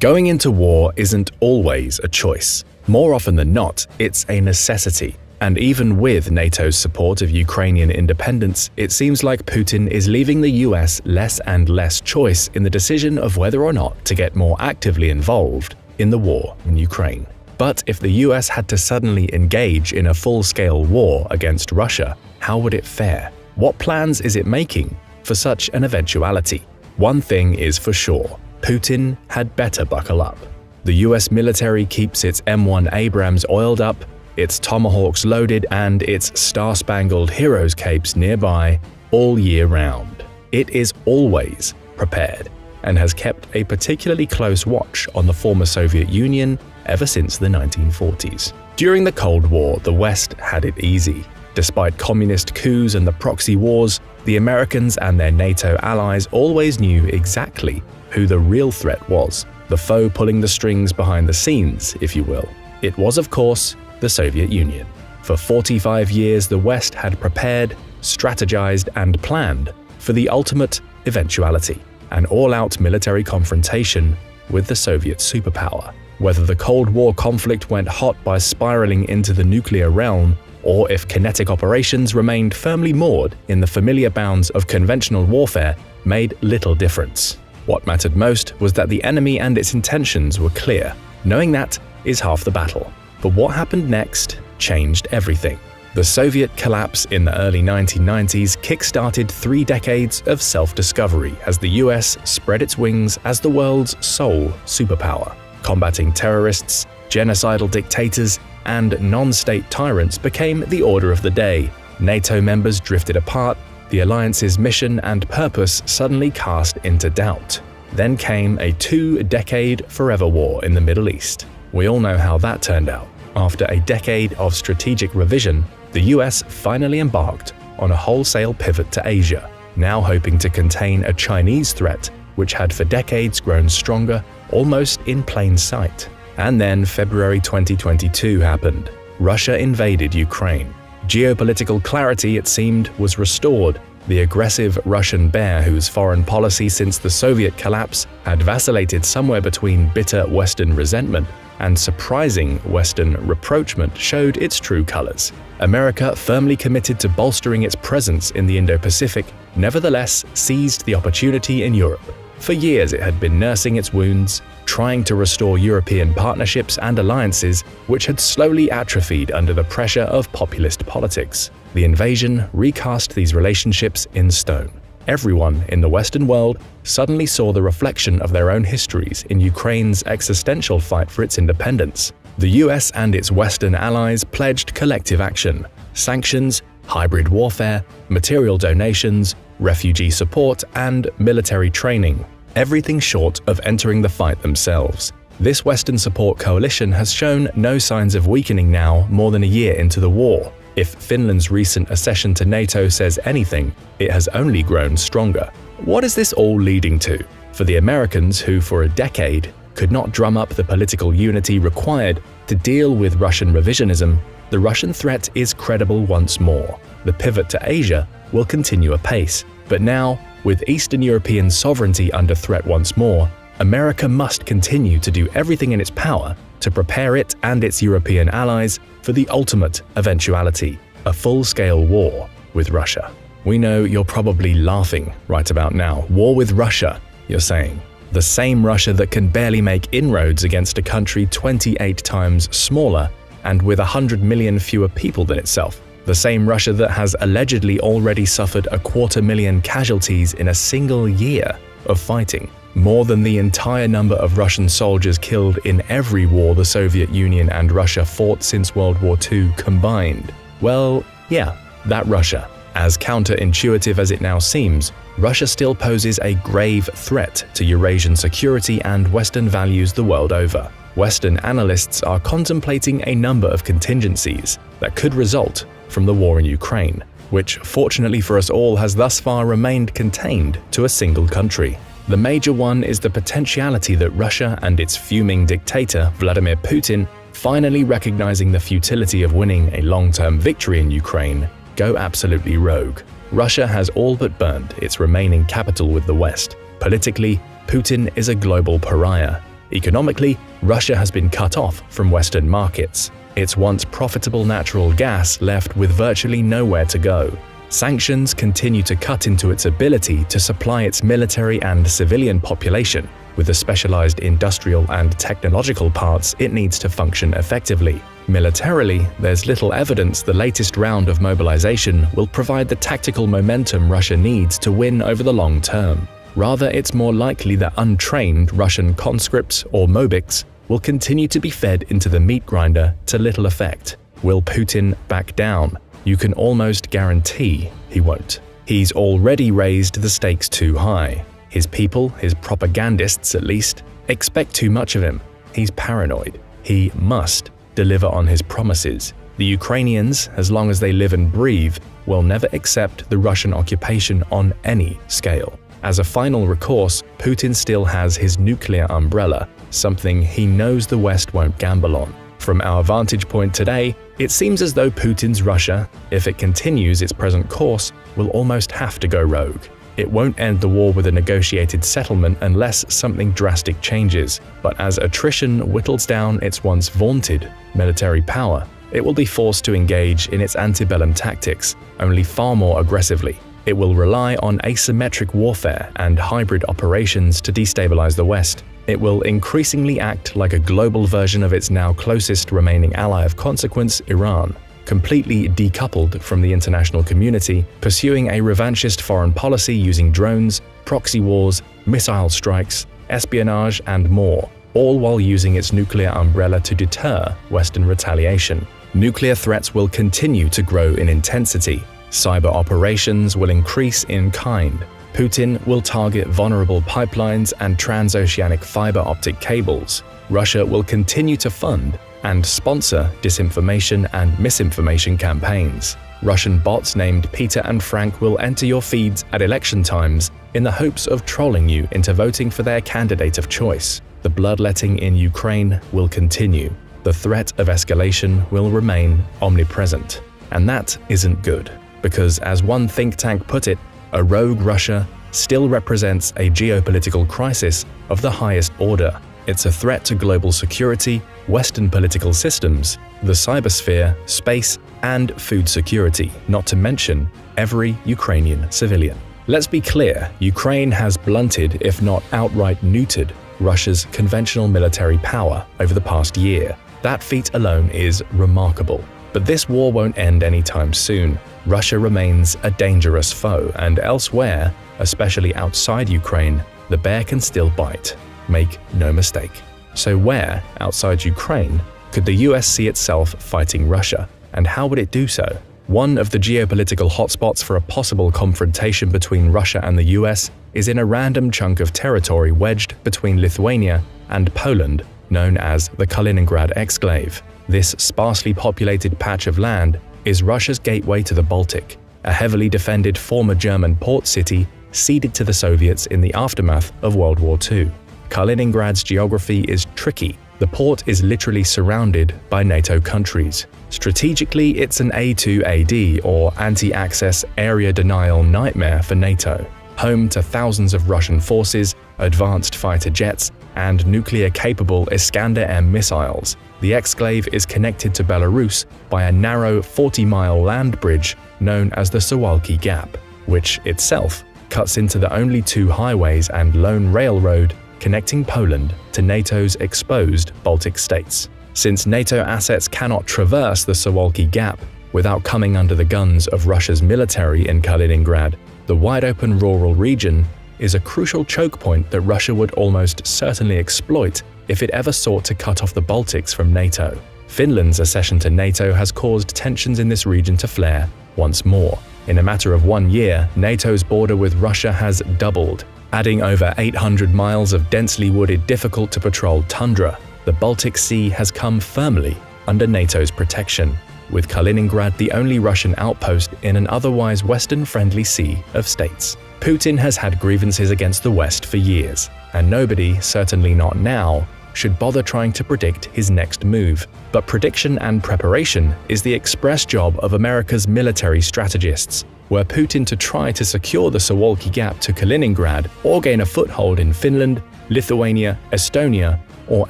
Going into war isn't always a choice. More often than not, it's a necessity. And even with NATO's support of Ukrainian independence, it seems like Putin is leaving the US less and less choice in the decision of whether or not to get more actively involved in the war in Ukraine. But if the US had to suddenly engage in a full-scale war against Russia, how would it fare? What plans is it making for such an eventuality? One thing is for sure. Putin had better buckle up. The US military keeps its M1 Abrams oiled up, its Tomahawks loaded, and its Star-Spangled Heroes capes nearby all year round. It is always prepared and has kept a particularly close watch on the former Soviet Union ever since the 1940s. During the Cold War, the West had it easy. Despite communist coups and the proxy wars, the Americans and their NATO allies always knew exactly who the real threat was, the foe pulling the strings behind the scenes, if you will. It was, of course, the Soviet Union. For 45 years, the West had prepared, strategized, and planned for the ultimate eventuality, an all-out military confrontation with the Soviet superpower. Whether the Cold War conflict went hot by spiraling into the nuclear realm, or if kinetic operations remained firmly moored in the familiar bounds of conventional warfare, made little difference. What mattered most was that the enemy and its intentions were clear. Knowing that is half the battle. But what happened next changed everything. The Soviet collapse in the early 1990s kick-started 3 decades of self-discovery as the US spread its wings as the world's sole superpower. Combating terrorists, genocidal dictators, and non-state tyrants became the order of the day. NATO members drifted apart, the alliance's mission and purpose suddenly cast into doubt. Then came a 2-decade forever war in the Middle East. We all know how that turned out. After a decade of strategic revision, the US finally embarked on a wholesale pivot to Asia, now hoping to contain a Chinese threat which had for decades grown stronger almost in plain sight. And then February 2022 happened. Russia invaded Ukraine. Geopolitical clarity, it seemed, was restored. The aggressive Russian bear, whose foreign policy since the Soviet collapse had vacillated somewhere between bitter Western resentment and surprising Western rapprochement, showed its true colors. America, firmly committed to bolstering its presence in the Indo-Pacific, nevertheless seized the opportunity in Europe. For years it had been nursing its wounds, trying to restore European partnerships and alliances which had slowly atrophied under the pressure of populist politics. The invasion recast these relationships in stone. Everyone in the Western world suddenly saw the reflection of their own histories in Ukraine's existential fight for its independence. The US and its Western allies pledged collective action: sanctions, hybrid warfare, material donations, refugee support, and military training. Everything short of entering the fight themselves. This Western support coalition has shown no signs of weakening now more than a year into the war. If Finland's recent accession to NATO says anything, it has only grown stronger. What is this all leading to? For the Americans, who for a decade could not drum up the political unity required to deal with Russian revisionism, the Russian threat is credible once more. The pivot to Asia will continue apace. But now, with Eastern European sovereignty under threat once more, America must continue to do everything in its power to prepare it and its European allies for the ultimate eventuality, a full-scale war with Russia. We know you're probably laughing right about now. War with Russia, you're saying. The same Russia that can barely make inroads against a country 28 times smaller and with 100 million fewer people than itself. The same Russia that has allegedly already suffered 250,000 casualties in a single year of fighting, more than the entire number of Russian soldiers killed in every war the Soviet Union and Russia fought since World War II combined. Well, yeah, that Russia. As counterintuitive as it now seems, Russia still poses a grave threat to Eurasian security and Western values the world over. Western analysts are contemplating a number of contingencies that could result from the war in Ukraine, which fortunately for us all has thus far remained contained to a single country. The major one is the potentiality that Russia and its fuming dictator Vladimir Putin, finally recognizing the futility of winning a long-term victory in Ukraine, go absolutely rogue. Russia has all but burned its remaining capital with the West. Politically, Putin is a global pariah. Economically, Russia has been cut off from Western markets. Its once profitable natural gas left with virtually nowhere to go. Sanctions continue to cut into its ability to supply its military and civilian population with the specialized industrial and technological parts it needs to function effectively. Militarily, there's little evidence the latest round of mobilization will provide the tactical momentum Russia needs to win over the long term. Rather, it's more likely that untrained Russian conscripts or mobiks will continue to be fed into the meat grinder to little effect. Will Putin back down? You can almost guarantee he won't. He's already raised the stakes too high. His people, his propagandists at least, expect too much of him. He's paranoid. He must deliver on his promises. The Ukrainians, as long as they live and breathe, will never accept the Russian occupation on any scale. As a final recourse, Putin still has his nuclear umbrella, something he knows the West won't gamble on. From our vantage point today, it seems as though Putin's Russia, if it continues its present course, will almost have to go rogue. It won't end the war with a negotiated settlement unless something drastic changes, but as attrition whittles down its once vaunted military power, it will be forced to engage in its antebellum tactics, only far more aggressively. It will rely on asymmetric warfare and hybrid operations to destabilize the West. It will increasingly act like a global version of its now closest remaining ally of consequence, Iran, completely decoupled from the international community, pursuing a revanchist foreign policy using drones, proxy wars, missile strikes, espionage, and more, all while using its nuclear umbrella to deter Western retaliation. Nuclear threats will continue to grow in intensity. Cyber operations will increase in kind. Putin will target vulnerable pipelines and transoceanic fiber optic cables. Russia will continue to fund and sponsor disinformation and misinformation campaigns. Russian bots named Peter and Frank will enter your feeds at election times in the hopes of trolling you into voting for their candidate of choice. The bloodletting in Ukraine will continue. The threat of escalation will remain omnipresent. And that isn't good, because as one think tank put it, a rogue Russia still represents a geopolitical crisis of the highest order. It's a threat to global security, Western political systems, the cybersphere, space, and food security, not to mention every Ukrainian civilian. Let's be clear, Ukraine has blunted, if not outright neutered, Russia's conventional military power over the past year. That feat alone is remarkable. But this war won't end anytime soon. Russia remains a dangerous foe, and elsewhere, especially outside Ukraine, the bear can still bite. Make no mistake. So where, outside Ukraine, could the US see itself fighting Russia, and how would it do so? One of the geopolitical hotspots for a possible confrontation between Russia and the US is in a random chunk of territory wedged between Lithuania and Poland, known as the Kaliningrad exclave. This sparsely populated patch of land is Russia's gateway to the Baltic, a heavily defended former German port city ceded to the Soviets in the aftermath of World War II. Kaliningrad's geography is tricky. The port is literally surrounded by NATO countries. Strategically, it's an A2AD, or anti-access area denial nightmare for NATO. Home to thousands of Russian forces, advanced fighter jets, and nuclear-capable Iskander-M missiles, the exclave is connected to Belarus by a narrow 40-mile land bridge known as the Suwalki Gap, which itself cuts into the only two highways and lone railroad connecting Poland to NATO's exposed Baltic states. Since NATO assets cannot traverse the Suwalki Gap without coming under the guns of Russia's military in Kaliningrad, the wide-open rural region is a crucial choke point that Russia would almost certainly exploit if it ever sought to cut off the Baltics from NATO. Finland's accession to NATO has caused tensions in this region to flare once more. In a matter of 1 year, NATO's border with Russia has doubled, adding over 800 miles of densely wooded, difficult-to-patrol tundra. The Baltic Sea has come firmly under NATO's protection, with Kaliningrad the only Russian outpost in an otherwise Western-friendly sea of states. Putin has had grievances against the West for years, and nobody, certainly not now, should bother trying to predict his next move. But prediction and preparation is the express job of America's military strategists. Were Putin to try to secure the Suwalki Gap to Kaliningrad or gain a foothold in Finland, Lithuania, Estonia, or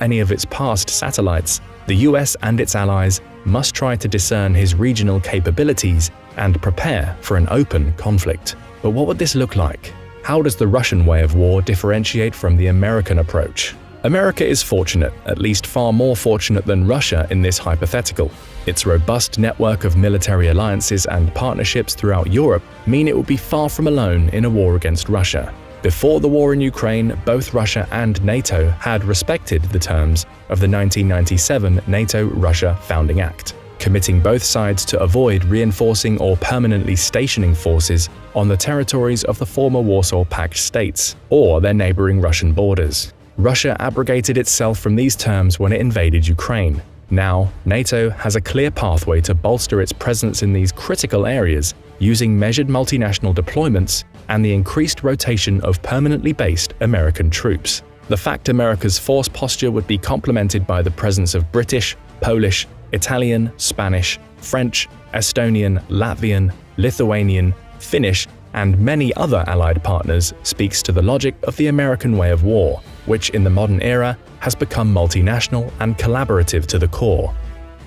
any of its past satellites, the US and its allies must try to discern his regional capabilities and prepare for an open conflict. But what would this look like? How does the Russian way of war differentiate from the American approach? America is fortunate, at least far more fortunate than Russia in this hypothetical. Its robust network of military alliances and partnerships throughout Europe mean it will be far from alone in a war against Russia. Before the war in Ukraine, both Russia and NATO had respected the terms of the 1997 NATO-Russia Founding Act, committing both sides to avoid reinforcing or permanently stationing forces on the territories of the former Warsaw Pact states or their neighboring Russian borders. Russia abrogated itself from these terms when it invaded Ukraine. Now, NATO has a clear pathway to bolster its presence in these critical areas using measured multinational deployments and the increased rotation of permanently based American troops. The fact America's force posture would be complemented by the presence of British, Polish, Italian, Spanish, French, Estonian, Latvian, Lithuanian, Finnish, and many other allied partners speaks to the logic of the American way of war, which in the modern era has become multinational and collaborative to the core.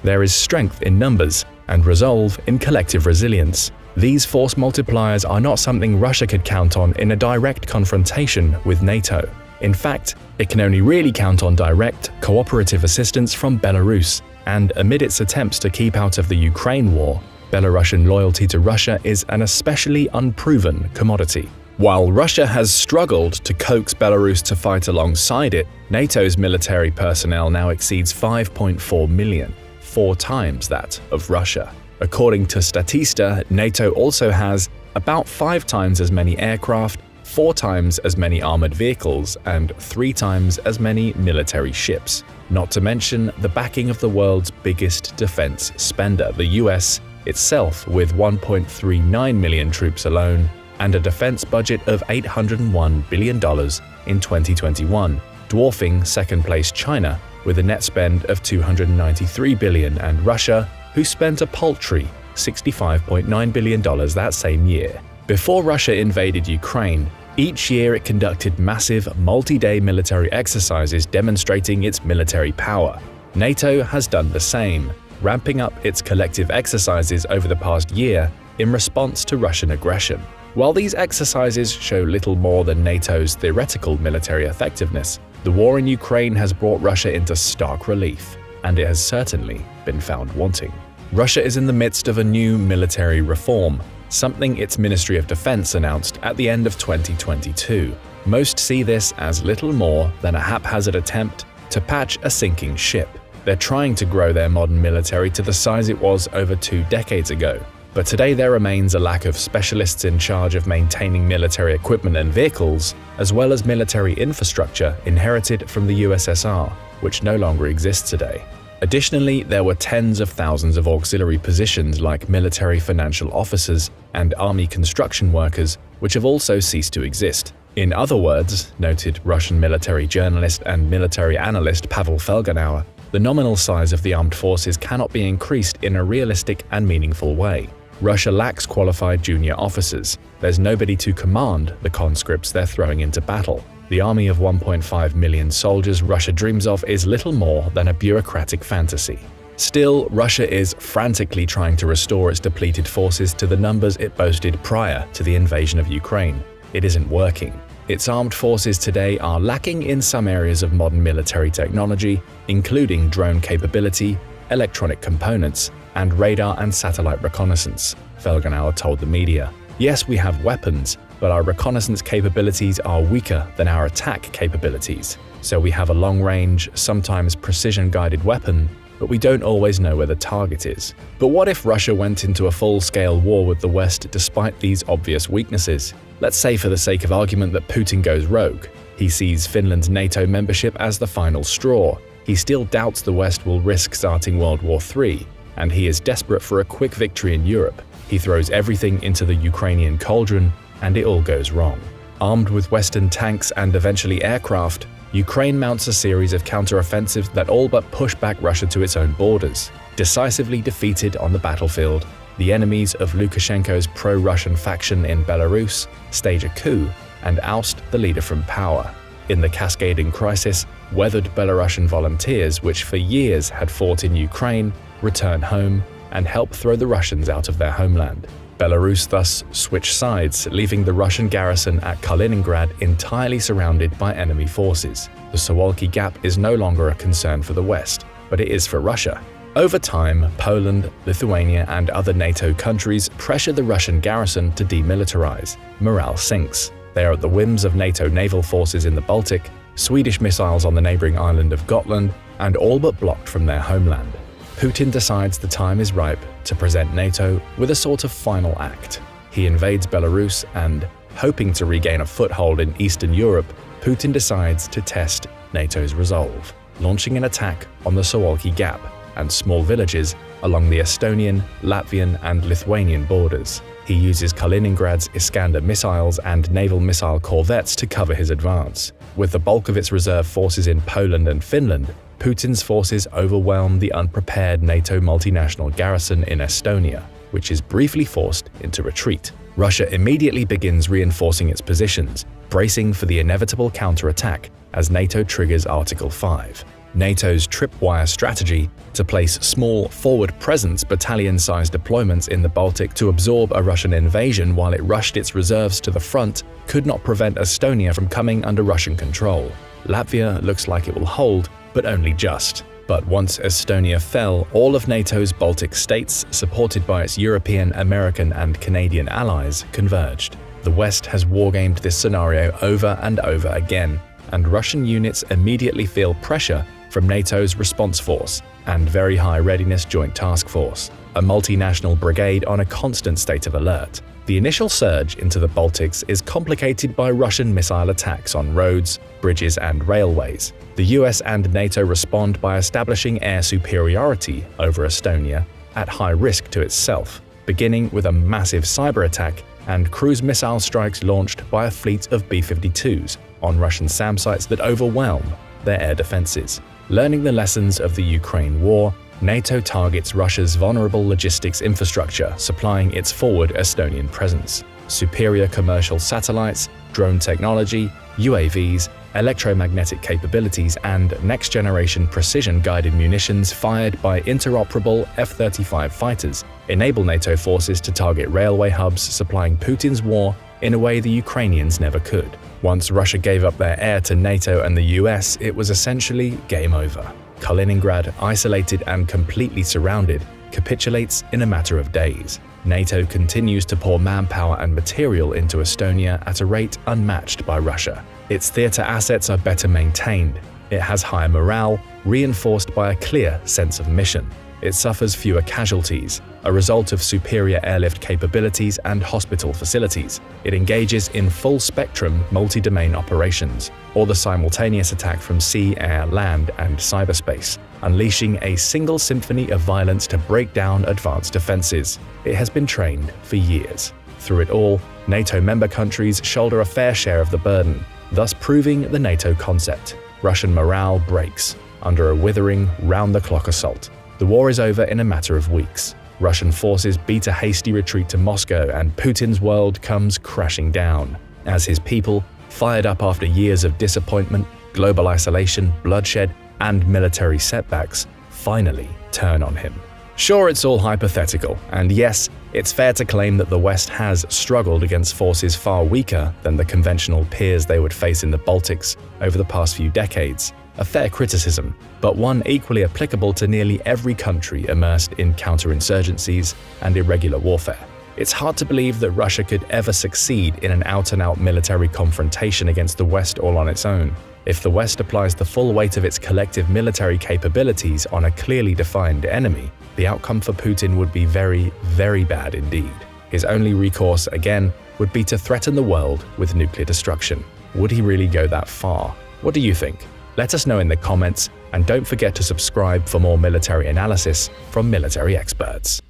There is strength in numbers and resolve in collective resilience. These force multipliers are not something Russia could count on in a direct confrontation with NATO. In fact, it can only really count on direct, cooperative assistance from Belarus, and amid its attempts to keep out of the Ukraine war, Belarusian loyalty to Russia is an especially unproven commodity. While Russia has struggled to coax Belarus to fight alongside it, NATO's military personnel now exceeds 5.4 million, 4 times that of Russia. According to Statista, NATO also has about 5 times as many aircraft, 4 times as many armored vehicles, and 3 times as many military ships. Not to mention the backing of the world's biggest defense spender, the US, itself with 1.39 million troops alone and a defense budget of $801 billion in 2021, dwarfing second-place China with a net spend of $293 billion and Russia, who spent a paltry $65.9 billion that same year. Before Russia invaded Ukraine, each year it conducted massive multi-day military exercises demonstrating its military power. NATO has done the same, ramping up its collective exercises over the past year in response to Russian aggression. While these exercises show little more than NATO's theoretical military effectiveness, the war in Ukraine has brought Russia into stark relief, and it has certainly been found wanting. Russia is in the midst of a new military reform, something its Ministry of Defense announced at the end of 2022. Most see this as little more than a haphazard attempt to patch a sinking ship. They're trying to grow their modern military to the size it was over 2 decades ago. But today there remains a lack of specialists in charge of maintaining military equipment and vehicles, as well as military infrastructure inherited from the USSR, which no longer exists today. Additionally, there were tens of thousands of auxiliary positions like military financial officers and army construction workers, which have also ceased to exist. In other words, noted Russian military journalist and military analyst Pavel Felgenauer, the nominal size of the armed forces cannot be increased in a realistic and meaningful way. Russia lacks qualified junior officers. There's nobody to command the conscripts they're throwing into battle. The army of 1.5 million soldiers Russia dreams of is little more than a bureaucratic fantasy. Still, Russia is frantically trying to restore its depleted forces to the numbers it boasted prior to the invasion of Ukraine. It isn't working. Its armed forces today are lacking in some areas of modern military technology, including drone capability, electronic components, and radar and satellite reconnaissance, Felgenauer told the media. Yes, we have weapons, but our reconnaissance capabilities are weaker than our attack capabilities. So we have a long-range, sometimes precision-guided weapon, but we don't always know where the target is. But what if Russia went into a full-scale war with the West despite these obvious weaknesses? Let's say for the sake of argument that Putin goes rogue. He sees Finland's NATO membership as the final straw. He still doubts the West will risk starting World War III, and he is desperate for a quick victory in Europe. He throws everything into the Ukrainian cauldron, and it all goes wrong. Armed with Western tanks and eventually aircraft, Ukraine mounts a series of counteroffensives that all but push back Russia to its own borders. Decisively defeated on the battlefield, the enemies of Lukashenko's pro-Russian faction in Belarus stage a coup and oust the leader from power. In the cascading crisis, weathered Belarusian volunteers, which for years had fought in Ukraine, return home and help throw the Russians out of their homeland. Belarus thus switched sides, leaving the Russian garrison at Kaliningrad entirely surrounded by enemy forces. The Suwalki Gap is no longer a concern for the West, but it is for Russia. Over time, Poland, Lithuania, and other NATO countries pressure the Russian garrison to demilitarize. Morale sinks. They are at the whims of NATO naval forces in the Baltic, Swedish missiles on the neighboring island of Gotland, and all but blocked from their homeland. Putin decides the time is ripe to present NATO with a sort of final act. He invades Belarus and, hoping to regain a foothold in Eastern Europe, Putin decides to test NATO's resolve, launching an attack on the Suwalki Gap and small villages along the Estonian, Latvian, and Lithuanian borders. He uses Kaliningrad's Iskander missiles and naval missile corvettes to cover his advance. With the bulk of its reserve forces in Poland and Finland, Putin's forces overwhelm the unprepared NATO multinational garrison in Estonia, which is briefly forced into retreat. Russia immediately begins reinforcing its positions, bracing for the inevitable counterattack as NATO triggers Article 5. NATO's tripwire strategy to place small forward presence battalion-sized deployments in the Baltic to absorb a Russian invasion while it rushed its reserves to the front could not prevent Estonia from coming under Russian control. Latvia looks like it will hold, but only just. But once Estonia fell, all of NATO's Baltic states, supported by its European, American, and Canadian allies, converged. The West has wargamed this scenario over and over again, and Russian units immediately feel pressure from NATO's Response Force and Very High Readiness Joint Task Force, a multinational brigade on a constant state of alert. The initial surge into the Baltics is complicated by Russian missile attacks on roads, bridges, and railways. The US and NATO respond by establishing air superiority over Estonia at high risk to itself, beginning with a massive cyber attack and cruise missile strikes launched by a fleet of B-52s on Russian SAM sites that overwhelm their air defenses. Learning the lessons of the Ukraine war, NATO targets Russia's vulnerable logistics infrastructure, supplying its forward Estonian presence. Superior commercial satellites, drone technology, UAVs, electromagnetic capabilities, and next-generation precision-guided munitions fired by interoperable F-35 fighters enable NATO forces to target railway hubs supplying Putin's war in a way the Ukrainians never could. Once Russia gave up their air to NATO and the US, it was essentially game over. Kaliningrad, isolated and completely surrounded, capitulates in a matter of days. NATO continues to pour manpower and material into Estonia at a rate unmatched by Russia. Its theater assets are better maintained. It has higher morale, reinforced by a clear sense of mission. It suffers fewer casualties, a result of superior airlift capabilities and hospital facilities. It engages in full-spectrum multi-domain operations, or the simultaneous attack from sea, air, land, and cyberspace, unleashing a single symphony of violence to break down advanced defenses. It has been trained for years. Through it all, NATO member countries shoulder a fair share of the burden, thus proving the NATO concept. Russian morale breaks under a withering, round-the-clock assault. The war is over in a matter of weeks. Russian forces beat a hasty retreat to Moscow, and Putin's world comes crashing down as his people, fired up after years of disappointment, global isolation, bloodshed, and military setbacks, finally turn on him. Sure, it's all hypothetical, and yes, it's fair to claim that the West has struggled against forces far weaker than the conventional peers they would face in the Baltics over the past few decades. A fair criticism, but one equally applicable to nearly every country immersed in counterinsurgencies and irregular warfare. It's hard to believe that Russia could ever succeed in an out-and-out military confrontation against the West all on its own. If the West applies the full weight of its collective military capabilities on a clearly defined enemy, the outcome for Putin would be very, very bad indeed. His only recourse, again, would be to threaten the world with nuclear destruction. Would he really go that far? What do you think? Let us know in the comments, and don't forget to subscribe for more military analysis from military experts.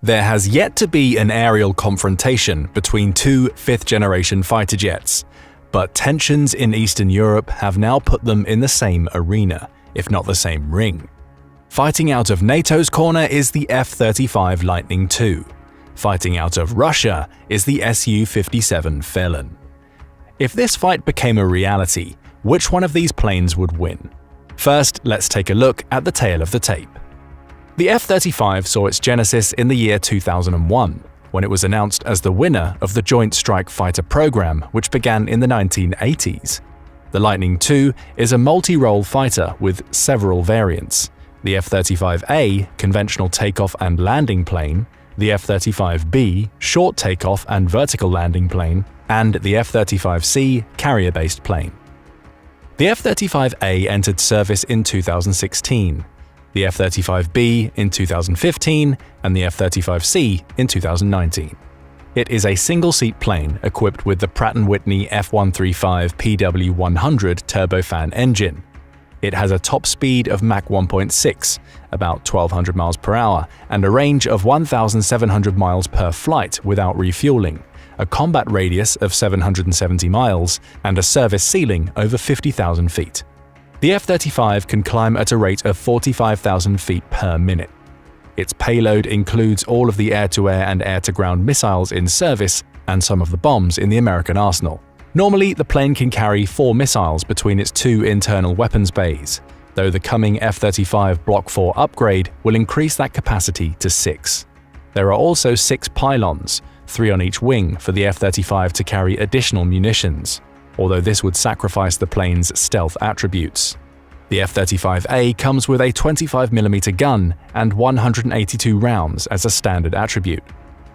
There has yet to be an aerial confrontation between two fifth-generation fighter jets, but tensions in Eastern Europe have now put them in the same arena, if not the same ring. Fighting out of NATO's corner is the F-35 Lightning II. Fighting out of Russia is the Su-57 Felon. If this fight became a reality, Which one of these planes would win? First, let's take a look at the tail of the tape. The F-35 saw its genesis in the year 2001, when it was announced as the winner of the Joint Strike Fighter program, which began in the 1980s. The Lightning II is a multi-role fighter with several variants: the F-35A, conventional takeoff and landing plane, the F-35B, short takeoff and vertical landing plane, and the F-35C, carrier-based plane. The F-35A entered service in 2016, the F-35B in 2015, and the F-35C in 2019. It is a single-seat plane equipped with the Pratt & Whitney F135PW100 turbofan engine. It has a top speed of Mach 1.6, about 1,200 miles per hour, and a range of 1,700 miles per flight without refueling, a combat radius of 770 miles, and a service ceiling over 50,000 feet. The F-35 can climb at a rate of 45,000 feet per minute. Its payload includes all of the air-to-air and air-to-ground missiles in service and some of the bombs in the American arsenal. Normally, the plane can carry 4 missiles between its 2 internal weapons bays, though the coming F-35 Block 4 upgrade will increase that capacity to 6. There are also 6 pylons, 3 on each wing, for the F-35 to carry additional munitions, although this would sacrifice the plane's stealth attributes. The F-35A comes with a 25mm gun and 182 rounds as a standard attribute.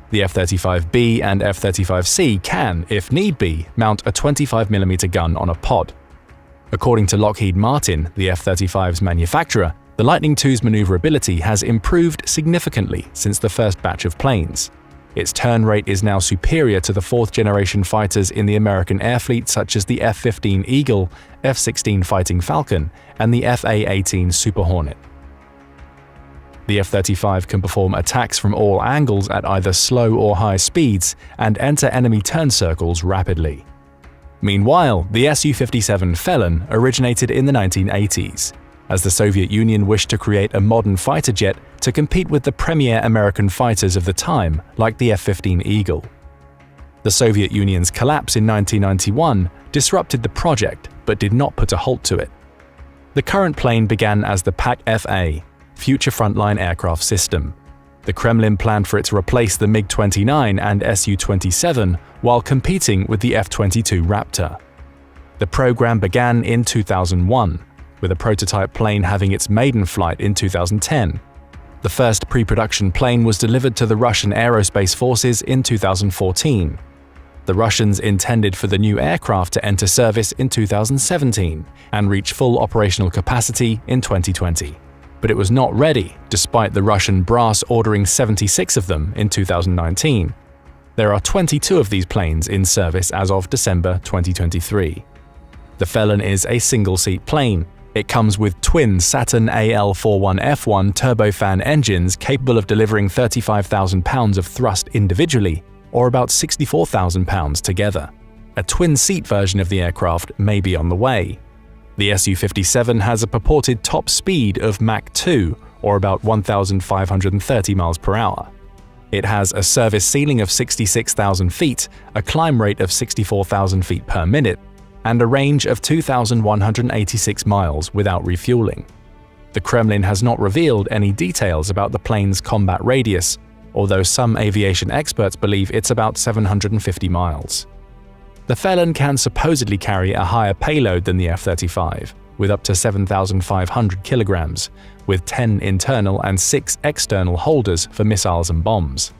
The F-35B and F-35C can, if need be, mount a 25mm gun on a pod. According to Lockheed Martin, the F-35's manufacturer, the Lightning II's maneuverability has improved significantly since the first batch of planes. Its turn rate is now superior to the 4th-generation fighters in the American air fleet, such as the F-15 Eagle, F-16 Fighting Falcon, and the F/A-18 Super Hornet. The F-35 can perform attacks from all angles at either slow or high speeds and enter enemy turn circles rapidly. Meanwhile, the Su-57 Felon originated in the 1980s, as the Soviet Union wished to create a modern fighter jet to compete with the premier American fighters of the time, like the F-15 Eagle. The Soviet Union's collapse in 1991 disrupted the project, but did not put a halt to it. The current plane began as the PAK-FA, Future Frontline Aircraft System. The Kremlin planned for it to replace the MiG-29 and Su-27 while competing with the F-22 Raptor. The program began in 2001, with a prototype plane having its maiden flight in 2010. The first pre-production plane was delivered to the Russian Aerospace Forces in 2014. The Russians intended for the new aircraft to enter service in 2017 and reach full operational capacity in 2020. But it was not ready, despite the Russian brass ordering 76 of them in 2019. There are 22 of these planes in service as of December 2023. The Felon is a single-seat plane. It comes with twin Saturn AL-41F1 turbofan engines capable of delivering 35,000 pounds of thrust individually, or about 64,000 pounds together. A twin-seat version of the aircraft may be on the way. The Su-57 has a purported top speed of Mach 2, or about 1,530 miles per hour. It has a service ceiling of 66,000 feet, a climb rate of 64,000 feet per minute, and a range of 2,186 miles without refueling. The Kremlin has not revealed any details about the plane's combat radius, although some aviation experts believe it's about 750 miles. The Felon can supposedly carry a higher payload than the F-35, with up to 7,500 kilograms, with 10 internal and 6 external holders for missiles and bombs.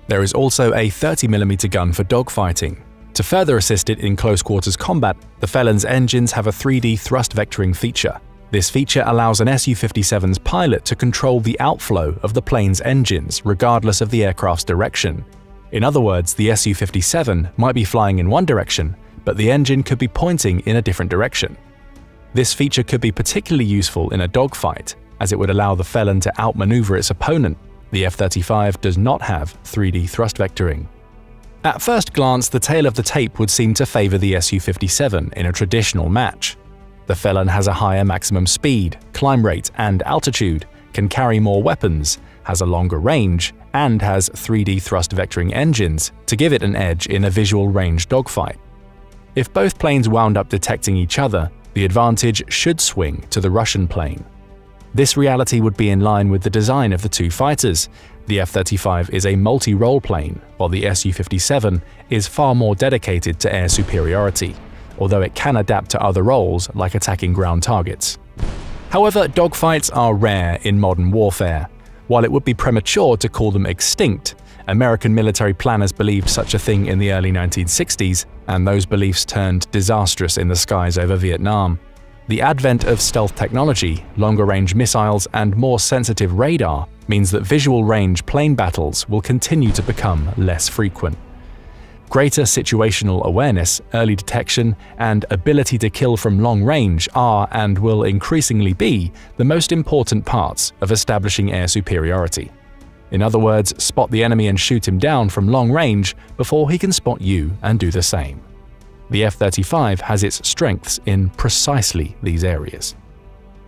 There is also a 30mm gun for dogfighting. To further assist it in close-quarters combat, the Felon's engines have a 3D thrust vectoring feature. This feature allows an Su-57's pilot to control the outflow of the plane's engines regardless of the aircraft's direction. In other words, the Su-57 might be flying in one direction, but the engine could be pointing in a different direction. This feature could be particularly useful in a dogfight, as it would allow the Felon to outmaneuver its opponent. The F-35 does not have 3D thrust vectoring. At first glance, the tail of the tape would seem to favor the Su-57 in a traditional match. The Felon has a higher maximum speed, climb rate, and altitude, can carry more weapons, has a longer range, and has 3D thrust vectoring engines to give it an edge in a visual range dogfight. If both planes wound up detecting each other, the advantage should swing to the Russian plane. This reality would be in line with the design of the two fighters. The F-35 is a multi-role plane, while the Su-57 is far more dedicated to air superiority, although it can adapt to other roles like attacking ground targets. However, dogfights are rare in modern warfare. While it would be premature to call them extinct, American military planners believed such a thing in the early 1960s, and those beliefs turned disastrous in the skies over Vietnam. The advent of stealth technology, longer-range missiles, and more sensitive radar means that visual-range plane battles will continue to become less frequent. Greater situational awareness, early detection, and ability to kill from long range are and will increasingly be the most important parts of establishing air superiority. In other words, spot the enemy and shoot him down from long range before he can spot you and do the same. The F-35 has its strengths in precisely these areas.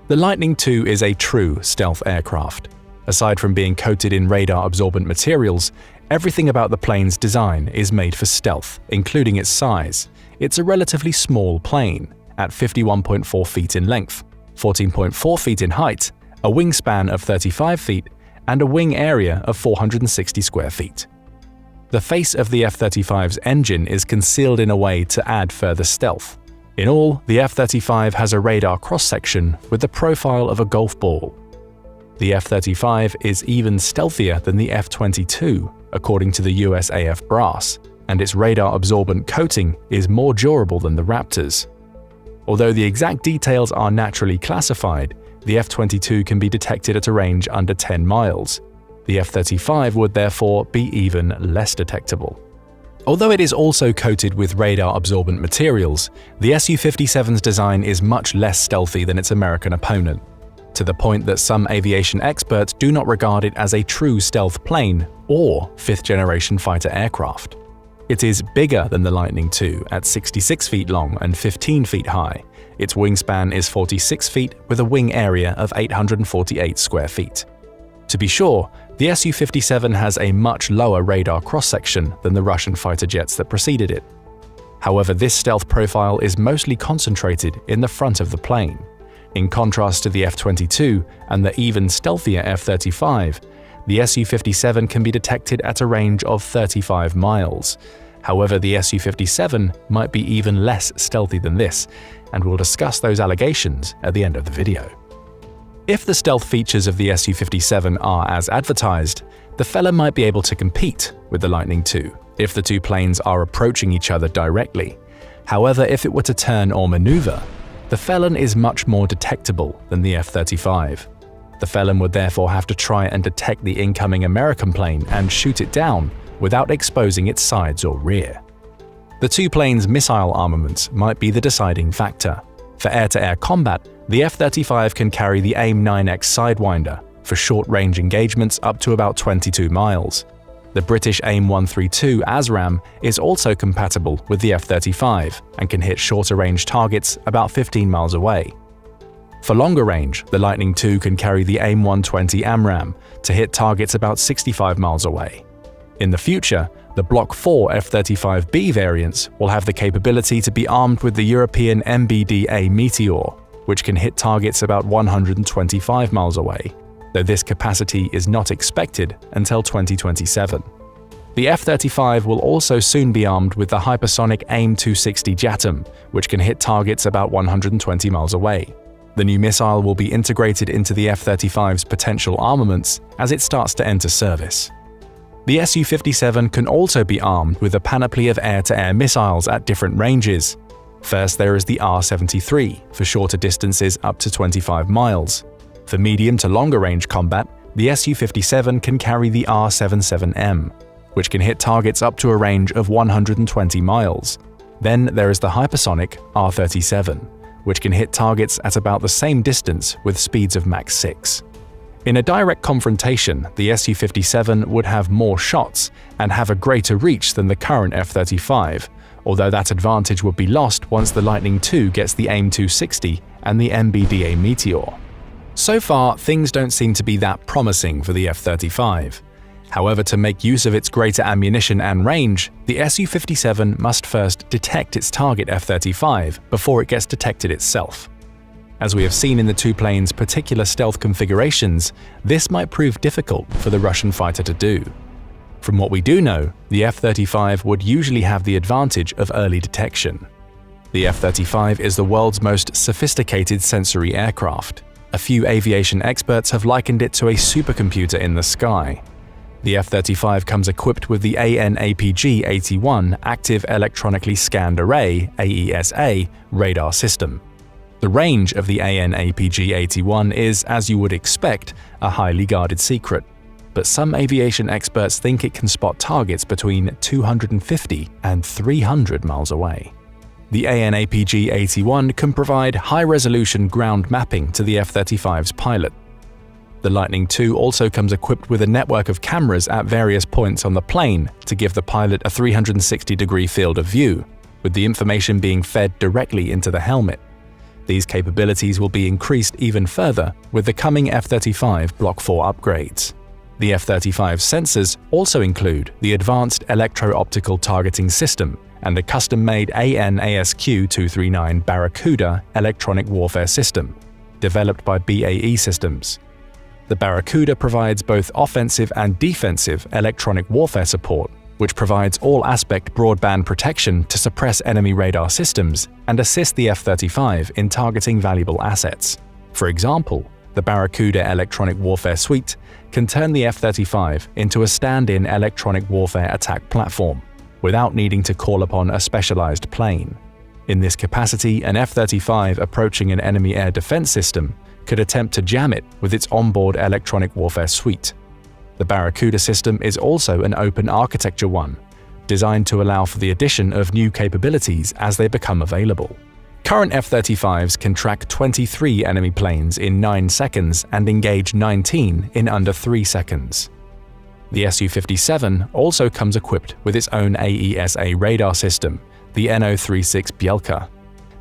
The Lightning II is a true stealth aircraft. Aside from being coated in radar-absorbent materials, everything about the plane's design is made for stealth, including its size. It's a relatively small plane, at 51.4 feet in length, 14.4 feet in height, a wingspan of 35 feet, and a wing area of 460 square feet. The face of the F-35's engine is concealed in a way to add further stealth. In all, the F-35 has a radar cross-section with the profile of a golf ball. The F-35 is even stealthier than the F-22, according to the USAF brass, and its radar-absorbent coating is more durable than the Raptors. Although the exact details are naturally classified, the F-22 can be detected at a range under 10 miles. The F-35 would therefore be even less detectable. Although it is also coated with radar-absorbent materials, the Su-57's design is much less stealthy than its American opponent, to the point that some aviation experts do not regard it as a true stealth plane or fifth-generation fighter aircraft. It is bigger than the Lightning II at 66 feet long and 15 feet high. Its wingspan is 46 feet with a wing area of 848 square feet. To be sure, the Su-57 has a much lower radar cross-section than the Russian fighter jets that preceded it. However, this stealth profile is mostly concentrated in the front of the plane. In contrast to the F-22 and the even stealthier F-35, the Su-57 can be detected at a range of 35 miles. However, the Su-57 might be even less stealthy than this, and we'll discuss those allegations at the end of the video. If the stealth features of the Su-57 are as advertised, the fella might be able to compete with the Lightning II if the two planes are approaching each other directly. However, if it were to turn or maneuver, the Felon is much more detectable than the F-35. The Felon would therefore have to try and detect the incoming American plane and shoot it down without exposing its sides or rear. The two planes' missile armaments might be the deciding factor. For air-to-air combat, the F-35 can carry the AIM-9X Sidewinder for short-range engagements up to about 22 miles. The British AIM-132 ASRAAM is also compatible with the F-35 and can hit shorter-range targets about 15 miles away. For longer range, the Lightning II can carry the AIM-120 AMRAAM to hit targets about 65 miles away. In the future, the Block 4 F-35B variants will have the capability to be armed with the European MBDA Meteor, which can hit targets about 125 miles away, though this capacity is not expected until 2027. The F-35 will also soon be armed with the hypersonic AIM-260 JATM, which can hit targets about 120 miles away. The new missile will be integrated into the F-35's potential armaments as it starts to enter service. The Su-57 can also be armed with a panoply of air-to-air missiles at different ranges. First, there is the R-73 for shorter distances up to 25 miles. For medium to longer range combat, the Su-57 can carry the R-77M, which can hit targets up to a range of 120 miles. Then there is the hypersonic R-37, which can hit targets at about the same distance with speeds of Mach 6. In a direct confrontation, the Su-57 would have more shots and have a greater reach than the current F-35, although that advantage would be lost once the Lightning II gets the AIM-260 and the MBDA Meteor. So far, things don't seem to be that promising for the F-35. However, to make use of its greater ammunition and range, the Su-57 must first detect its target F-35 before it gets detected itself. As we have seen in the two planes' particular stealth configurations, this might prove difficult for the Russian fighter to do. From what we do know, the F-35 would usually have the advantage of early detection. The F-35 is the world's most sophisticated sensory aircraft. A few aviation experts have likened it to a supercomputer in the sky. The F-35 comes equipped with the AN/APG-81 Active Electronically Scanned Array (AESA) radar system. The range of the AN/APG-81 is, as you would expect, a highly guarded secret, but some aviation experts think it can spot targets between 250 and 300 miles away. The AN/APG-81 can provide high-resolution ground mapping to the F-35's pilot. The Lightning II also comes equipped with a network of cameras at various points on the plane to give the pilot a 360-degree field of view, with the information being fed directly into the helmet. These capabilities will be increased even further with the coming F-35 Block 4 upgrades. The F-35's sensors also include the Advanced Electro-Optical Targeting System and a custom-made AN/ASQ-239 Barracuda electronic warfare system, developed by BAE Systems. The Barracuda provides both offensive and defensive electronic warfare support, which provides all-aspect broadband protection to suppress enemy radar systems and assist the F-35 in targeting valuable assets. For example, the Barracuda Electronic Warfare Suite can turn the F-35 into a stand-in electronic warfare attack platform, without needing to call upon a specialized plane. In this capacity, an F-35 approaching an enemy air defense system could attempt to jam it with its onboard electronic warfare suite. The Barracuda system is also an open architecture one, designed to allow for the addition of new capabilities as they become available. Current F-35s can track 23 enemy planes in 9 seconds and engage 19 in under 3 seconds. The Su-57 also comes equipped with its own AESA radar system, the NO-36 Bielka.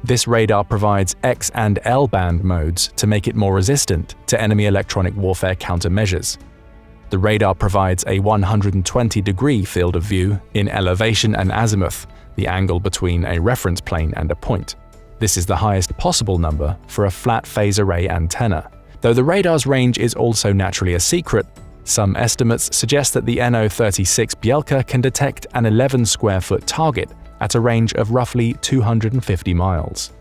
This radar provides X and L band modes to make it more resistant to enemy electronic warfare countermeasures. The radar provides a 120-degree field of view in elevation and azimuth, the angle between a reference plane and a point. This is the highest possible number for a flat phase array antenna. Though the radar's range is also naturally a secret, some estimates suggest that the NO-36 Bielka can detect an 11-square-foot target at a range of roughly 250 miles.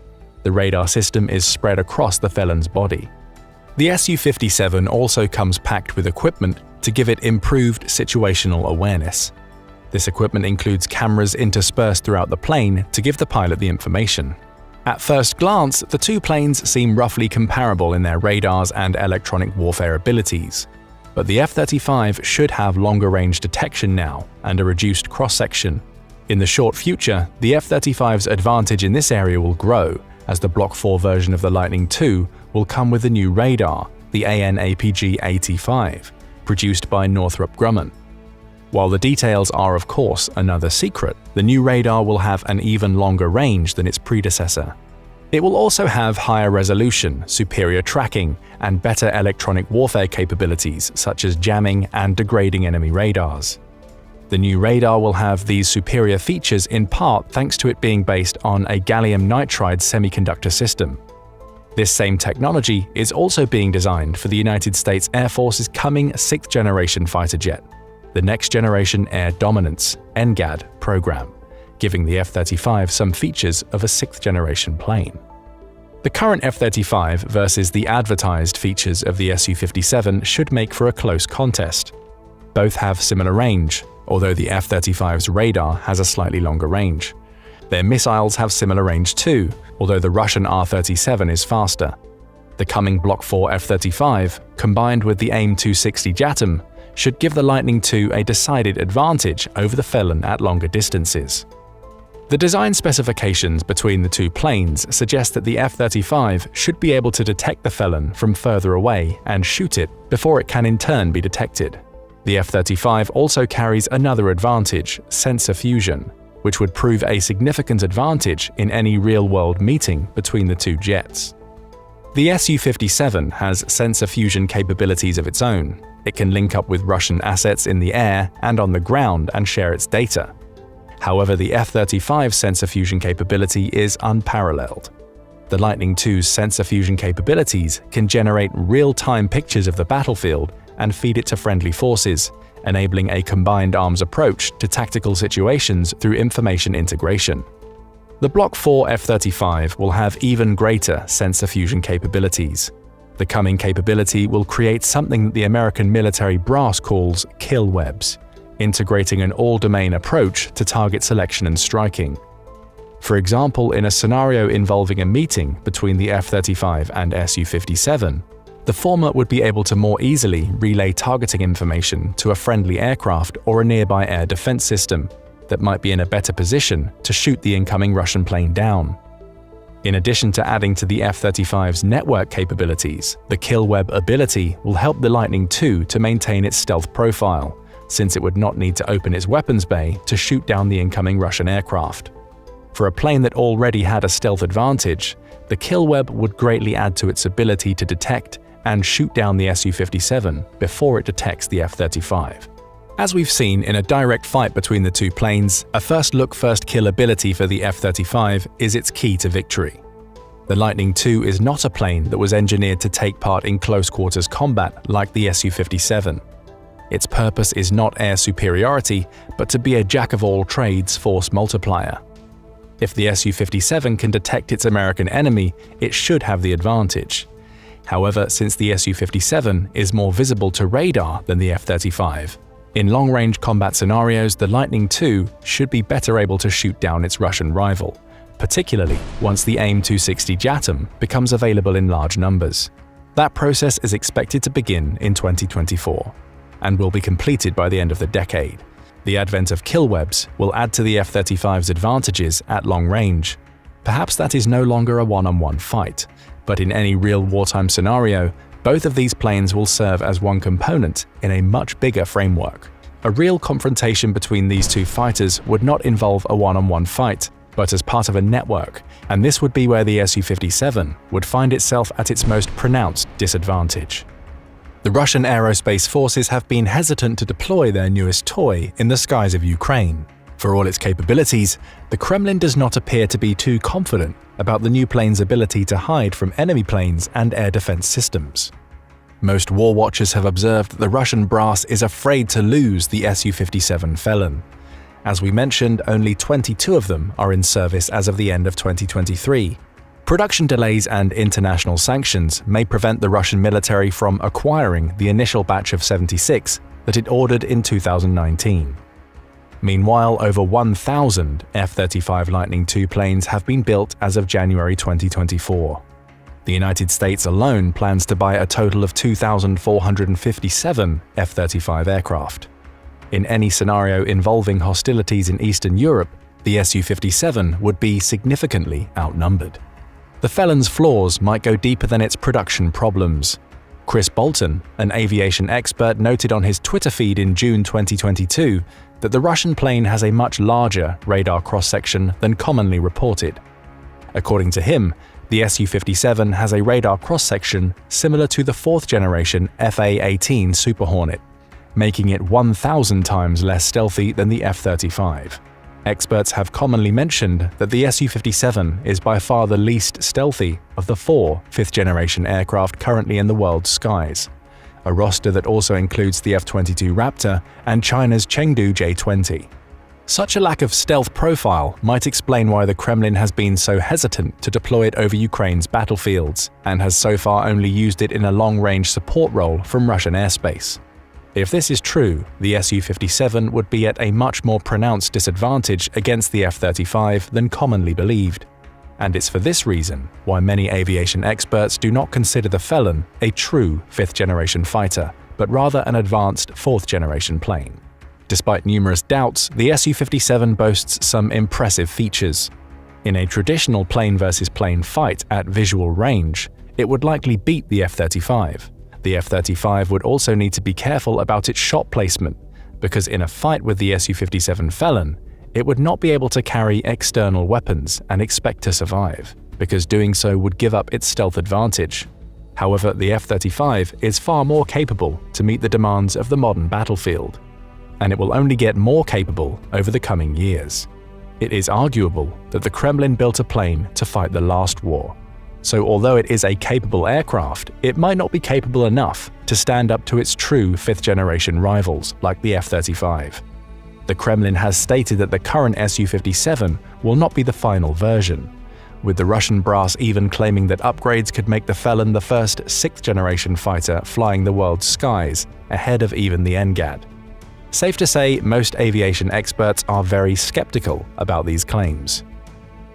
The radar system is spread across the felon's body. The Su-57 also comes packed with equipment to give it improved situational awareness. This equipment includes cameras interspersed throughout the plane to give the pilot the information. At first glance, the two planes seem roughly comparable in their radars and electronic warfare abilities. But the F-35 should have longer range detection now and a reduced cross-section. In the short future, the F-35's advantage in this area will grow, as the Block 4 version of the Lightning II will come with a new radar, the AN/APG-85, produced by Northrop Grumman. While the details are of course another secret, the new radar will have an even longer range than its predecessor. It will also have higher resolution, superior tracking, and better electronic warfare capabilities such as jamming and degrading enemy radars. The new radar will have these superior features in part thanks to it being based on a gallium nitride semiconductor system. This same technology is also being designed for the United States Air Force's coming 6th-generation fighter jet, the Next Generation Air Dominance (NGAD) program, giving the F-35 some features of a 6th-generation plane. The current F-35 versus the advertised features of the Su-57 should make for a close contest. Both have similar range, although the F-35's radar has a slightly longer range. Their missiles have similar range too, although the Russian R-37 is faster. The coming Block 4 F-35, combined with the AIM-260 JATM, should give the Lightning II a decided advantage over the Felon at longer distances. The design specifications between the two planes suggest that the F-35 should be able to detect the Felon from further away and shoot it before it can in turn be detected. The F-35 also carries another advantage, sensor fusion, which would prove a significant advantage in any real-world meeting between the two jets. The Su-57 has sensor fusion capabilities of its own. It can link up with Russian assets in the air and on the ground and share its data. However, the F-35's sensor fusion capability is unparalleled. The Lightning II's sensor fusion capabilities can generate real-time pictures of the battlefield and feed it to friendly forces, enabling a combined arms approach to tactical situations through information integration. The Block 4 F-35 will have even greater sensor fusion capabilities. The coming capability will create something that the American military brass calls kill webs, integrating an all-domain approach to target selection and striking. For example, in a scenario involving a meeting between the F-35 and Su-57, the former would be able to more easily relay targeting information to a friendly aircraft or a nearby air defense system that might be in a better position to shoot the incoming Russian plane down. In addition to adding to the F-35's network capabilities, the kill web ability will help the Lightning II to maintain its stealth profile, since it would not need to open its weapons bay to shoot down the incoming Russian aircraft. For a plane that already had a stealth advantage, the kill web would greatly add to its ability to detect and shoot down the Su-57 before it detects the F-35. As we've seen in a direct fight between the two planes, a first look first kill ability for the F-35 is its key to victory. The Lightning II is not a plane that was engineered to take part in close quarters combat like the Su-57. Its purpose is not air superiority, but to be a jack-of-all-trades force multiplier. If the Su-57 can detect its American enemy, it should have the advantage. However, since the Su-57 is more visible to radar than the F-35, in long-range combat scenarios, the Lightning II should be better able to shoot down its Russian rival, particularly once the AIM-260 JATM becomes available in large numbers. That process is expected to begin in 2024 and will be completed by the end of the decade. The advent of kill webs will add to the F-35's advantages at long range. Perhaps that is no longer a one-on-one fight, but in any real wartime scenario, both of these planes will serve as one component in a much bigger framework. A real confrontation between these two fighters would not involve a one-on-one fight, but as part of a network, and this would be where the Su-57 would find itself at its most pronounced disadvantage. The Russian aerospace forces have been hesitant to deploy their newest toy in the skies of Ukraine. For all its capabilities, the Kremlin does not appear to be too confident about the new plane's ability to hide from enemy planes and air defense systems. Most war watchers have observed that the Russian brass is afraid to lose the Su-57 Felon. As we mentioned, only 22 of them are in service as of the end of 2023. Production delays and international sanctions may prevent the Russian military from acquiring the initial batch of 76 that it ordered in 2019. Meanwhile, over 1,000 F-35 Lightning II planes have been built as of January 2024. The United States alone plans to buy a total of 2,457 F-35 aircraft. In any scenario involving hostilities in Eastern Europe, the Su-57 would be significantly outnumbered. The Felon's flaws might go deeper than its production problems. Chris Bolton, an aviation expert, noted on his Twitter feed in June 2022 that the Russian plane has a much larger radar cross-section than commonly reported. According to him, the Su-57 has a radar cross-section similar to the fourth-generation FA-18 Super Hornet, making it 1,000 times less stealthy than the F-35. Experts have commonly mentioned that the Su-57 is by far the least stealthy of the 4 fifth-generation aircraft currently in the world's skies, a roster that also includes the F-22 Raptor and China's Chengdu J-20. Such a lack of stealth profile might explain why the Kremlin has been so hesitant to deploy it over Ukraine's battlefields and has so far only used it in a long-range support role from Russian airspace. If this is true, the Su-57 would be at a much more pronounced disadvantage against the F-35 than commonly believed. And it's for this reason why many aviation experts do not consider the Felon a true fifth-generation fighter, but rather an advanced fourth-generation plane. Despite numerous doubts, the Su-57 boasts some impressive features. In a traditional plane-versus-plane fight at visual range, it would likely beat the F-35. The F-35 would also need to be careful about its shot placement, because in a fight with the Su-57 Felon, it would not be able to carry external weapons and expect to survive. because doing so would give up its stealth advantage. However, the F-35 is far more capable to meet the demands of the modern battlefield, and it will only get more capable over the coming years. It is arguable that the Kremlin built a plane to fight the last war. So although it is a capable aircraft, it might not be capable enough to stand up to its true fifth-generation rivals like the F-35. The Kremlin has stated that the current Su-57 will not be the final version, with the Russian brass even claiming that upgrades could make the Felon the first sixth-generation fighter flying the world's skies, ahead of even the NGAD. Safe to say, most aviation experts are very skeptical about these claims.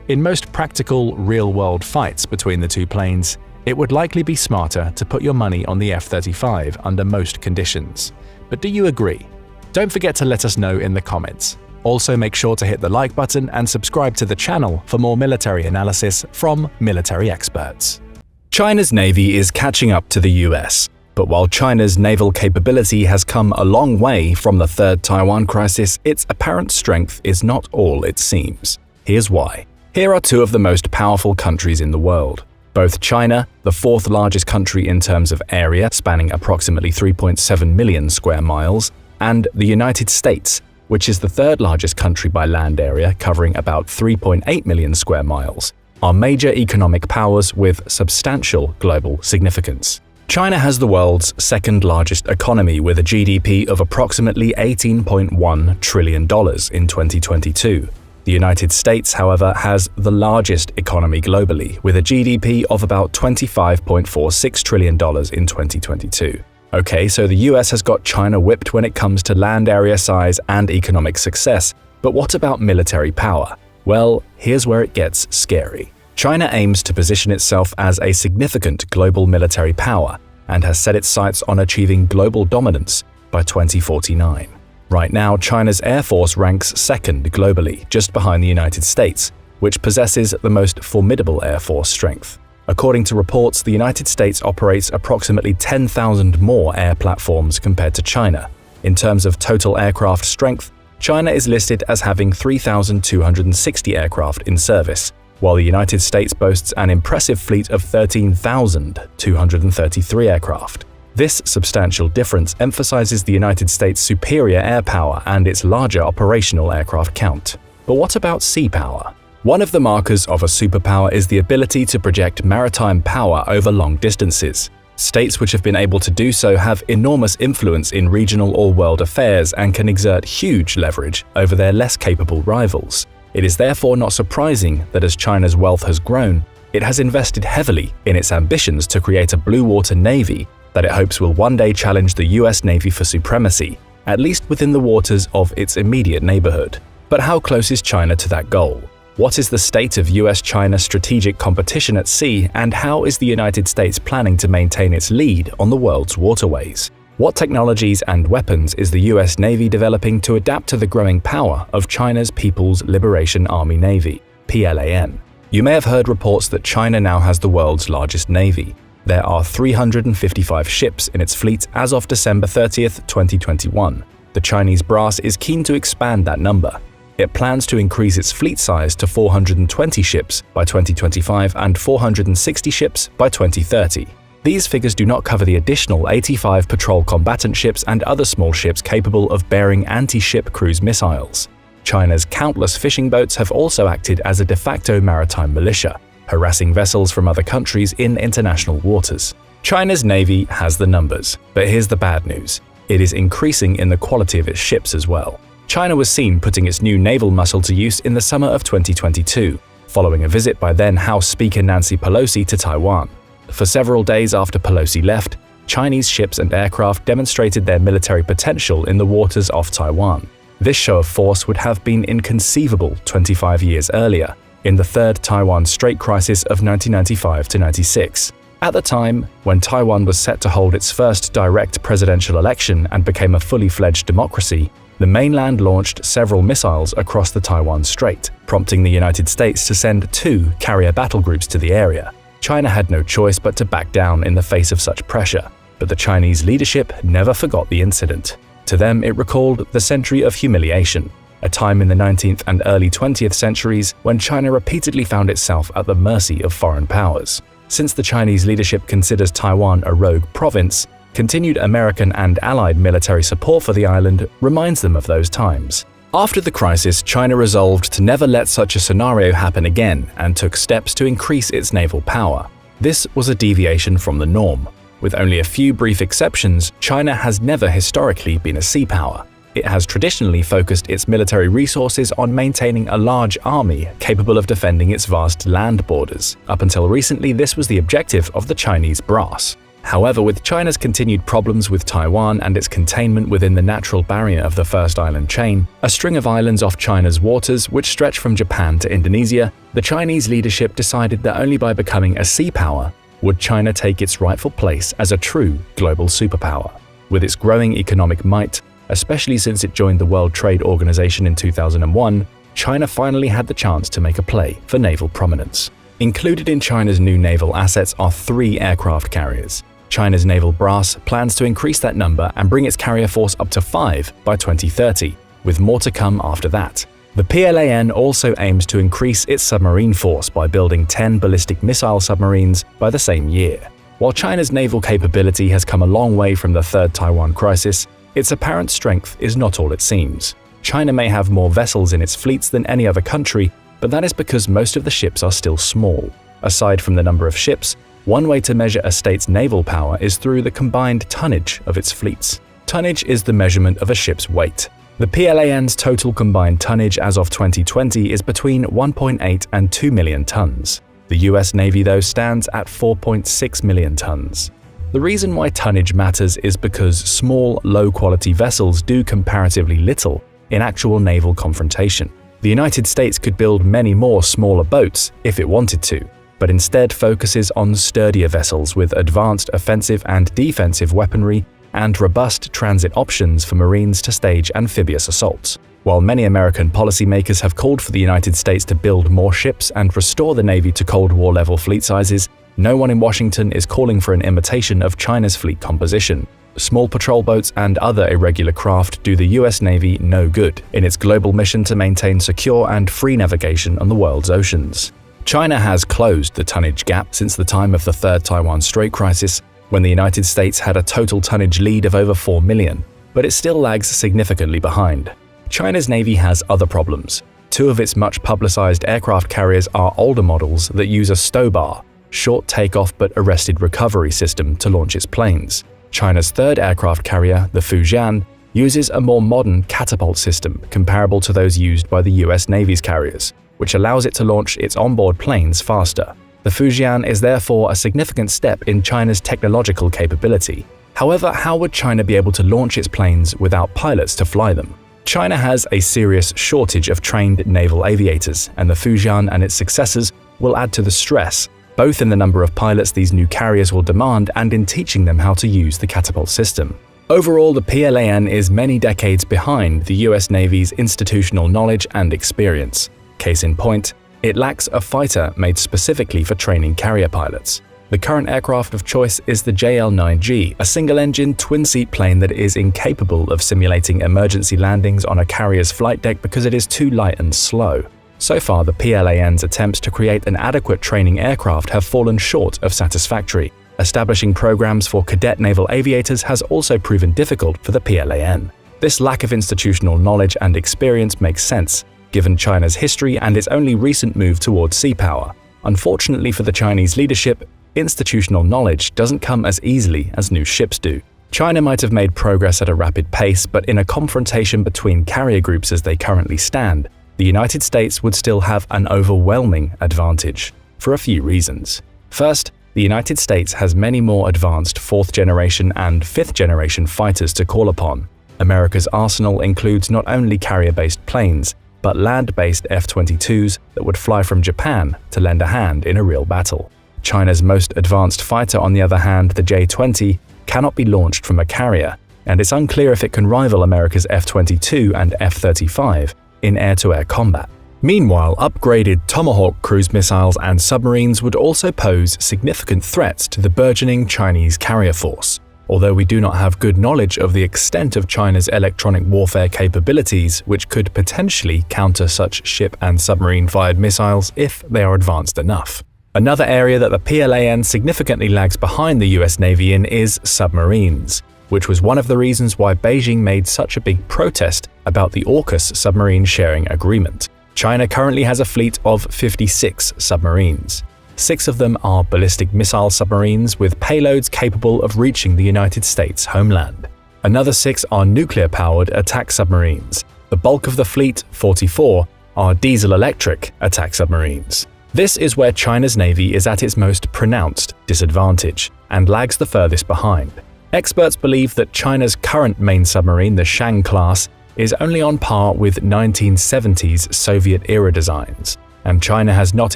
In most practical, real-world fights between the two planes, it would likely be smarter to put your money on the F-35 under most conditions. But do you agree? Don't forget to let us know in the comments. Also, make sure to hit the like button and subscribe to the channel for more military analysis from military experts. China's Navy is catching up to the US. But while China's naval capability has come a long way from the Third Taiwan crisis, its apparent strength is not all it seems. Here's why. Here are two of the most powerful countries in the world. Both China, the fourth largest country in terms of area, spanning approximately 3.7 million square miles, and the United States, which is the third largest country by land area, covering about 3.8 million square miles, are major economic powers with substantial global significance. China has the world's second largest economy with a GDP of approximately $18.1 trillion in 2022. The United States, however, has the largest economy globally with a GDP of about $25.46 trillion in 2022. Okay, so the US has got China whipped when it comes to land area size and economic success, but what about military power? Well, here's where it gets scary. China aims to position itself as a significant global military power and has set its sights on achieving global dominance by 2049. Right now, China's Air Force ranks second globally, just behind the United States, which possesses the most formidable Air Force strength. According to reports, the United States operates approximately 10,000 more air platforms compared to China. In terms of total aircraft strength, China is listed as having 3,260 aircraft in service, while the United States boasts an impressive fleet of 13,233 aircraft. This substantial difference emphasizes the United States' superior air power and its larger operational aircraft count. But what about sea power? One of the markers of a superpower is the ability to project maritime power over long distances. States which have been able to do so have enormous influence in regional or world affairs and can exert huge leverage over their less capable rivals. It is therefore not surprising that as China's wealth has grown, it has invested heavily in its ambitions to create a blue water navy that it hopes will one day challenge the US Navy for supremacy, at least within the waters of its immediate neighborhood. But how close is China to that goal? What is the state of US-China strategic competition at sea, and how is the United States planning to maintain its lead on the world's waterways? What technologies and weapons is the US Navy developing to adapt to the growing power of China's People's Liberation Army Navy, PLAN? You may have heard reports that China now has the world's largest navy. There are 355 ships in its fleet as of December 30th, 2021. The Chinese brass is keen to expand that number. It plans to increase its fleet size to 420 ships by 2025 and 460 ships by 2030. These figures do not cover the additional 85 patrol combatant ships and other small ships capable of bearing anti-ship cruise missiles. China's countless fishing boats have also acted as a de facto maritime militia, harassing vessels from other countries in international waters. China's navy has the numbers, but here's the bad news. It is increasing in the quality of its ships as well. China was seen putting its new naval muscle to use in the summer of 2022, following a visit by then House Speaker Nancy Pelosi to Taiwan. For several days after Pelosi left, Chinese ships and aircraft demonstrated their military potential in the waters off Taiwan. This show of force would have been inconceivable 25 years earlier, in the Third Taiwan Strait crisis of 1995–96. At the time, when Taiwan was set to hold its first direct presidential election and became a fully fledged democracy, the mainland launched several missiles across the Taiwan Strait, prompting the United States to send 2 carrier battle groups to the area. China had no choice but to back down in the face of such pressure, but the Chinese leadership never forgot the incident. To them, it recalled the century of humiliation. a time in the 19th and early 20th centuries when China repeatedly found itself at the mercy of foreign powers. Since the Chinese leadership considers Taiwan a rogue province, continued American and Allied military support for the island reminds them of those times. After the crisis, China resolved to never let such a scenario happen again and took steps to increase its naval power. This was a deviation from the norm. With only a few brief exceptions, China has never historically been a sea power. It has traditionally focused its military resources on maintaining a large army capable of defending its vast land borders. Up until recently, this was the objective of the Chinese brass. However, with China's continued problems with Taiwan and its containment within the natural barrier of the First Island Chain, a string of islands off China's waters which stretch from Japan to Indonesia, the Chinese leadership decided that only by becoming a sea power would China take its rightful place as a true global superpower. With its growing economic might, especially since it joined the World Trade Organization in 2001, China finally had the chance to make a play for naval prominence. Included in China's new naval assets are 3 aircraft carriers. China's naval brass plans to increase that number and bring its carrier force up to 5 by 2030, with more to come after that. The PLAN also aims to increase its submarine force by building 10 ballistic missile submarines by the same year. While China's naval capability has come a long way from the Third Taiwan crisis, its apparent strength is not all it seems. China may have more vessels in its fleets than any other country, but that is because most of the ships are still small. Aside from the number of ships, one way to measure a state's naval power is through the combined tonnage of its fleets. Tonnage is the measurement of a ship's weight. The PLAN's total combined tonnage as of 2020 is between 1.8 and 2 million tons. The US Navy, though, stands at 4.6 million tons. The reason why tonnage matters is because small, low-quality vessels do comparatively little in actual naval confrontation. The United States could build many more smaller boats if it wanted to, but instead focuses on sturdier vessels with advanced offensive and defensive weaponry and robust transit options for Marines to stage amphibious assaults. While many American policymakers have called for the United States to build more ships and restore the Navy to Cold War-level fleet sizes, no one in Washington is calling for an imitation of China's fleet composition. Small patrol boats and other irregular craft do the US Navy no good in its global mission to maintain secure and free navigation on the world's oceans. China has closed the tonnage gap since the time of the Third Taiwan Strait crisis, when the United States had a total tonnage lead of over 4 million, but it still lags significantly behind. China's Navy has other problems. 2 of its much-publicized aircraft carriers are older models that use a stow bar, short takeoff but arrested recovery system to launch its planes. China's 3rd aircraft carrier, the Fujian, uses a more modern catapult system comparable to those used by the US Navy's carriers, which allows it to launch its onboard planes faster. The Fujian is therefore a significant step in China's technological capability. However, how would China be able to launch its planes without pilots to fly them? China has a serious shortage of trained naval aviators, and the Fujian and its successors will add to the stress, both in the number of pilots these new carriers will demand and in teaching them how to use the catapult system. Overall, the PLAN is many decades behind the US Navy's institutional knowledge and experience. Case in point, it lacks a fighter made specifically for training carrier pilots. The current aircraft of choice is the JL-9G, a single-engine, twin-seat plane that is incapable of simulating emergency landings on a carrier's flight deck because it is too light and slow. So far, the PLAN's attempts to create an adequate training aircraft have fallen short of satisfactory. Establishing programs for cadet naval aviators has also proven difficult for the PLAN. This lack of institutional knowledge and experience makes sense, given China's history and its only recent move towards sea power. Unfortunately for the Chinese leadership, institutional knowledge doesn't come as easily as new ships do. China might have made progress at a rapid pace, but in a confrontation between carrier groups as they currently stand, the United States would still have an overwhelming advantage, for a few reasons. First, the United States has many more advanced 4th-generation and 5th-generation fighters to call upon. America's arsenal includes not only carrier-based planes, but land-based F-22s that would fly from Japan to lend a hand in a real battle. China's most advanced fighter, on the other hand, the J-20, cannot be launched from a carrier, and it's unclear if it can rival America's F-22 and F-35 in air-to-air combat. Meanwhile, upgraded Tomahawk cruise missiles and submarines would also pose significant threats to the burgeoning Chinese carrier force. although we do not have good knowledge of the extent of China's electronic warfare capabilities, which could potentially counter such ship and submarine-fired missiles if they are advanced enough. Another area that the PLAN significantly lags behind the US Navy in is submarines, which was one of the reasons why Beijing made such a big protest about the AUKUS submarine sharing agreement. China currently has a fleet of 56 submarines. 6 of them are ballistic missile submarines with payloads capable of reaching the United States homeland. Another 6 are nuclear-powered attack submarines. The bulk of the fleet, 44, are diesel-electric attack submarines. This is where China's Navy is at its most pronounced disadvantage and lags the furthest behind. Experts believe that China's current main submarine, the Shang class, is only on par with 1970s Soviet-era designs, and China has not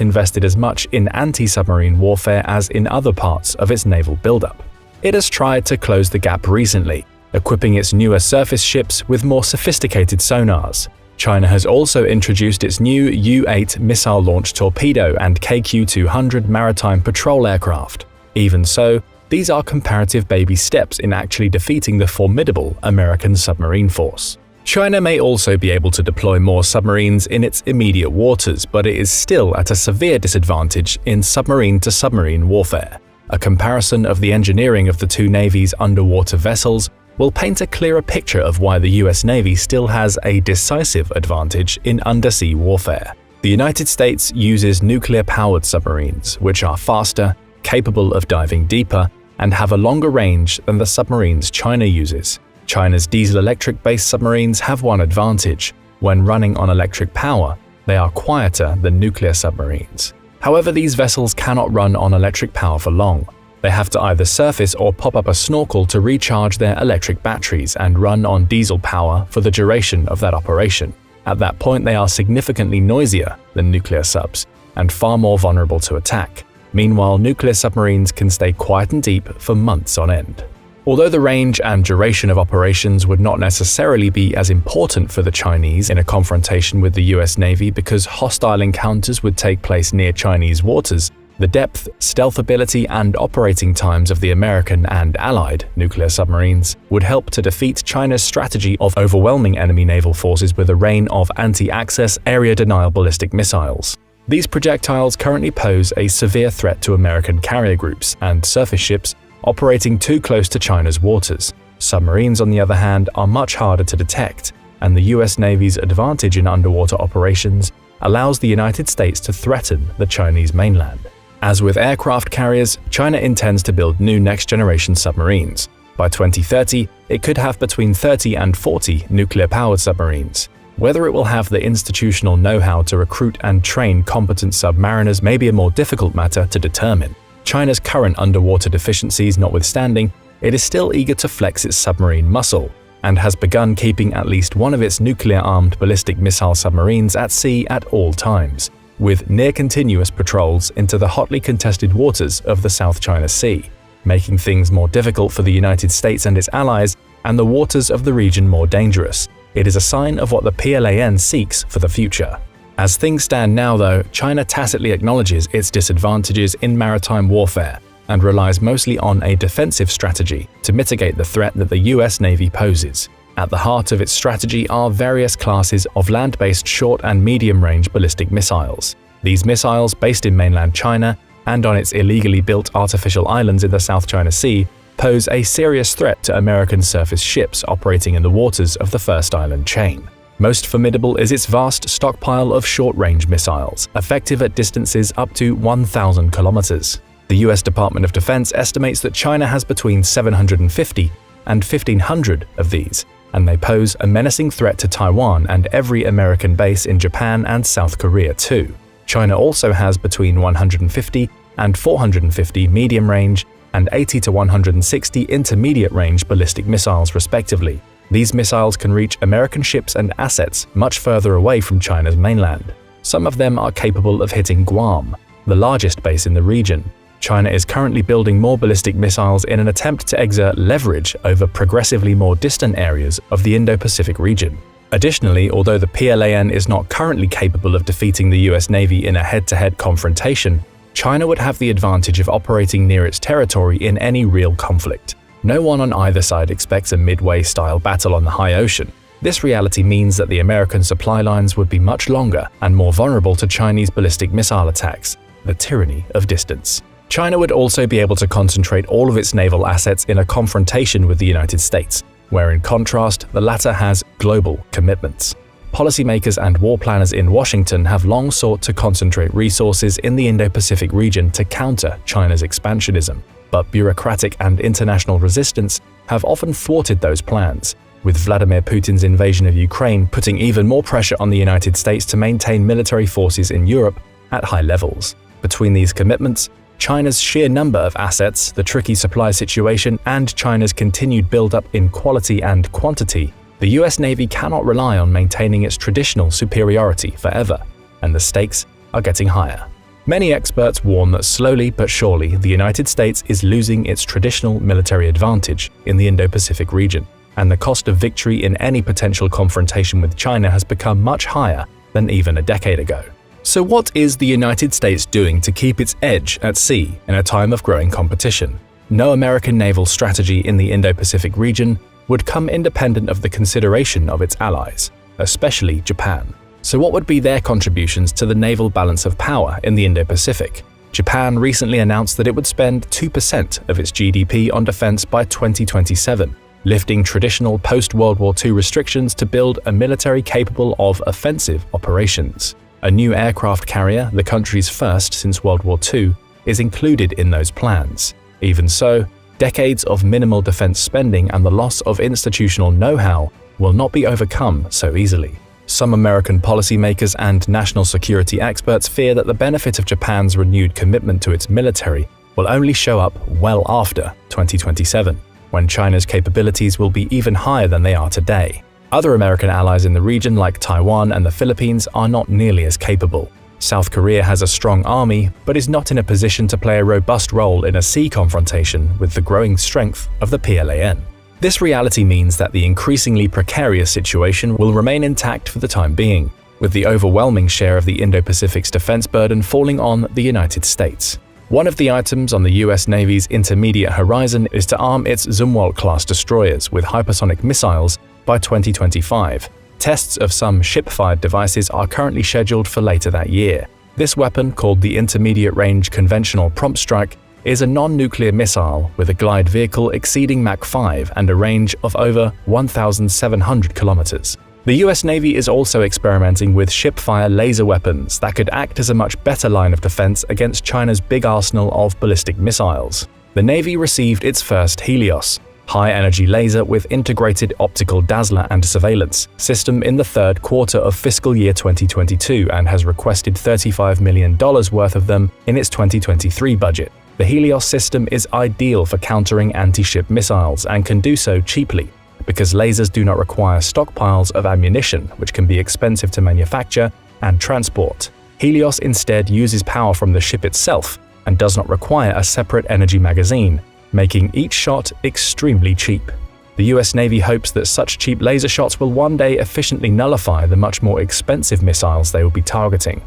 invested as much in anti-submarine warfare as in other parts of its naval buildup. It has tried to close the gap recently, equipping its newer surface ships with more sophisticated sonars. China has also introduced its new U-8 missile launch torpedo and KQ-200 maritime patrol aircraft. Even so, these are comparative baby steps in actually defeating the formidable American submarine force. China may also be able to deploy more submarines in its immediate waters, but it is still at a severe disadvantage in submarine-to-submarine warfare. A comparison of the engineering of the two navies' underwater vessels will paint a clearer picture of why the US Navy still has a decisive advantage in undersea warfare. The United States uses nuclear-powered submarines, which are faster, capable of diving deeper, and have a longer range than the submarines China uses. China's diesel-electric-based submarines have one advantage. When running on electric power, they are quieter than nuclear submarines. However, these vessels cannot run on electric power for long. They have to either surface or pop up a snorkel to recharge their electric batteries and run on diesel power for the duration of that operation. At that point, they are significantly noisier than nuclear subs and far more vulnerable to attack. Meanwhile, nuclear submarines can stay quiet and deep for months on end. Although the range and duration of operations would not necessarily be as important for the Chinese in a confrontation with the US Navy because hostile encounters would take place near Chinese waters, the depth, stealth ability, and operating times of the American and Allied nuclear submarines would help to defeat China's strategy of overwhelming enemy naval forces with a rain of anti-access, area-denial ballistic missiles. These projectiles currently pose a severe threat to American carrier groups and surface ships operating too close to China's waters. Submarines, on the other hand, are much harder to detect, and the US Navy's advantage in underwater operations allows the United States to threaten the Chinese mainland. As with aircraft carriers, China intends to build new next-generation submarines. By 2030, it could have between 30 and 40 nuclear-powered submarines. Whether it will have the institutional know-how to recruit and train competent submariners may be a more difficult matter to determine. China's current underwater deficiencies notwithstanding, it is still eager to flex its submarine muscle, and has begun keeping at least one of its nuclear-armed ballistic missile submarines at sea at all times, with near-continuous patrols into the hotly contested waters of the South China Sea, making things more difficult for the United States and its allies, and the waters of the region more dangerous. It is a sign of what the PLAN seeks for the future. As things stand now, though, China tacitly acknowledges its disadvantages in maritime warfare and relies mostly on a defensive strategy to mitigate the threat that the US Navy poses. At the heart of its strategy are various classes of land-based short and medium-range ballistic missiles. These missiles, based in mainland China and on its illegally built artificial islands in the South China Sea, pose a serious threat to American surface ships operating in the waters of the first island chain. Most formidable is its vast stockpile of short-range missiles, effective at distances up to 1,000 kilometers. The US Department of Defense estimates that China has between 750 and 1,500 of these, and they pose a menacing threat to Taiwan and every American base in Japan and South Korea too. China also has between 150 and 450 medium-range and 80 to 160 intermediate-range ballistic missiles respectively. These missiles can reach American ships and assets much further away from China's mainland. Some of them are capable of hitting Guam, the largest base in the region. China is currently building more ballistic missiles in an attempt to exert leverage over progressively more distant areas of the Indo-Pacific region. Additionally, although the PLAN is not currently capable of defeating the US Navy in a head-to-head confrontation, China would have the advantage of operating near its territory in any real conflict. No one on either side expects a Midway-style battle on the high ocean. This reality means that the American supply lines would be much longer and more vulnerable to Chinese ballistic missile attacks, the tyranny of distance. China would also be able to concentrate all of its naval assets in a confrontation with the United States, where in contrast, the latter has global commitments. Policymakers and war planners in Washington have long sought to concentrate resources in the Indo-Pacific region to counter China's expansionism, but bureaucratic and international resistance have often thwarted those plans, with Vladimir Putin's invasion of Ukraine putting even more pressure on the United States to maintain military forces in Europe at high levels. Between these commitments, China's sheer number of assets, the tricky supply situation, and China's continued build-up in quality and quantity, the US Navy cannot rely on maintaining its traditional superiority forever, and the stakes are getting higher. Many experts warn that slowly but surely the United States is losing its traditional military advantage in the Indo-Pacific region, and the cost of victory in any potential confrontation with China has become much higher than even a decade ago. So what is the United States doing to keep its edge at sea in a time of growing competition? No American naval strategy in the Indo-Pacific region would come independent of the consideration of its allies, especially Japan. So what would be their contributions to the naval balance of power in the Indo-Pacific? Japan recently announced that it would spend 2% of its GDP on defense by 2027, lifting traditional post-World War II restrictions to build a military capable of offensive operations. A new aircraft carrier, the country's first since World War II, is included in those plans. Even so, decades of minimal defense spending and the loss of institutional know-how will not be overcome so easily. Some American policymakers and national security experts fear that the benefit of Japan's renewed commitment to its military will only show up well after 2027, when China's capabilities will be even higher than they are today. Other American allies in the region like Taiwan and the Philippines are not nearly as capable. South Korea has a strong army, but is not in a position to play a robust role in a sea confrontation with the growing strength of the PLAN. This reality means that the increasingly precarious situation will remain intact for the time being, with the overwhelming share of the Indo-Pacific's defense burden falling on the United States. One of the items on the US Navy's intermediate horizon is to arm its Zumwalt-class destroyers with hypersonic missiles by 2025. Tests of some ship-fired devices are currently scheduled for later that year. This weapon, called the Intermediate Range Conventional Prompt Strike, is a non-nuclear missile with a glide vehicle exceeding Mach 5 and a range of over 1,700 kilometers. The US Navy is also experimenting with ship-fire laser weapons that could act as a much better line of defense against China's big arsenal of ballistic missiles. The Navy received its first Helios, high-energy laser with integrated optical dazzler and surveillance system in the third quarter of fiscal year 2022 and has requested $35 million worth of them in its 2023 budget. The Helios system is ideal for countering anti-ship missiles and can do so cheaply, because lasers do not require stockpiles of ammunition, which can be expensive to manufacture and transport. Helios instead uses power from the ship itself and does not require a separate energy magazine, making each shot extremely cheap. The US Navy hopes that such cheap laser shots will one day efficiently nullify the much more expensive missiles they will be targeting.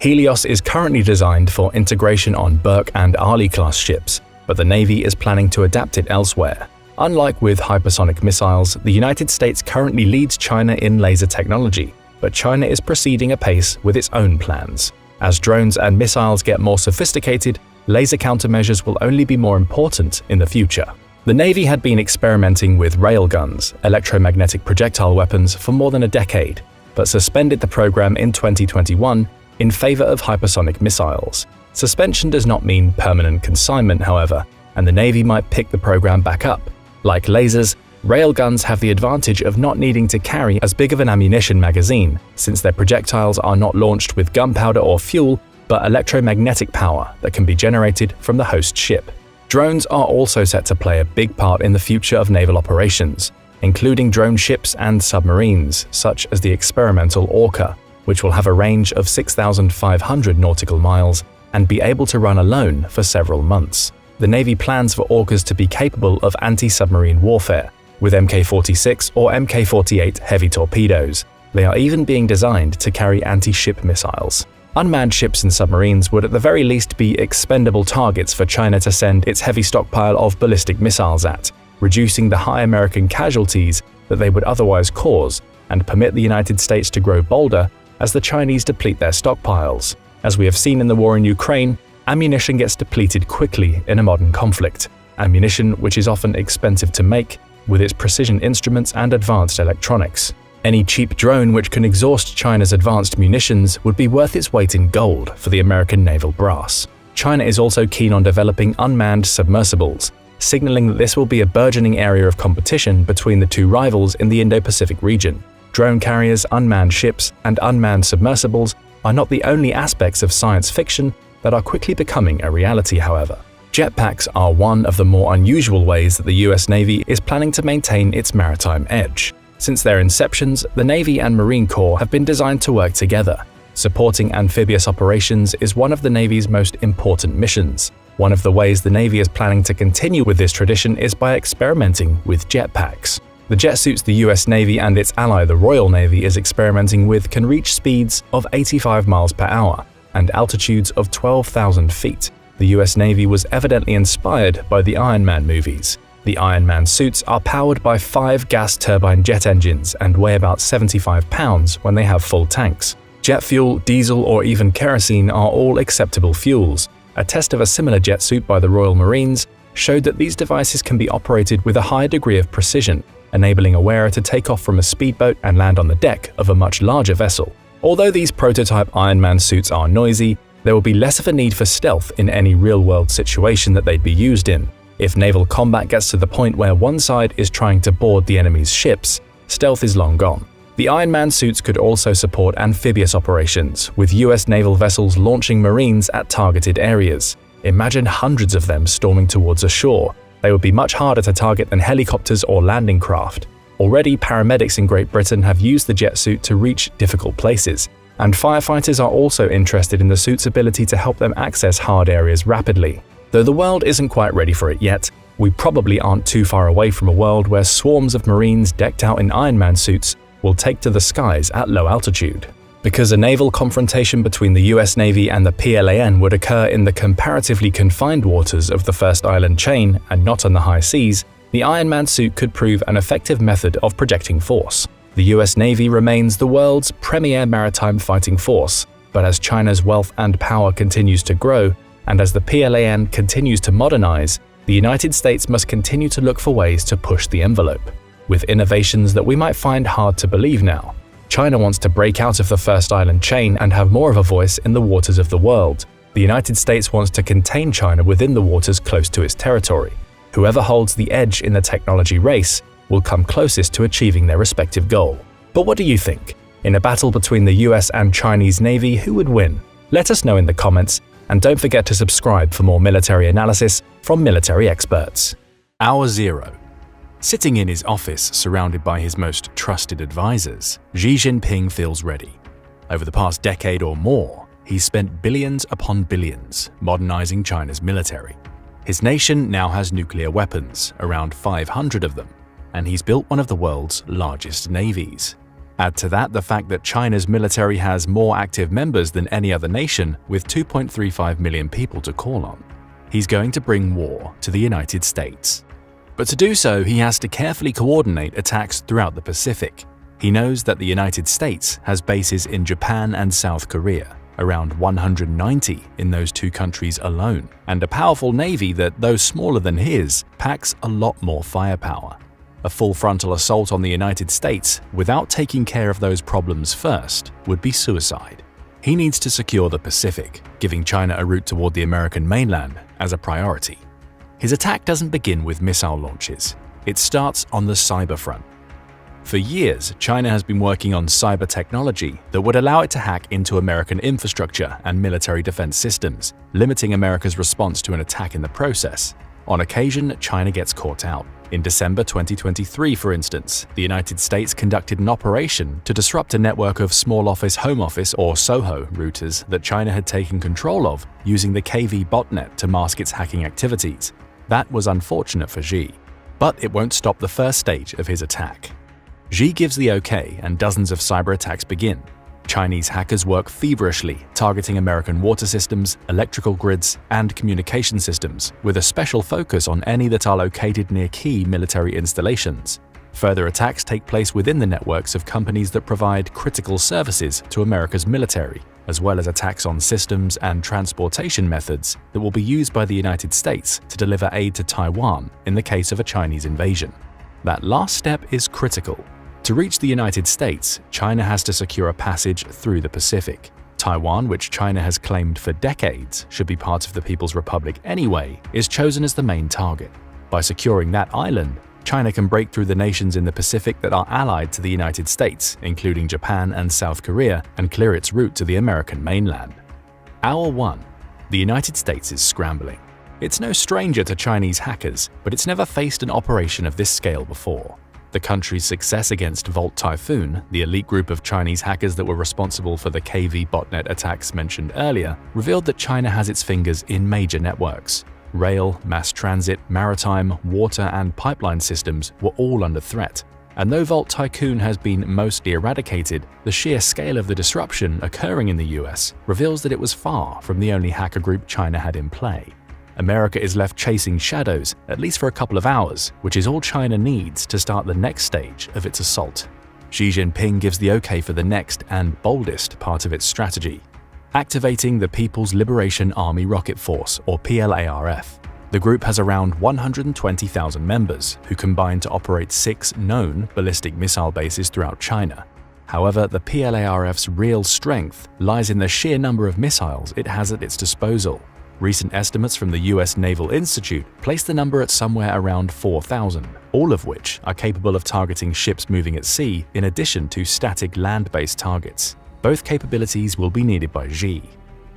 Helios is currently designed for integration on Burke and Arleigh-class ships, but the Navy is planning to adapt it elsewhere. Unlike with hypersonic missiles, the United States currently leads China in laser technology, but China is proceeding apace with its own plans. As drones and missiles get more sophisticated, laser countermeasures will only be more important in the future. The Navy had been experimenting with railguns, electromagnetic projectile weapons, for more than a decade, but suspended the program in 2021 in favor of hypersonic missiles. Suspension does not mean permanent consignment, however, and the Navy might pick the program back up. Like lasers, railguns have the advantage of not needing to carry as big of an ammunition magazine, since their projectiles are not launched with gunpowder or fuel, but electromagnetic power that can be generated from the host ship. Drones are also set to play a big part in the future of naval operations, including drone ships and submarines, such as the experimental Orca, which will have a range of 6,500 nautical miles and be able to run alone for several months. The Navy plans for Orcas to be capable of anti-submarine warfare, with Mk-46 or Mk-48 heavy torpedoes. They are even being designed to carry anti-ship missiles. Unmanned ships and submarines would at the very least be expendable targets for China to send its heavy stockpile of ballistic missiles at. reducing the high American casualties that they would otherwise cause and permit the United States to grow bolder as the Chinese deplete their stockpiles. As we have seen in the war in Ukraine, ammunition gets depleted quickly in a modern conflict, ammunition which is often expensive to make with its precision instruments and advanced electronics. Any cheap drone which can exhaust China's advanced munitions would be worth its weight in gold for the American naval brass. China is also keen on developing unmanned submersibles, signaling that this will be a burgeoning area of competition between the two rivals in the Indo-Pacific region. Drone carriers, unmanned ships, and unmanned submersibles are not the only aspects of science fiction that are quickly becoming a reality, however. Jetpacks are one of the more unusual ways that the US Navy is planning to maintain its maritime edge. Since their inceptions, the Navy and Marine Corps have been designed to work together. Supporting amphibious operations is one of the Navy's most important missions. One of the ways the Navy is planning to continue with this tradition is by experimenting with jetpacks. The jet suits the US Navy and its ally the Royal Navy is experimenting with can reach speeds of 85 miles per hour and altitudes of 12,000 feet. The US Navy was evidently inspired by the Iron Man movies. The Iron Man suits are powered by 5 gas turbine jet engines and weigh about 75 pounds when they have full tanks. Jet fuel, diesel, or even kerosene are all acceptable fuels. A test of a similar jet suit by the Royal Marines showed that these devices can be operated with a high degree of precision, enabling a wearer to take off from a speedboat and land on the deck of a much larger vessel. Although these prototype Iron Man suits are noisy, there will be less of a need for stealth in any real-world situation that they'd be used in. If naval combat gets to the point where one side is trying to board the enemy's ships, stealth is long gone. The Iron Man suits could also support amphibious operations, with US naval vessels launching Marines at targeted areas. Imagine hundreds of them storming towards a shore. They would be much harder to target than helicopters or landing craft. Already, paramedics in Great Britain have used the jet suit to reach difficult places, and firefighters are also interested in the suit's ability to help them access hard areas rapidly. Though the world isn't quite ready for it yet, we probably aren't too far away from a world where swarms of Marines decked out in Iron Man suits will take to the skies at low altitude. Because a naval confrontation between the US Navy and the PLAN would occur in the comparatively confined waters of the first island chain and not on the high seas, the Iron Man suit could prove an effective method of projecting force. The US Navy remains the world's premier maritime fighting force, but as China's wealth and power continues to grow, and as the PLAN continues to modernize, the United States must continue to look for ways to push the envelope, with innovations that we might find hard to believe now. China wants to break out of the first island chain and have more of a voice in the waters of the world. The United States wants to contain China within the waters close to its territory. Whoever holds the edge in the technology race will come closest to achieving their respective goal. But what do you think? In a battle between the US and Chinese Navy, who would win? Let us know in the comments, and don't forget to subscribe for more military analysis from military experts. Hour 0. Sitting in his office surrounded by his most trusted advisors, Xi Jinping feels ready. Over the past decade or more, he's spent billions upon billions modernizing China's military. His nation now has nuclear weapons, around 500 of them, and he's built one of the world's largest navies. Add to that the fact that China's military has more active members than any other nation, with 2.35 million people to call on. He's going to bring war to the United States. But to do so, he has to carefully coordinate attacks throughout the Pacific. He knows that the United States has bases in Japan and South Korea, around 190 in those two countries alone, and a powerful navy that, though smaller than his, packs a lot more firepower. A full frontal assault on the United States without taking care of those problems first would be suicide. He needs to secure the Pacific, giving China a route toward the American mainland as a priority. His attack doesn't begin with missile launches. It starts on the cyber front. For years, China has been working on cyber technology that would allow it to hack into American infrastructure and military defense systems, limiting America's response to an attack in the process. On occasion, China gets caught out. In December 2023, for instance, the United States conducted an operation to disrupt a network of small office home office or SOHO routers that China had taken control of using the KV botnet to mask its hacking activities. That was unfortunate for Xi, but it won't stop the first stage of his attack. Xi gives the okay and dozens of cyber attacks begin. Chinese hackers work feverishly, targeting American water systems, electrical grids, and communication systems, with a special focus on any that are located near key military installations. Further attacks take place within the networks of companies that provide critical services to America's military, as well as attacks on systems and transportation methods that will be used by the United States to deliver aid to Taiwan in the case of a Chinese invasion. That last step is critical. To reach the United States, China has to secure a passage through the Pacific. Taiwan, which China has claimed for decades should be part of the People's Republic anyway, is chosen as the main target. By securing that island, China can break through the nations in the Pacific that are allied to the United States, including Japan and South Korea, and clear its route to the American mainland. Hour 1. The United States is scrambling. It's no stranger to Chinese hackers, but it's never faced an operation of this scale before. The country's success against Volt Typhoon, the elite group of Chinese hackers that were responsible for the KV botnet attacks mentioned earlier, revealed that China has its fingers in major networks. Rail, mass transit, maritime, water, and pipeline systems were all under threat. And though Volt Tycoon has been mostly eradicated, the sheer scale of the disruption occurring in the US reveals that it was far from the only hacker group China had in play. America is left chasing shadows, at least for a couple of hours, which is all China needs to start the next stage of its assault. Xi Jinping gives the okay for the next and boldest part of its strategy: activating the People's Liberation Army Rocket Force, or PLARF. The group has around 120,000 members, who combine to operate 6 known ballistic missile bases throughout China. However, the PLARF's real strength lies in the sheer number of missiles it has at its disposal. Recent estimates from the US Naval Institute place the number at somewhere around 4,000, all of which are capable of targeting ships moving at sea in addition to static land-based targets. Both capabilities will be needed by Xi.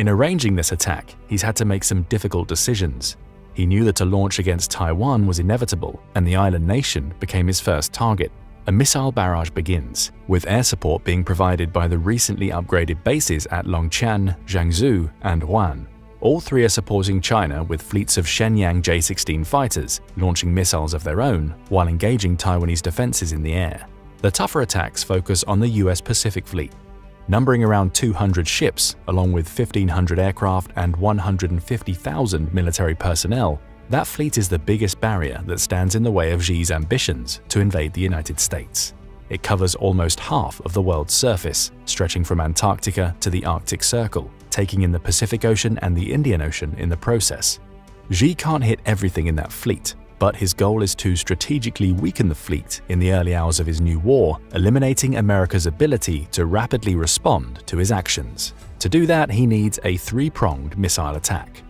In arranging this attack, he's had to make some difficult decisions. He knew that a launch against Taiwan was inevitable, and the island nation became his first target. A missile barrage begins, with air support being provided by the recently upgraded bases at Longqian, Jiangsu, and Wuhan. All 3 are supporting China with fleets of Shenyang J-16 fighters, launching missiles of their own while engaging Taiwanese defenses in the air. The tougher attacks focus on the US Pacific Fleet. Numbering around 200 ships, along with 1,500 aircraft and 150,000 military personnel, that fleet is the biggest barrier that stands in the way of Xi's ambitions to invade the United States. It covers almost half of the world's surface, stretching from Antarctica to the Arctic Circle, taking in the Pacific Ocean and the Indian Ocean in the process. Xi can't hit everything in that fleet, but his goal is to strategically weaken the fleet in the early hours of his new war, eliminating America's ability to rapidly respond to his actions. To do that, he needs a 3-pronged missile attack.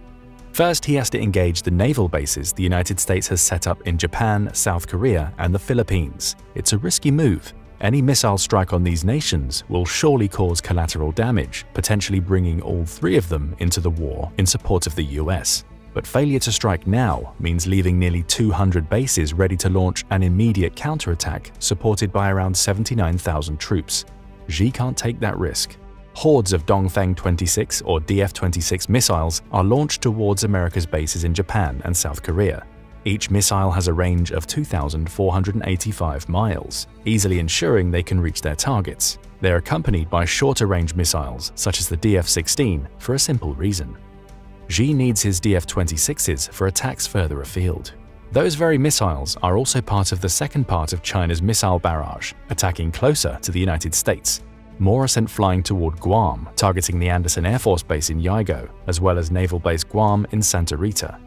First, he has to engage the naval bases the United States has set up in Japan, South Korea, and the Philippines. It's a risky move. Any missile strike on these nations will surely cause collateral damage, potentially bringing all 3 of them into the war in support of the US. But failure to strike now means leaving nearly 200 bases ready to launch an immediate counterattack supported by around 79,000 troops. Xi can't take that risk. Hordes of Dongfeng 26 or DF-26 missiles are launched towards America's bases in Japan and South Korea. Each missile has a range of 2,485 miles, easily ensuring they can reach their targets. They are accompanied by shorter-range missiles, such as the DF-16, for a simple reason. Xi needs his DF-26s for attacks further afield. Those very missiles are also part of the second part of China's missile barrage, attacking closer to the United States. More are sent flying toward Guam, targeting the Andersen Air Force Base in Yago, as well as Naval Base Guam in Santa Rita.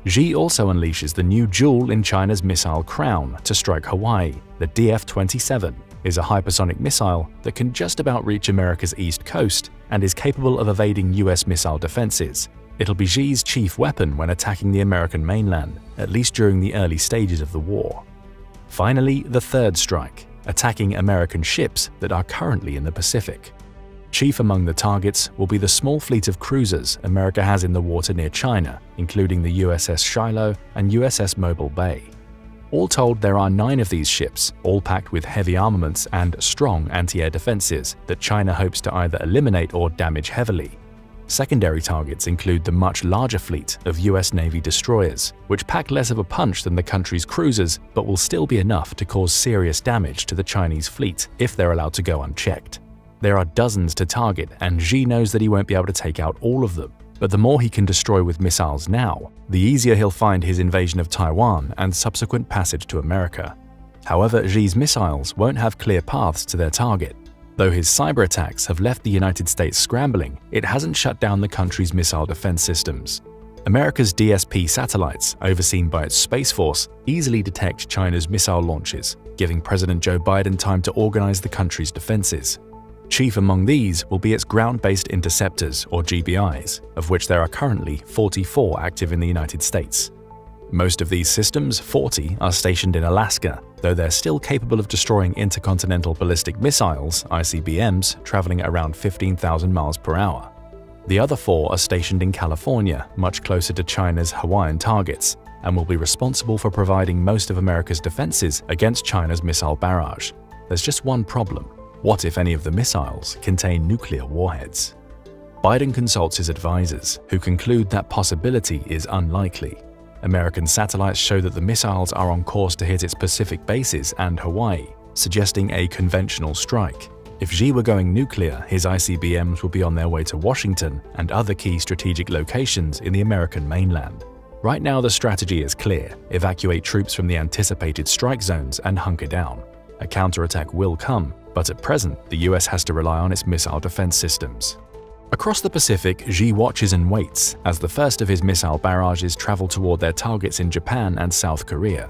Xi also unleashes the new jewel in China's missile crown to strike Hawaii. The DF-27 is a hypersonic missile that can just about reach America's east coast and is capable of evading US missile defenses. It'll be Xi's chief weapon when attacking the American mainland, at least during the early stages of the war. Finally, the third strike, attacking American ships that are currently in the Pacific. Chief among the targets will be the small fleet of cruisers America has in the water near China, including the USS Shiloh and USS Mobile Bay. All told, there are 9 of these ships, all packed with heavy armaments and strong anti-air defenses that China hopes to either eliminate or damage heavily. Secondary targets include the much larger fleet of US Navy destroyers, which pack less of a punch than the country's cruisers but will still be enough to cause serious damage to the Chinese fleet if they're allowed to go unchecked. There are dozens to target, and Xi knows that he won't be able to take out all of them. But the more he can destroy with missiles now, the easier he'll find his invasion of Taiwan and subsequent passage to America. However, Xi's missiles won't have clear paths to their target. Though his cyber attacks have left the United States scrambling, it hasn't shut down the country's missile defense systems. America's DSP satellites, overseen by its Space Force, easily detect China's missile launches, giving President Joe Biden time to organize the country's defenses. Chief among these will be its ground-based interceptors, or GBIs, of which there are currently 44 active in the United States. Most of these systems, 40, are stationed in Alaska, though they're still capable of destroying intercontinental ballistic missiles, ICBMs, traveling at around 15,000 miles per hour. The other 4 are stationed in California, much closer to China's Hawaiian targets, and will be responsible for providing most of America's defenses against China's missile barrage. There's just one problem. What if any of the missiles contain nuclear warheads? Biden consults his advisors, who conclude that possibility is unlikely. American satellites show that the missiles are on course to hit its Pacific bases and Hawaii, suggesting a conventional strike. If Xi were going nuclear, his ICBMs would be on their way to Washington and other key strategic locations in the American mainland. Right now, the strategy is clear: evacuate troops from the anticipated strike zones and hunker down. A counterattack will come, but at present, the US has to rely on its missile defense systems. Across the Pacific, Xi watches and waits as the first of his missile barrages travel toward their targets in Japan and South Korea.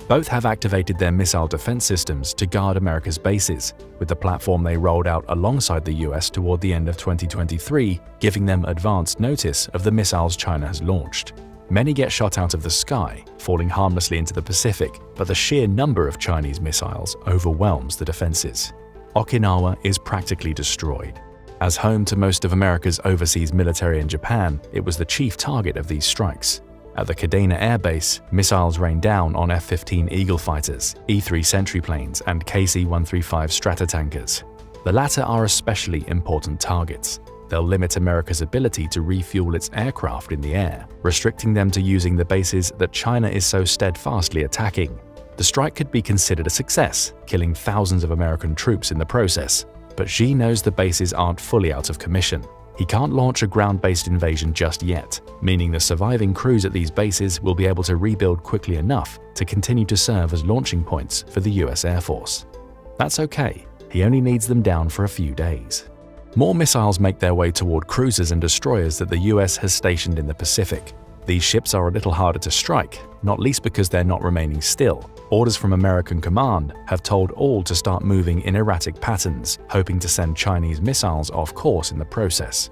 Both have activated their missile defense systems to guard America's bases, with the platform they rolled out alongside the US toward the end of 2023, giving them advance notice of the missiles China has launched. Many get shot out of the sky, falling harmlessly into the Pacific, but the sheer number of Chinese missiles overwhelms the defenses. Okinawa is practically destroyed. As home to most of America's overseas military in Japan, it was the chief target of these strikes. At the Kadena Air Base, missiles rained down on F-15 Eagle fighters, E-3 Sentry planes, and KC-135 Stratotankers. The latter are especially important targets. They'll limit America's ability to refuel its aircraft in the air, restricting them to using the bases that China is so steadfastly attacking. The strike could be considered a success, killing thousands of American troops in the process. But Xi knows the bases aren't fully out of commission. He can't launch a ground-based invasion just yet, meaning the surviving crews at these bases will be able to rebuild quickly enough to continue to serve as launching points for the US Air Force. That's okay. He only needs them down for a few days. More missiles make their way toward cruisers and destroyers that the US has stationed in the Pacific. These ships are a little harder to strike, not least because they're not remaining still. Orders from American command have told all to start moving in erratic patterns, hoping to send Chinese missiles off course in the process.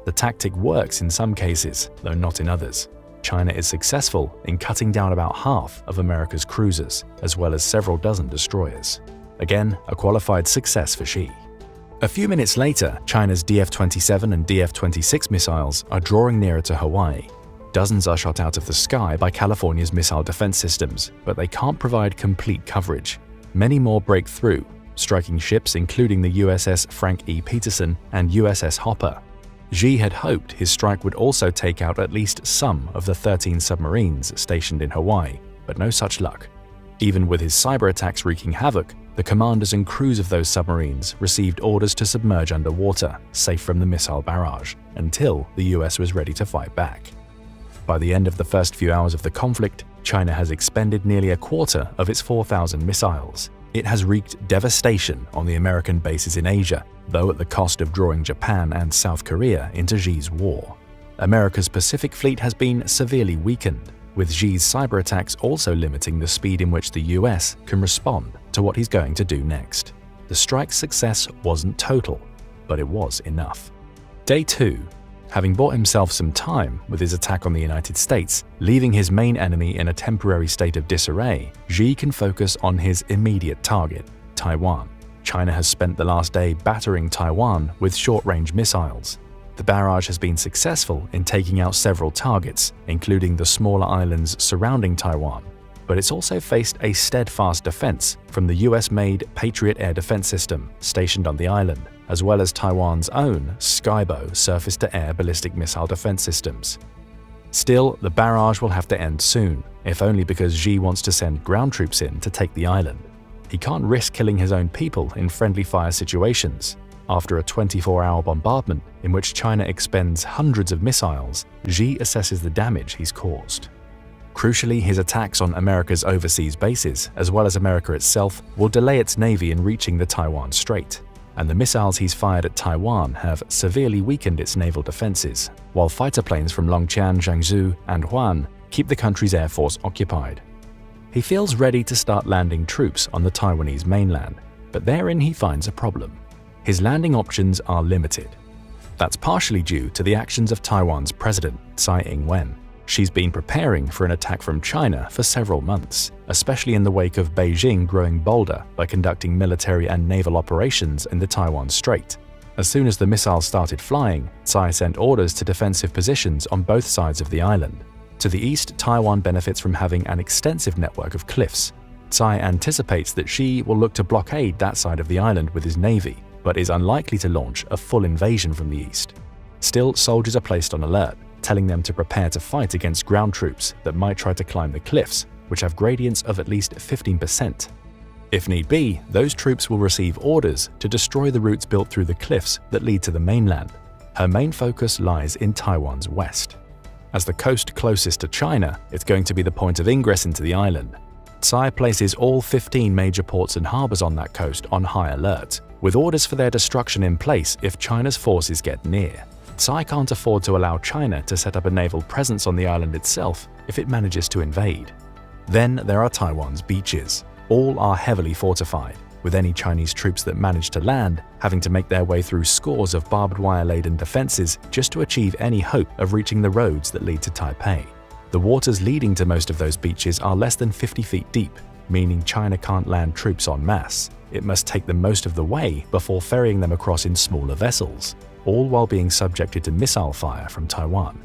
The tactic works in some cases, though not in others. China is successful in cutting down about half of America's cruisers, as well as several dozen destroyers. Again, a qualified success for Xi. A few minutes later, China's DF-27 and DF-26 missiles are drawing nearer to Hawaii. Dozens are shot out of the sky by California's missile defense systems, but they can't provide complete coverage. Many more break through, striking ships including the USS Frank E. Peterson and USS Hopper. Xi had hoped his strike would also take out at least some of the 13 submarines stationed in Hawaii, but no such luck. Even with his cyber attacks wreaking havoc, the commanders and crews of those submarines received orders to submerge underwater, safe from the missile barrage, until the US was ready to fight back. By the end of the first few hours of the conflict, China has expended nearly a quarter of its 4,000 missiles. It has wreaked devastation on the American bases in Asia, though at the cost of drawing Japan and South Korea into Xi's war. America's Pacific Fleet has been severely weakened, with Xi's cyber attacks also limiting the speed in which the US can respond to what he's going to do next. The strike's success wasn't total, but it was enough. Day 2. Having bought himself some time with his attack on the United States, leaving his main enemy in a temporary state of disarray, Xi can focus on his immediate target, Taiwan. China has spent the last day battering Taiwan with short-range missiles. The barrage has been successful in taking out several targets, including the smaller islands surrounding Taiwan, but it's also faced a steadfast defense from the US-made Patriot air defense system stationed on the island, as well as Taiwan's own Skybow surface-to-air ballistic missile defense systems. Still, the barrage will have to end soon, if only because Xi wants to send ground troops in to take the island. He can't risk killing his own people in friendly fire situations. After a 24-hour bombardment in which China expends hundreds of missiles, Xi assesses the damage he's caused. Crucially, his attacks on America's overseas bases, as well as America itself, will delay its navy in reaching the Taiwan Strait, and the missiles he's fired at Taiwan have severely weakened its naval defenses, while fighter planes from Longqian, Jiangsu, and Huan keep the country's air force occupied. He feels ready to start landing troops on the Taiwanese mainland, but therein he finds a problem. His landing options are limited. That's partially due to the actions of Taiwan's president, Tsai Ing-wen. She's been preparing for an attack from China for several months, especially in the wake of Beijing growing bolder by conducting military and naval operations in the Taiwan Strait. As soon as the missiles started flying, Tsai sent orders to defensive positions on both sides of the island. To the east, Taiwan benefits from having an extensive network of cliffs. Tsai anticipates that Xi will look to blockade that side of the island with his navy, but is unlikely to launch a full invasion from the east. Still, soldiers are placed on alert, telling them to prepare to fight against ground troops that might try to climb the cliffs, which have gradients of at least 15%. If need be, those troops will receive orders to destroy the routes built through the cliffs that lead to the mainland. Her main focus lies in Taiwan's west. As the coast closest to China, it's going to be the point of ingress into the island. Tsai places all 15 major ports and harbors on that coast on high alert, with orders for their destruction in place if China's forces get near. Tsai can't afford to allow China to set up a naval presence on the island itself if it manages to invade. Then there are Taiwan's beaches. All are heavily fortified, with any Chinese troops that manage to land having to make their way through scores of barbed wire-laden defenses just to achieve any hope of reaching the roads that lead to Taipei. The waters leading to most of those beaches are less than 50 feet deep, meaning China can't land troops en masse. It must take them most of the way before ferrying them across in smaller vessels, all while being subjected to missile fire from Taiwan.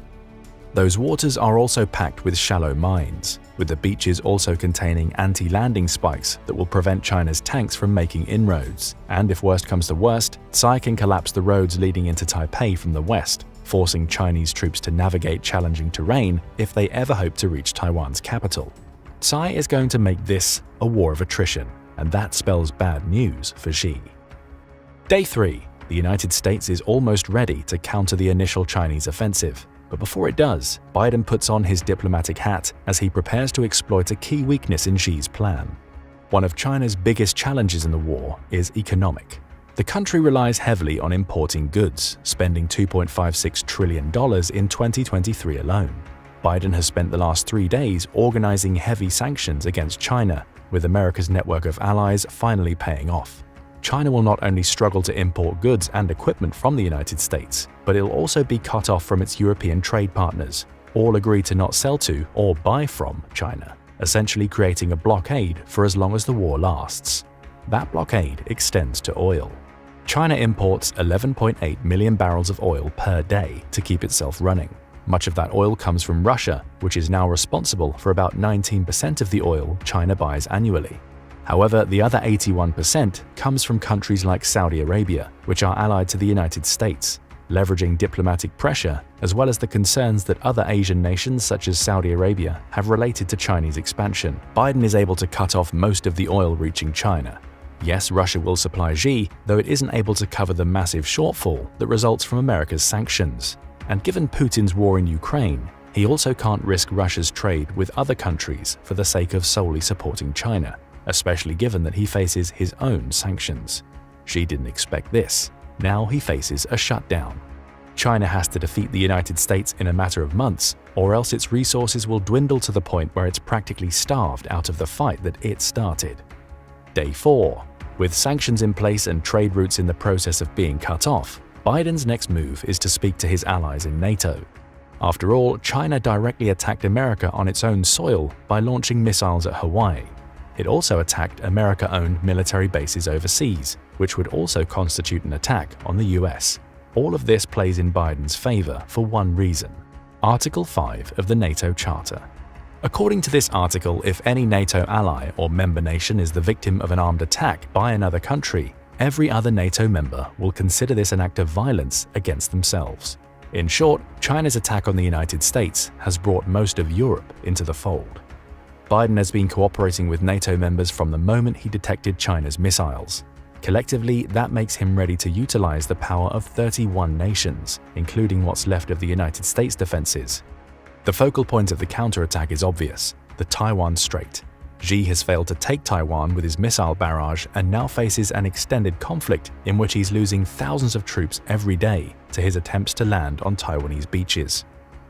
Those waters are also packed with shallow mines, with the beaches also containing anti-landing spikes that will prevent China's tanks from making inroads. And if worst comes to worst, Tsai can collapse the roads leading into Taipei from the west, forcing Chinese troops to navigate challenging terrain if they ever hope to reach Taiwan's capital. Tsai is going to make this a war of attrition, and that spells bad news for Xi. Day 3. The United States is almost ready to counter the initial Chinese offensive. But before it does, Biden puts on his diplomatic hat as he prepares to exploit a key weakness in Xi's plan. One of China's biggest challenges in the war is economic. The country relies heavily on importing goods, spending $2.56 trillion in 2023 alone. Biden has spent the last 3 days organizing heavy sanctions against China, with America's network of allies finally paying off. China will not only struggle to import goods and equipment from the United States, but it'll also be cut off from its European trade partners, all agree to not sell to or buy from China, essentially creating a blockade for as long as the war lasts. That blockade extends to oil. China imports 11.8 million barrels of oil per day to keep itself running. Much of that oil comes from Russia, which is now responsible for about 19% of the oil China buys annually. However, the other 81% comes from countries like Saudi Arabia, which are allied to the United States. Leveraging diplomatic pressure, as well as the concerns that other Asian nations such as Saudi Arabia have related to Chinese expansion, Biden is able to cut off most of the oil reaching China. Yes, Russia will supply Xi, though it isn't able to cover the massive shortfall that results from America's sanctions. And given Putin's war in Ukraine, he also can't risk Russia's trade with other countries for the sake of solely supporting China, especially given that he faces his own sanctions. Xi didn't expect this. Now he faces a shutdown. China has to defeat the United States in a matter of months, or else its resources will dwindle to the point where it's practically starved out of the fight that it started. Day 4. With sanctions in place and trade routes in the process of being cut off, Biden's next move is to speak to his allies in NATO. After all, China directly attacked America on its own soil by launching missiles at Hawaii. It also attacked America-owned military bases overseas, which would also constitute an attack on the US. All of this plays in Biden's favor for one reason: Article 5 of the NATO Charter. According to this article, if any NATO ally or member nation is the victim of an armed attack by another country, every other NATO member will consider this an act of violence against themselves. In short, China's attack on the United States has brought most of Europe into the fold. Biden has been cooperating with NATO members from the moment he detected China's missiles. Collectively, that makes him ready to utilize the power of 31 nations, including what's left of the United States defenses. The focal point of the counterattack is obvious: the Taiwan Strait. Xi has failed to take Taiwan with his missile barrage and now faces an extended conflict in which he's losing thousands of troops every day to his attempts to land on Taiwanese beaches.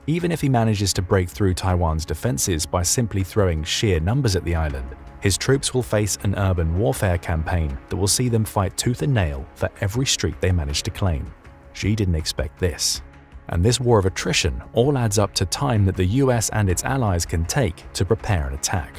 Even if he manages to break through Taiwan's defenses by simply throwing sheer numbers at the island, his troops will face an urban warfare campaign that will see them fight tooth and nail for every street they manage to claim. Xi didn't expect this. And this war of attrition all adds up to time that the US and its allies can take to prepare an attack.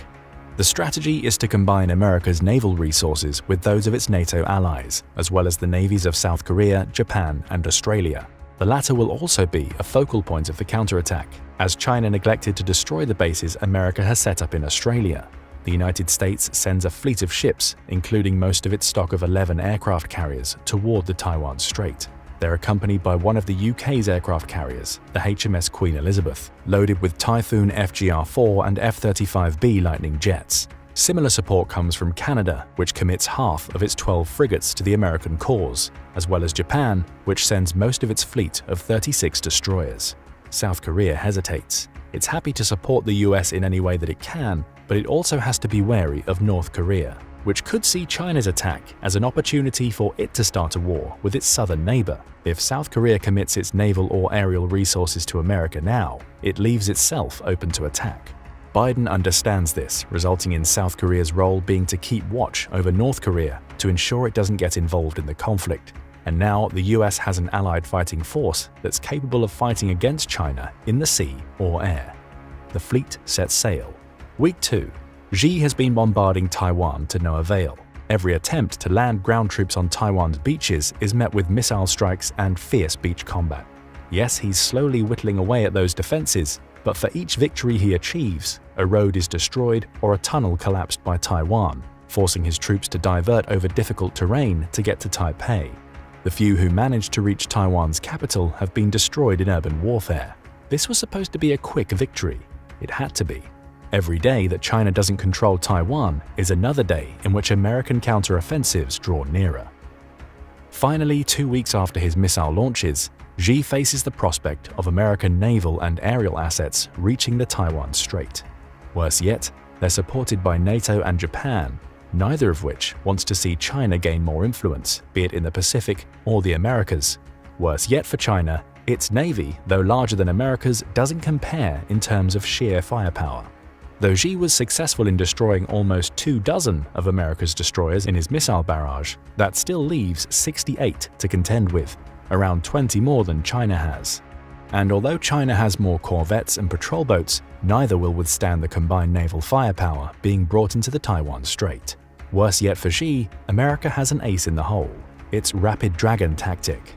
The strategy is to combine America's naval resources with those of its NATO allies, as well as the navies of South Korea, Japan, and Australia. The latter will also be a focal point of the counterattack, as China neglected to destroy the bases America has set up in Australia. The United States sends a fleet of ships, including most of its stock of 11 aircraft carriers, toward the Taiwan Strait. They're accompanied by one of the UK's aircraft carriers, the HMS Queen Elizabeth, loaded with Typhoon FGR-4 and F-35B Lightning jets. Similar support comes from Canada, which commits half of its 12 frigates to the American cause, as well as Japan, which sends most of its fleet of 36 destroyers. South Korea hesitates. It's happy to support the US in any way that it can, but it also has to be wary of North Korea, which could see China's attack as an opportunity for it to start a war with its southern neighbor. If South Korea commits its naval or aerial resources to America now, it leaves itself open to attack. Biden understands this, resulting in South Korea's role being to keep watch over North Korea to ensure it doesn't get involved in the conflict. And now the US has an allied fighting force that's capable of fighting against China in the sea or air. The fleet sets sail. Week 2. Xi has been bombarding Taiwan to no avail. Every attempt to land ground troops on Taiwan's beaches is met with missile strikes and fierce beach combat. Yes, he's slowly whittling away at those defenses, but for each victory he achieves, a road is destroyed or a tunnel collapsed by Taiwan, forcing his troops to divert over difficult terrain to get to Taipei. The few who managed to reach Taiwan's capital have been destroyed in urban warfare. This was supposed to be a quick victory. It had to be. Every day that China doesn't control Taiwan is another day in which American counteroffensives draw nearer. Finally, 2 weeks after his missile launches, Xi faces the prospect of American naval and aerial assets reaching the Taiwan Strait. Worse yet, they're supported by NATO and Japan, neither of which wants to see China gain more influence, be it in the Pacific or the Americas. Worse yet for China, its navy, though larger than America's, doesn't compare in terms of sheer firepower. Though Xi was successful in destroying almost 24 of America's destroyers in his missile barrage, that still leaves 68 to contend with, around 20 more than China has. And although China has more corvettes and patrol boats, neither will withstand the combined naval firepower being brought into the Taiwan Strait. Worse yet for Xi, America has an ace in the hole: its Rapid Dragon tactic.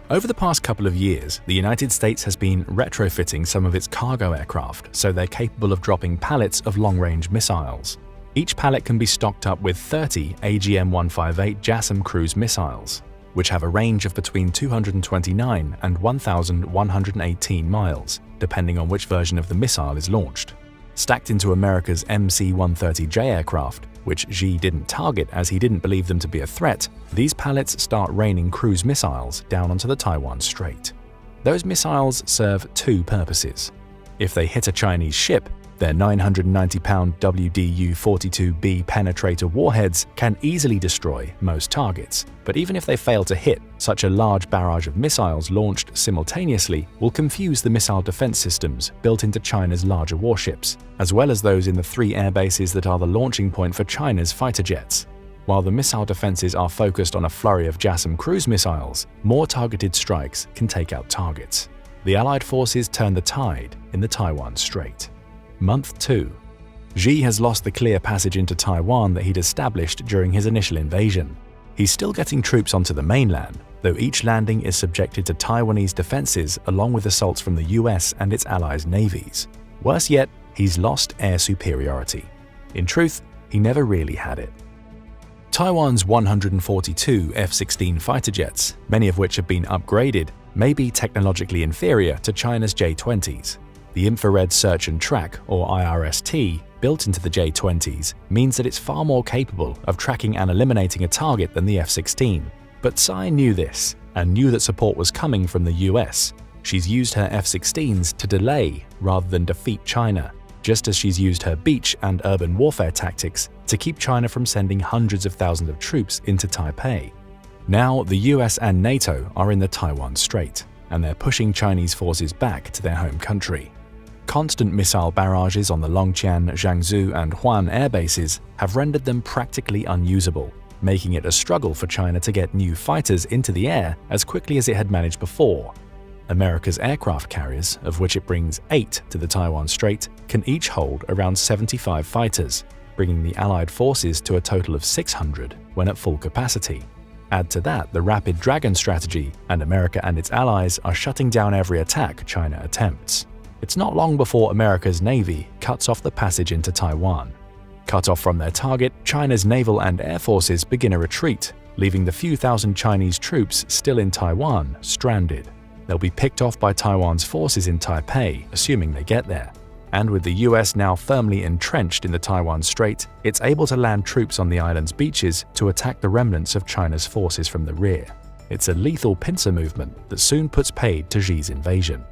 Over the past couple of years, the United States has been retrofitting some of its cargo aircraft so they're capable of dropping pallets of long-range missiles. Each pallet can be stocked up with 30 AGM-158 JASSM cruise missiles, which have a range of between 229 and 1,118 miles, depending on which version of the missile is launched. Stacked into America's MC-130J aircraft, which Xi didn't target as he didn't believe them to be a threat, these pallets start raining cruise missiles down onto the Taiwan Strait. Those missiles serve two purposes. If they hit a Chinese ship, their 990-pound WDU-42B penetrator warheads can easily destroy most targets. But even if they fail to hit, such a large barrage of missiles launched simultaneously will confuse the missile defense systems built into China's larger warships, as well as those in the 3 air bases that are the launching point for China's fighter jets. While the missile defenses are focused on a flurry of JASSM cruise missiles, more targeted strikes can take out targets. The Allied forces turn the tide in the Taiwan Strait. Month 2. Xi has lost the clear passage into Taiwan that he'd established during his initial invasion. He's still getting troops onto the mainland, though each landing is subjected to Taiwanese defenses along with assaults from the US and its allies' navies. Worse yet, he's lost air superiority. In truth, he never really had it. Taiwan's 142 F-16 fighter jets, many of which have been upgraded, may be technologically inferior to China's J-20s. The infrared search and track, or IRST, built into the J-20s means that it's far more capable of tracking and eliminating a target than the F-16. But Tsai knew this, and knew that support was coming from the US. She's used her F-16s to delay rather than defeat China, just as she's used her beach and urban warfare tactics to keep China from sending hundreds of thousands of troops into Taipei. Now, the US and NATO are in the Taiwan Strait, and they're pushing Chinese forces back to their home country. Constant missile barrages on the Longqian, Jiangsu, and Huan air bases have rendered them practically unusable, making it a struggle for China to get new fighters into the air as quickly as it had managed before. America's aircraft carriers, of which it brings 8 to the Taiwan Strait, can each hold around 75 fighters, bringing the Allied forces to a total of 600 when at full capacity. Add to that the Rapid Dragon strategy, and America and its allies are shutting down every attack China attempts. It's not long before America's Navy cuts off the passage into Taiwan. Cut off from their target, China's naval and air forces begin a retreat, leaving the few thousand Chinese troops still in Taiwan stranded. They'll be picked off by Taiwan's forces in Taipei, assuming they get there. And with the US now firmly entrenched in the Taiwan Strait, it's able to land troops on the island's beaches to attack the remnants of China's forces from the rear. It's a lethal pincer movement that soon puts paid to Xi's invasion.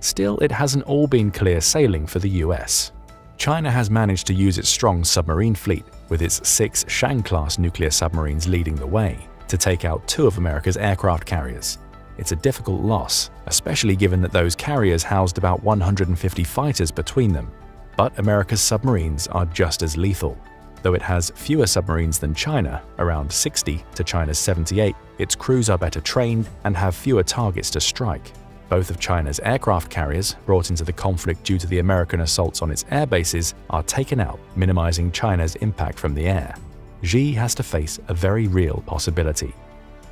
Still, it hasn't all been clear sailing for the US. China has managed to use its strong submarine fleet, with its 6 Shang-class nuclear submarines leading the way, to take out 2 of America's aircraft carriers. It's a difficult loss, especially given that those carriers housed about 150 fighters between them. But America's submarines are just as lethal. Though it has fewer submarines than China, around 60 to China's 78, its crews are better trained and have fewer targets to strike. Both of China's aircraft carriers, brought into the conflict due to the American assaults on its air bases, are taken out, minimizing China's impact from the air. Xi has to face a very real possibility.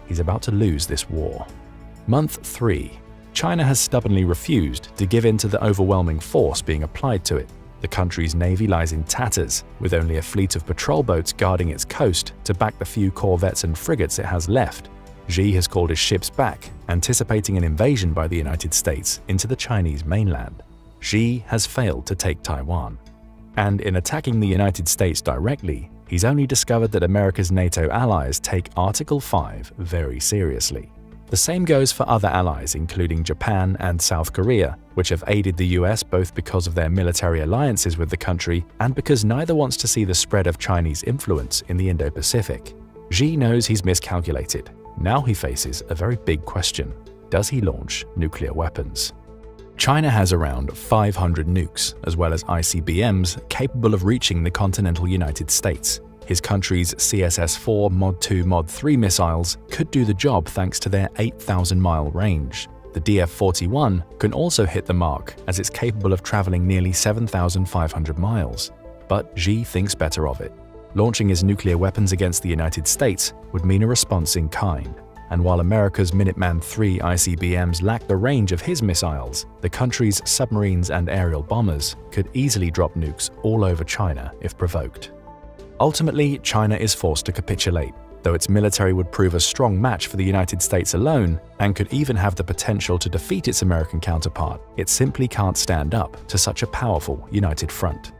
He's about to lose this war. Month 3. China has stubbornly refused to give in to the overwhelming force being applied to it. The country's navy lies in tatters, with only a fleet of patrol boats guarding its coast to back the few corvettes and frigates it has left. Xi has called his ships back, anticipating an invasion by the United States into the Chinese mainland. Xi has failed to take Taiwan. And in attacking the United States directly, he's only discovered that America's NATO allies take Article 5 very seriously. The same goes for other allies, including Japan and South Korea, which have aided the US both because of their military alliances with the country and because neither wants to see the spread of Chinese influence in the Indo-Pacific. Xi knows he's miscalculated. Now he faces a very big question. Does he launch nuclear weapons? China has around 500 nukes, as well as ICBMs, capable of reaching the continental United States. His country's CSS-4 Mod 2 Mod 3 missiles could do the job thanks to their 8,000-mile range. The DF-41 can also hit the mark, as it's capable of traveling nearly 7,500 miles. But Xi thinks better of it. Launching his nuclear weapons against the United States would mean a response in kind. And while America's Minuteman III ICBMs lack the range of his missiles, the country's submarines and aerial bombers could easily drop nukes all over China if provoked. Ultimately, China is forced to capitulate, though its military would prove a strong match for the United States alone and could even have the potential to defeat its American counterpart. It simply can't stand up to such a powerful united front.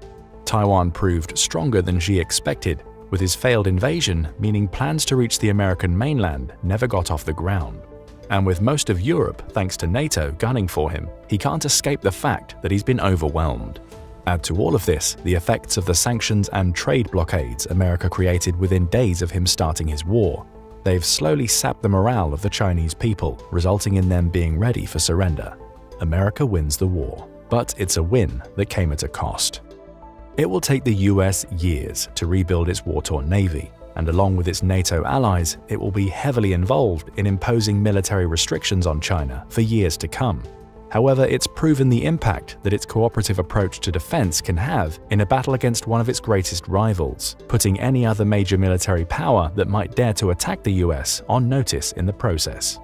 Taiwan proved stronger than Xi expected, with his failed invasion meaning plans to reach the American mainland never got off the ground. And with most of Europe, thanks to NATO, gunning for him, he can't escape the fact that he's been overwhelmed. Add to all of this the effects of the sanctions and trade blockades America created within days of him starting his war. They've slowly sapped the morale of the Chinese people, resulting in them being ready for surrender. America wins the war, but it's a win that came at a cost. It will take the US years to rebuild its war-torn navy, and along with its NATO allies, it will be heavily involved in imposing military restrictions on China for years to come. However, it's proven the impact that its cooperative approach to defense can have in a battle against one of its greatest rivals, putting any other major military power that might dare to attack the US on notice in the process.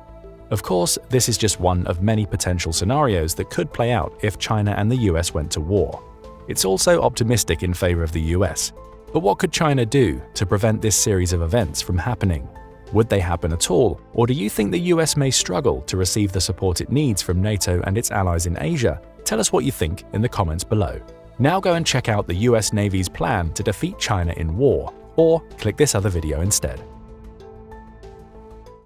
Of course, this is just one of many potential scenarios that could play out if China and the US went to war. It's also optimistic in favor of the US. But what could China do to prevent this series of events from happening? Would they happen at all, or do you think the US may struggle to receive the support it needs from NATO and its allies in Asia? Tell us what you think in the comments below. Now go and check out the US Navy's plan to defeat China in war, or click this other video instead.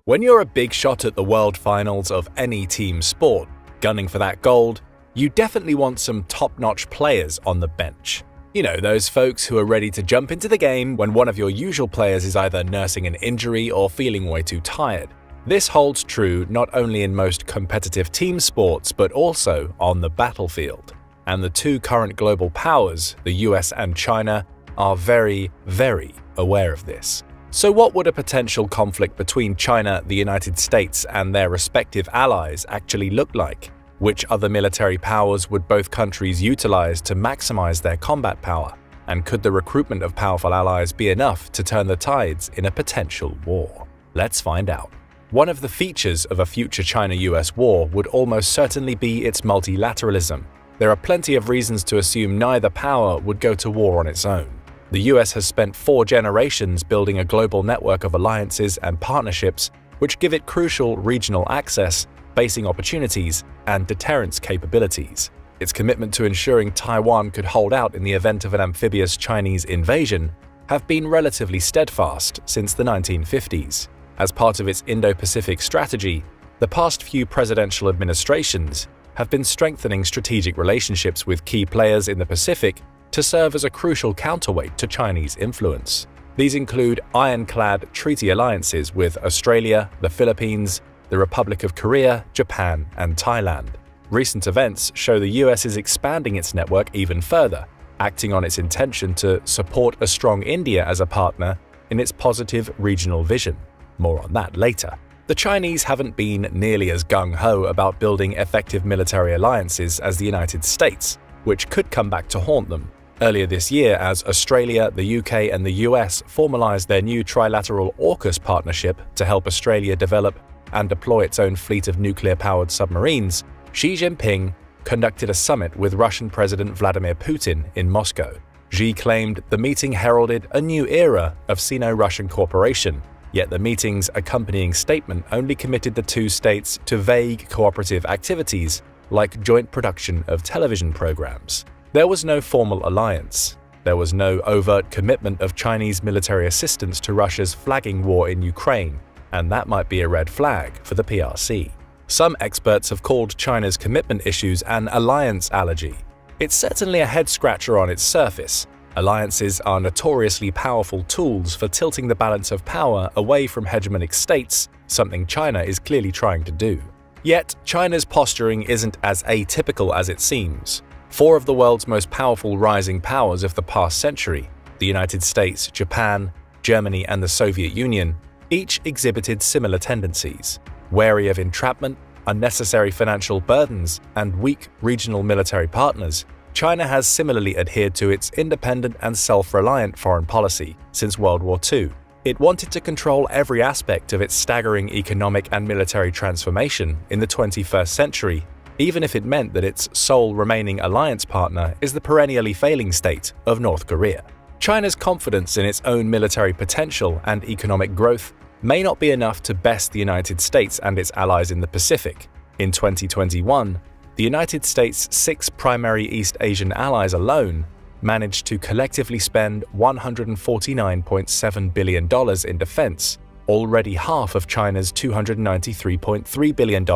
When you're a big shot at the world finals of any team sport, gunning for that gold, you definitely want some top-notch players on the bench. You know, those folks who are ready to jump into the game when one of your usual players is either nursing an injury or feeling way too tired. This holds true not only in most competitive team sports but also on the battlefield. And the two current global powers, the US and China, are very, very aware of this. So what would a potential conflict between China, the United States, and their respective allies actually look like? Which other military powers would both countries utilize to maximize their combat power? And could the recruitment of powerful allies be enough to turn the tides in a potential war? Let's find out. One of the features of a future China-US war would almost certainly be its multilateralism. There are plenty of reasons to assume neither power would go to war on its own. The US has spent 4 generations building a global network of alliances and partnerships which give it crucial regional access, basing opportunities, and deterrence capabilities. Its commitment to ensuring Taiwan could hold out in the event of an amphibious Chinese invasion have been relatively steadfast since the 1950s. As part of its Indo-Pacific strategy, the past few presidential administrations have been strengthening strategic relationships with key players in the Pacific to serve as a crucial counterweight to Chinese influence. These include ironclad treaty alliances with Australia, the Philippines, the Republic of Korea, Japan, and Thailand. Recent events show the US is expanding its network even further, acting on its intention to support a strong India as a partner in its positive regional vision. More on that later. The Chinese haven't been nearly as gung-ho about building effective military alliances as the United States, which could come back to haunt them. Earlier this year, as Australia, the UK, and the US formalized their new trilateral AUKUS partnership to help Australia develop and deploy its own fleet of nuclear-powered submarines, Xi Jinping conducted a summit with Russian President Vladimir Putin in Moscow. Xi claimed the meeting heralded a new era of Sino-Russian cooperation, yet the meeting's accompanying statement only committed the two states to vague cooperative activities like joint production of television programs. There was no formal alliance. There was no overt commitment of Chinese military assistance to Russia's flagging war in Ukraine, and that might be a red flag for the PRC. Some experts have called China's commitment issues an alliance allergy. It's certainly a head-scratcher on its surface. Alliances are notoriously powerful tools for tilting the balance of power away from hegemonic states, something China is clearly trying to do. Yet, China's posturing isn't as atypical as it seems. 4 of the world's most powerful rising powers of the past century, the United States, Japan, Germany, and the Soviet Union, each exhibited similar tendencies. Wary of entrapment, unnecessary financial burdens, and weak regional military partners, China has similarly adhered to its independent and self-reliant foreign policy since World War II. It wanted to control every aspect of its staggering economic and military transformation in the 21st century, even if it meant that its sole remaining alliance partner is the perennially failing state of North Korea. China's confidence in its own military potential and economic growth may not be enough to best the United States and its allies in the Pacific. In 2021, the United States' 6 primary East Asian allies alone managed to collectively spend $149.7 billion in defense, already half of China's $293.3 billion,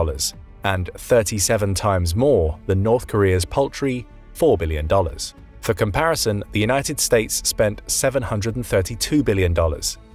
and 37 times more than North Korea's paltry $4 billion. For comparison, the United States spent $732 billion,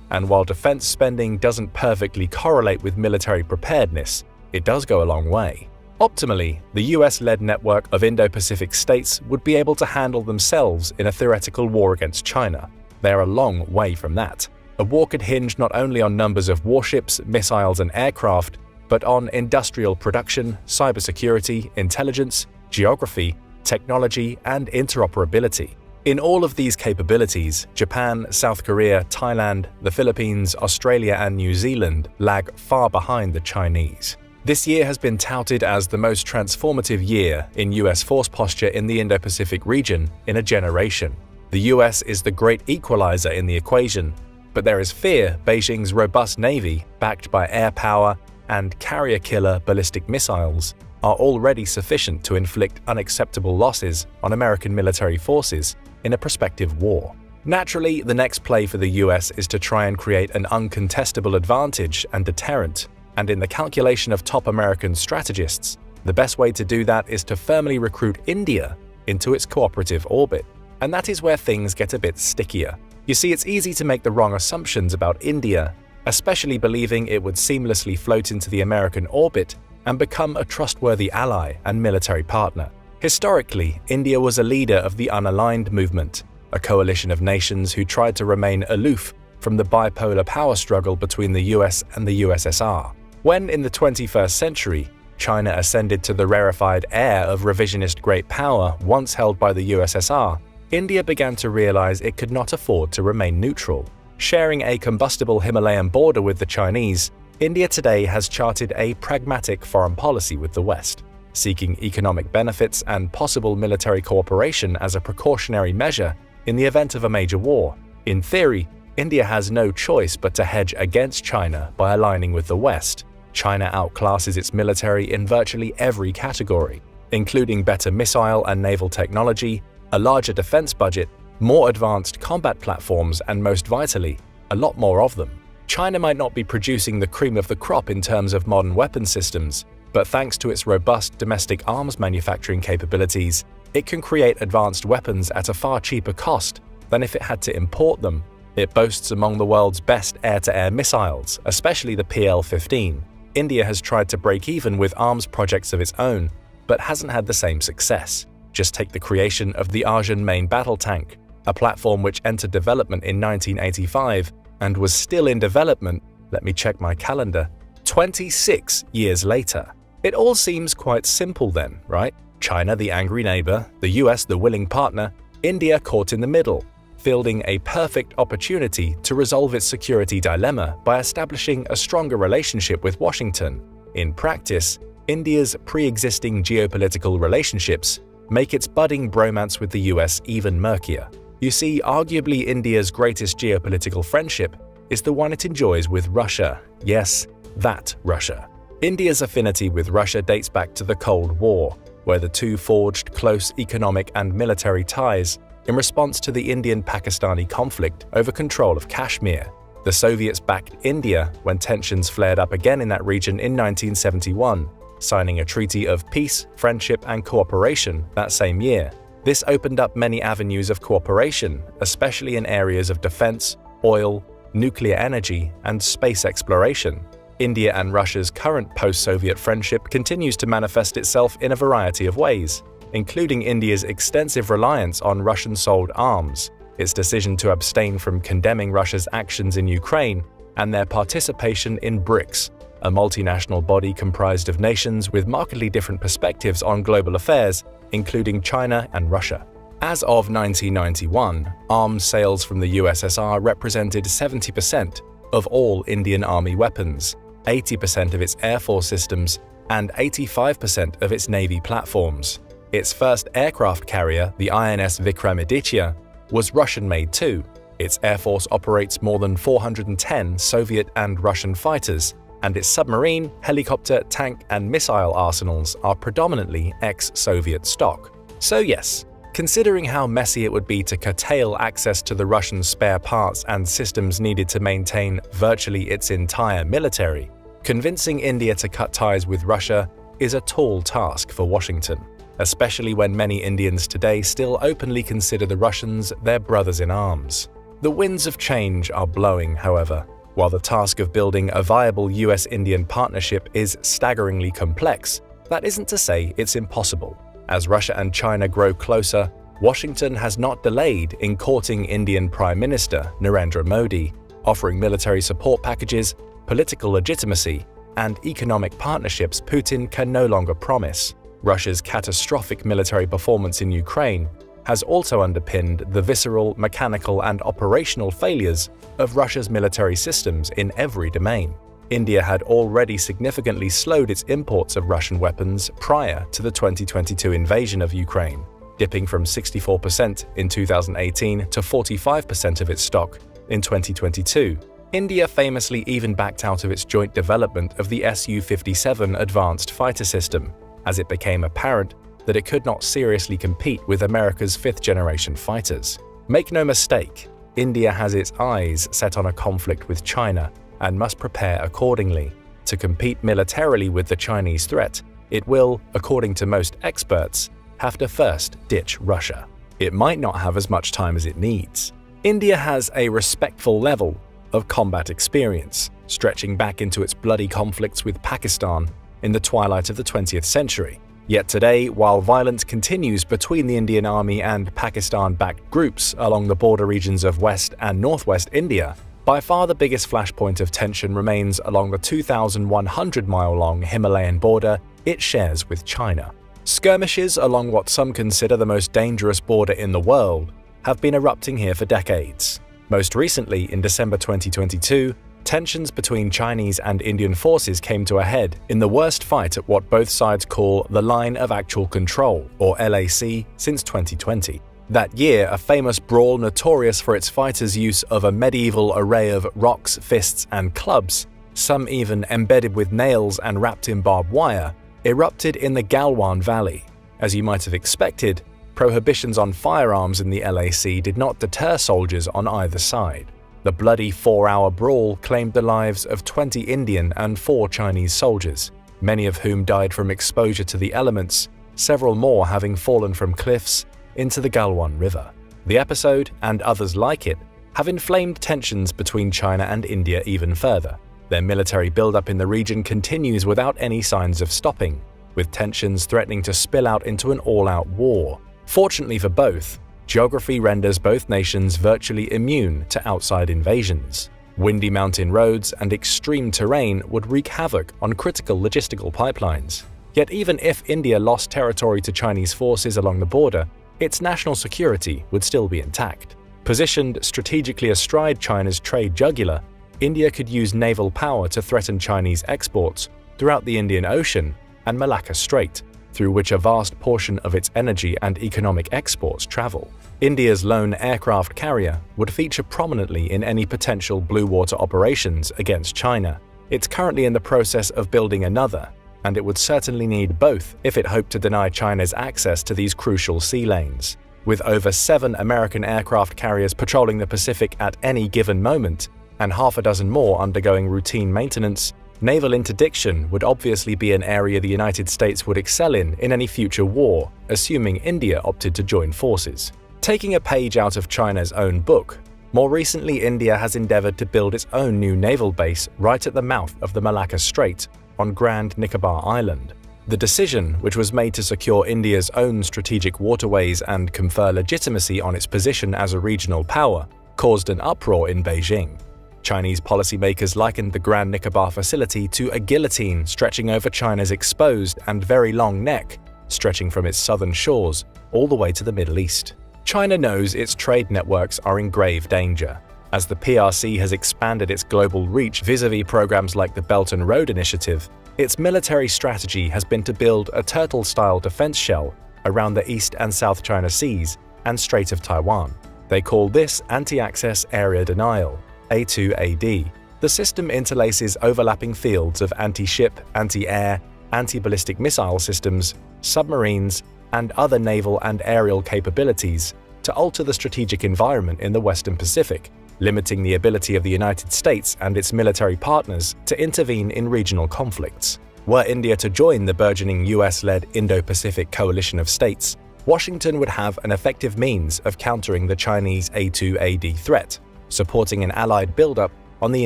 and while defense spending doesn't perfectly correlate with military preparedness, it does go a long way. Optimally, the US-led network of Indo-Pacific states would be able to handle themselves in a theoretical war against China. They're a long way from that. A war could hinge not only on numbers of warships, missiles, and aircraft, but on industrial production, cybersecurity, intelligence, geography, technology, and interoperability. In all of these capabilities, Japan, South Korea, Thailand, the Philippines, Australia, and New Zealand lag far behind the Chinese. This year has been touted as the most transformative year in US force posture in the Indo-Pacific region in a generation. The US is the great equalizer in the equation, but there is fear Beijing's robust navy, backed by air power and carrier-killer ballistic missiles, are already sufficient to inflict unacceptable losses on American military forces in a prospective war. Naturally, the next play for the US is to try and create an uncontestable advantage and deterrent, and in the calculation of top American strategists, the best way to do that is to firmly recruit India into its cooperative orbit. And that is where things get a bit stickier. You see, it's easy to make the wrong assumptions about India, especially believing it would seamlessly float into the American orbit and become a trustworthy ally and military partner. Historically, India was a leader of the unaligned movement, a coalition of nations who tried to remain aloof from the bipolar power struggle between the US and the USSR. When, in the 21st century, China ascended to the rarefied air of revisionist great power once held by the USSR, India began to realize it could not afford to remain neutral. Sharing a combustible Himalayan border with the Chinese, India today has charted a pragmatic foreign policy with the West, seeking economic benefits and possible military cooperation as a precautionary measure in the event of a major war. In theory, India has no choice but to hedge against China by aligning with the West. China outclasses its military in virtually every category, including better missile and naval technology, a larger defense budget, more advanced combat platforms, and most vitally, a lot more of them. China might not be producing the cream of the crop in terms of modern weapon systems, but thanks to its robust domestic arms manufacturing capabilities, it can create advanced weapons at a far cheaper cost than if it had to import them. It boasts among the world's best air-to-air missiles, especially the PL-15. India has tried to break even with arms projects of its own, but hasn't had the same success. Just take the creation of the Arjun main battle tank, a platform which entered development in 1985 and was still in development, let me check my calendar, 26 years later. It all seems quite simple then, right? China the angry neighbor, the US the willing partner, India caught in the middle, fielding a perfect opportunity to resolve its security dilemma by establishing a stronger relationship with Washington. In practice, India's pre-existing geopolitical relationships make its budding bromance with the US even murkier. You see, arguably India's greatest geopolitical friendship is the one it enjoys with Russia. Yes, that Russia. India's affinity with Russia dates back to the Cold War, where the two forged close economic and military ties in response to the Indian-Pakistani conflict over control of Kashmir. The Soviets backed India when tensions flared up again in that region in 1971, signing a treaty of peace, friendship, and cooperation that same year. This opened up many avenues of cooperation, especially in areas of defense, oil, nuclear energy, and space exploration. India and Russia's current post-Soviet friendship continues to manifest itself in a variety of ways, including India's extensive reliance on Russian-sold arms, its decision to abstain from condemning Russia's actions in Ukraine, and their participation in BRICS, a multinational body comprised of nations with markedly different perspectives on global affairs, including China and Russia. As of 1991, arms sales from the USSR represented 70% of all Indian Army weapons, 80% of its Air Force systems, and 85% of its Navy platforms. Its first aircraft carrier, the INS Vikramaditya, was Russian-made too. Its Air Force operates more than 410 Soviet and Russian fighters, and its submarine, helicopter, tank, and missile arsenals are predominantly ex-Soviet stock. So yes, considering how messy it would be to curtail access to the Russian spare parts and systems needed to maintain virtually its entire military, convincing India to cut ties with Russia is a tall task for Washington, especially when many Indians today still openly consider the Russians their brothers in arms. The winds of change are blowing, however. While the task of building a viable US-Indian partnership is staggeringly complex, that isn't to say it's impossible. As Russia and China grow closer, Washington has not delayed in courting Indian Prime Minister Narendra Modi, offering military support packages, political legitimacy, and economic partnerships Putin can no longer promise. Russia's catastrophic military performance in Ukraine has also underpinned the visceral, mechanical, and operational failures of Russia's military systems in every domain. India had already significantly slowed its imports of Russian weapons prior to the 2022 invasion of Ukraine, dipping from 64% in 2018 to 45% of its stock in 2022. India famously even backed out of its joint development of the Su-57 advanced fighter system, as it became apparent that it could not seriously compete with America's fifth-generation fighters. Make no mistake, India has its eyes set on a conflict with China and must prepare accordingly. To compete militarily with the Chinese threat, it will, according to most experts, have to first ditch Russia. It might not have as much time as it needs. India has a respectful level of combat experience, stretching back into its bloody conflicts with Pakistan in the twilight of the 20th century. Yet today, while violence continues between the Indian Army and Pakistan-backed groups along the border regions of West and Northwest India, by far the biggest flashpoint of tension remains along the 2,100-mile-long Himalayan border it shares with China. Skirmishes along what some consider the most dangerous border in the world have been erupting here for decades. Most recently, in December 2022, tensions between Chinese and Indian forces came to a head in the worst fight at what both sides call the Line of Actual Control, or LAC, since 2020. That year, a famous brawl notorious for its fighters' use of a medieval array of rocks, fists, and clubs, some even embedded with nails and wrapped in barbed wire, erupted in the Galwan Valley. As you might have expected, prohibitions on firearms in the LAC did not deter soldiers on either side. The bloody 4-hour brawl claimed the lives of 20 Indian and 4 Chinese soldiers, many of whom died from exposure to the elements, several more having fallen from cliffs into the Galwan River. The episode, and others like it, have inflamed tensions between China and India even further. Their military buildup in the region continues without any signs of stopping, with tensions threatening to spill out into an all-out war. Fortunately for both, geography renders both nations virtually immune to outside invasions. Windy mountain roads and extreme terrain would wreak havoc on critical logistical pipelines. Yet even if India lost territory to Chinese forces along the border, its national security would still be intact. Positioned strategically astride China's trade jugular, India could use naval power to threaten Chinese exports throughout the Indian Ocean and Malacca Strait, through which a vast portion of its energy and economic exports travel. India's lone aircraft carrier would feature prominently in any potential blue water operations against China. It's currently in the process of building another, and it would certainly need both if it hoped to deny China's access to these crucial sea lanes. With over 7 American aircraft carriers patrolling the Pacific at any given moment, and half a dozen more undergoing routine maintenance, naval interdiction would obviously be an area the United States would excel in any future war, assuming India opted to join forces. Taking a page out of China's own book, more recently India has endeavored to build its own new naval base right at the mouth of the Malacca Strait on Grand Nicobar Island. The decision, which was made to secure India's own strategic waterways and confer legitimacy on its position as a regional power, caused an uproar in Beijing. Chinese policymakers likened the Grand Nicobar facility to a guillotine stretching over China's exposed and very long neck, stretching from its southern shores all the way to the Middle East. China knows its trade networks are in grave danger. As the PRC has expanded its global reach vis-à-vis programs like the Belt and Road Initiative, its military strategy has been to build a turtle-style defense shell around the East and South China Seas and Strait of Taiwan. They call this Anti-Access Area Denial, A2AD. The system interlaces overlapping fields of anti-ship, anti-air, anti-ballistic missile systems, submarines, and other naval and aerial capabilities to alter the strategic environment in the Western Pacific, limiting the ability of the United States and its military partners to intervene in regional conflicts. Were India to join the burgeoning US-led Indo-Pacific coalition of states, Washington would have an effective means of countering the Chinese A2AD threat, supporting an allied buildup on the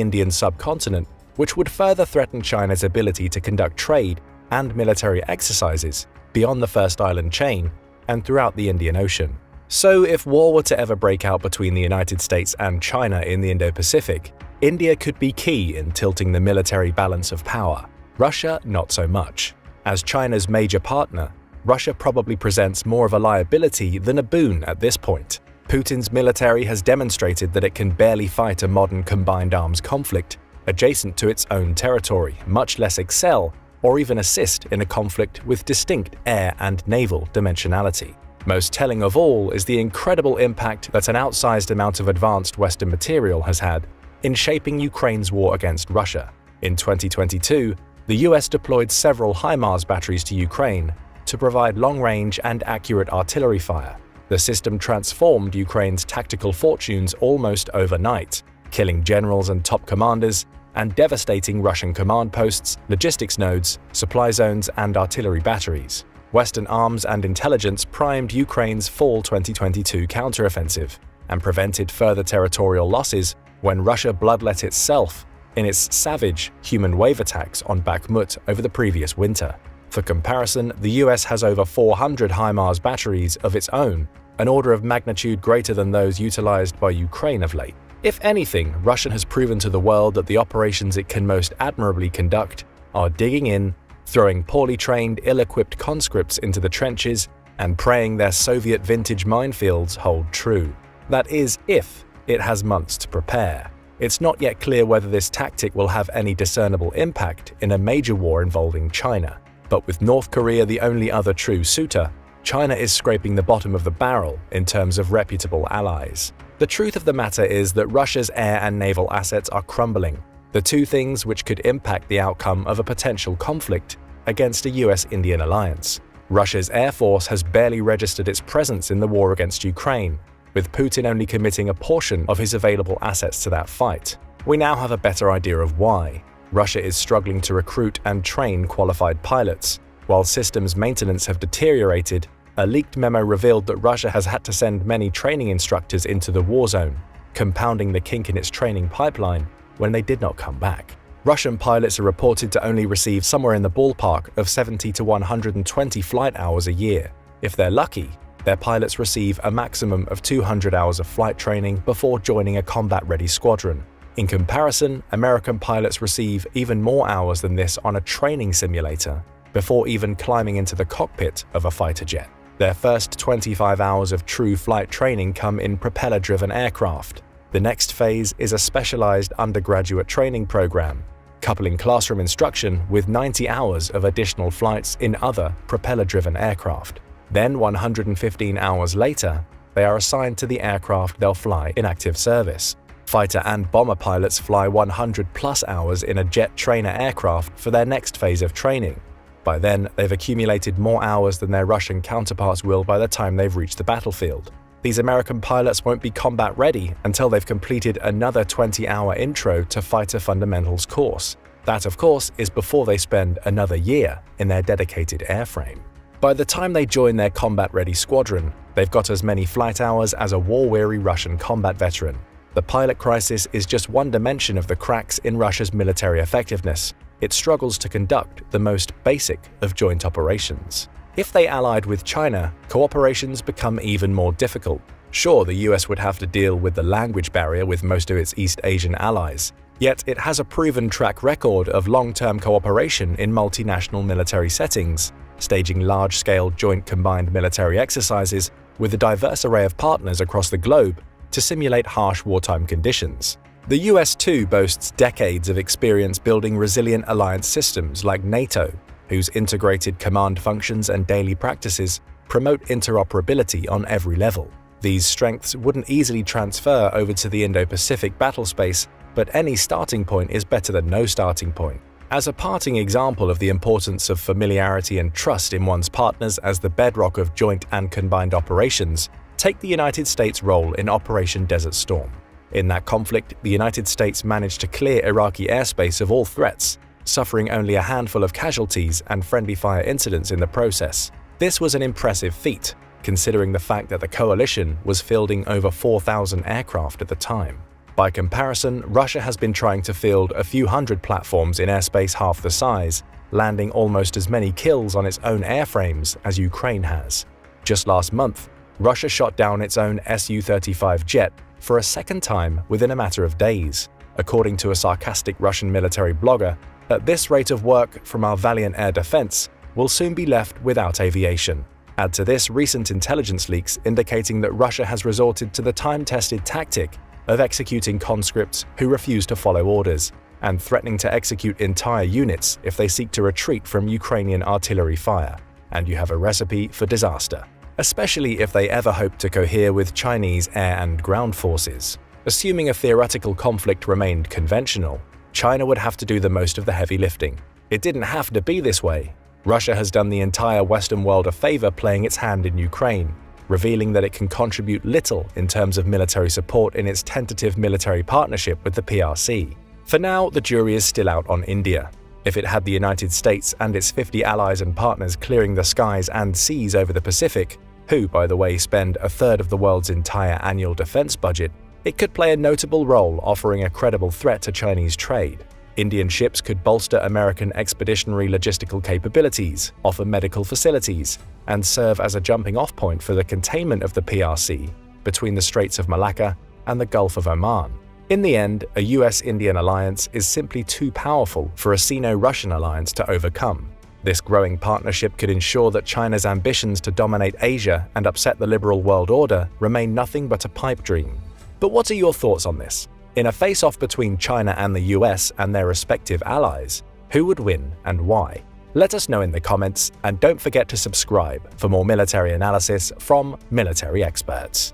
Indian subcontinent, which would further threaten China's ability to conduct trade and military exercises beyond the First Island chain and throughout the Indian Ocean. So if war were to ever break out between the United States and China in the Indo-Pacific, India could be key in tilting the military balance of power. Russia, not so much. As China's major partner, Russia probably presents more of a liability than a boon at this point. Putin's military has demonstrated that it can barely fight a modern combined arms conflict adjacent to its own territory, much less excel or even assist in a conflict with distinct air and naval dimensionality. Most telling of all is the incredible impact that an outsized amount of advanced Western material has had in shaping Ukraine's war against Russia. In 2022, The US deployed several HIMARS batteries to Ukraine to provide long-range and accurate artillery fire. The system transformed Ukraine's tactical fortunes almost overnight, killing generals and top commanders and devastating Russian command posts, logistics nodes, supply zones, and artillery batteries. Western arms and intelligence primed Ukraine's fall 2022 counteroffensive and prevented further territorial losses when Russia bloodlet itself in its savage human wave attacks on Bakhmut over the previous winter. For comparison, the US has over 400 HIMARS batteries of its own, an order of magnitude greater than those utilized by Ukraine of late. If anything, Russia has proven to the world that the operations it can most admirably conduct are digging in, throwing poorly trained, ill-equipped conscripts into the trenches, and praying their Soviet vintage minefields hold true. That is, if it has months to prepare. It's not yet clear whether this tactic will have any discernible impact in a major war involving China. But with North Korea the only other true suitor, China is scraping the bottom of the barrel in terms of reputable allies. The truth of the matter is that Russia's air and naval assets are crumbling, the two things which could impact the outcome of a potential conflict against a US-Indian alliance. Russia's air force has barely registered its presence in the war against Ukraine, with Putin only committing a portion of his available assets to that fight. We now have a better idea of why. Russia is struggling to recruit and train qualified pilots. While systems maintenance have deteriorated, a leaked memo revealed that Russia has had to send many training instructors into the war zone, compounding the kink in its training pipeline when they did not come back. Russian pilots are reported to only receive somewhere in the ballpark of 70 to 120 flight hours a year. If they're lucky, their pilots receive a maximum of 200 hours of flight training before joining a combat-ready squadron. In comparison, American pilots receive even more hours than this on a training simulator before even climbing into the cockpit of a fighter jet. Their first 25 hours of true flight training come in propeller-driven aircraft. The next phase is a specialized undergraduate training program, coupling classroom instruction with 90 hours of additional flights in other propeller-driven aircraft. Then 115 hours later, they are assigned to the aircraft they'll fly in active service. Fighter and bomber pilots fly 100+ hours in a jet trainer aircraft for their next phase of training. By then, they've accumulated more hours than their Russian counterparts will by the time they've reached the battlefield. These American pilots won't be combat ready until they've completed another 20-hour intro to fighter fundamentals course. That, of course, is before they spend another year in their dedicated airframe. By the time they join their combat-ready squadron, they've got as many flight hours as a war-weary Russian combat veteran. The pilot crisis is just one dimension of the cracks in Russia's military effectiveness. It struggles to conduct the most basic of joint operations. If they allied with China, cooperations become even more difficult. Sure, the US would have to deal with the language barrier with most of its East Asian allies, yet it has a proven track record of long-term cooperation in multinational military settings, staging large-scale joint combined military exercises with a diverse array of partners across the globe to simulate harsh wartime conditions. The US too boasts decades of experience building resilient alliance systems like NATO, whose integrated command functions and daily practices promote interoperability on every level. These strengths wouldn't easily transfer over to the Indo-Pacific battlespace, but any starting point is better than no starting point. As a parting example of the importance of familiarity and trust in one's partners as the bedrock of joint and combined operations, take the United States' role in Operation Desert Storm. In that conflict, the United States managed to clear Iraqi airspace of all threats, suffering only a handful of casualties and friendly fire incidents in the process. This was an impressive feat, considering the fact that the coalition was fielding over 4,000 aircraft at the time. By comparison, Russia has been trying to field a few hundred platforms in airspace half the size, landing almost as many kills on its own airframes as Ukraine has. Just last month, Russia shot down its own Su-35 jet for a second time within a matter of days. According to a sarcastic Russian military blogger, at this rate of work from our valiant air defense, we'll soon be left without aviation. Add to this recent intelligence leaks indicating that Russia has resorted to the time-tested tactic of executing conscripts who refuse to follow orders, and threatening to execute entire units if they seek to retreat from Ukrainian artillery fire. And you have a recipe for disaster, especially if they ever hope to cohere with Chinese air and ground forces. Assuming a theoretical conflict remained conventional, China would have to do the most of the heavy lifting. It didn't have to be this way. Russia has done the entire Western world a favor playing its hand in Ukraine, revealing that it can contribute little in terms of military support in its tentative military partnership with the PRC. For now, the jury is still out on India. If it had the United States and its 50 allies and partners clearing the skies and seas over the Pacific, who, by the way, spend a third of the world's entire annual defense budget, it could play a notable role offering a credible threat to Chinese trade. Indian ships could bolster American expeditionary logistical capabilities, offer medical facilities, and serve as a jumping-off point for the containment of the PRC between the Straits of Malacca and the Gulf of Oman. In the end, a US-Indian alliance is simply too powerful for a Sino-Russian alliance to overcome. This growing partnership could ensure that China's ambitions to dominate Asia and upset the liberal world order remain nothing but a pipe dream. But what are your thoughts on this? In a face-off between China and the US and their respective allies, who would win and why? Let us know in the comments, and don't forget to subscribe for more military analysis from military experts.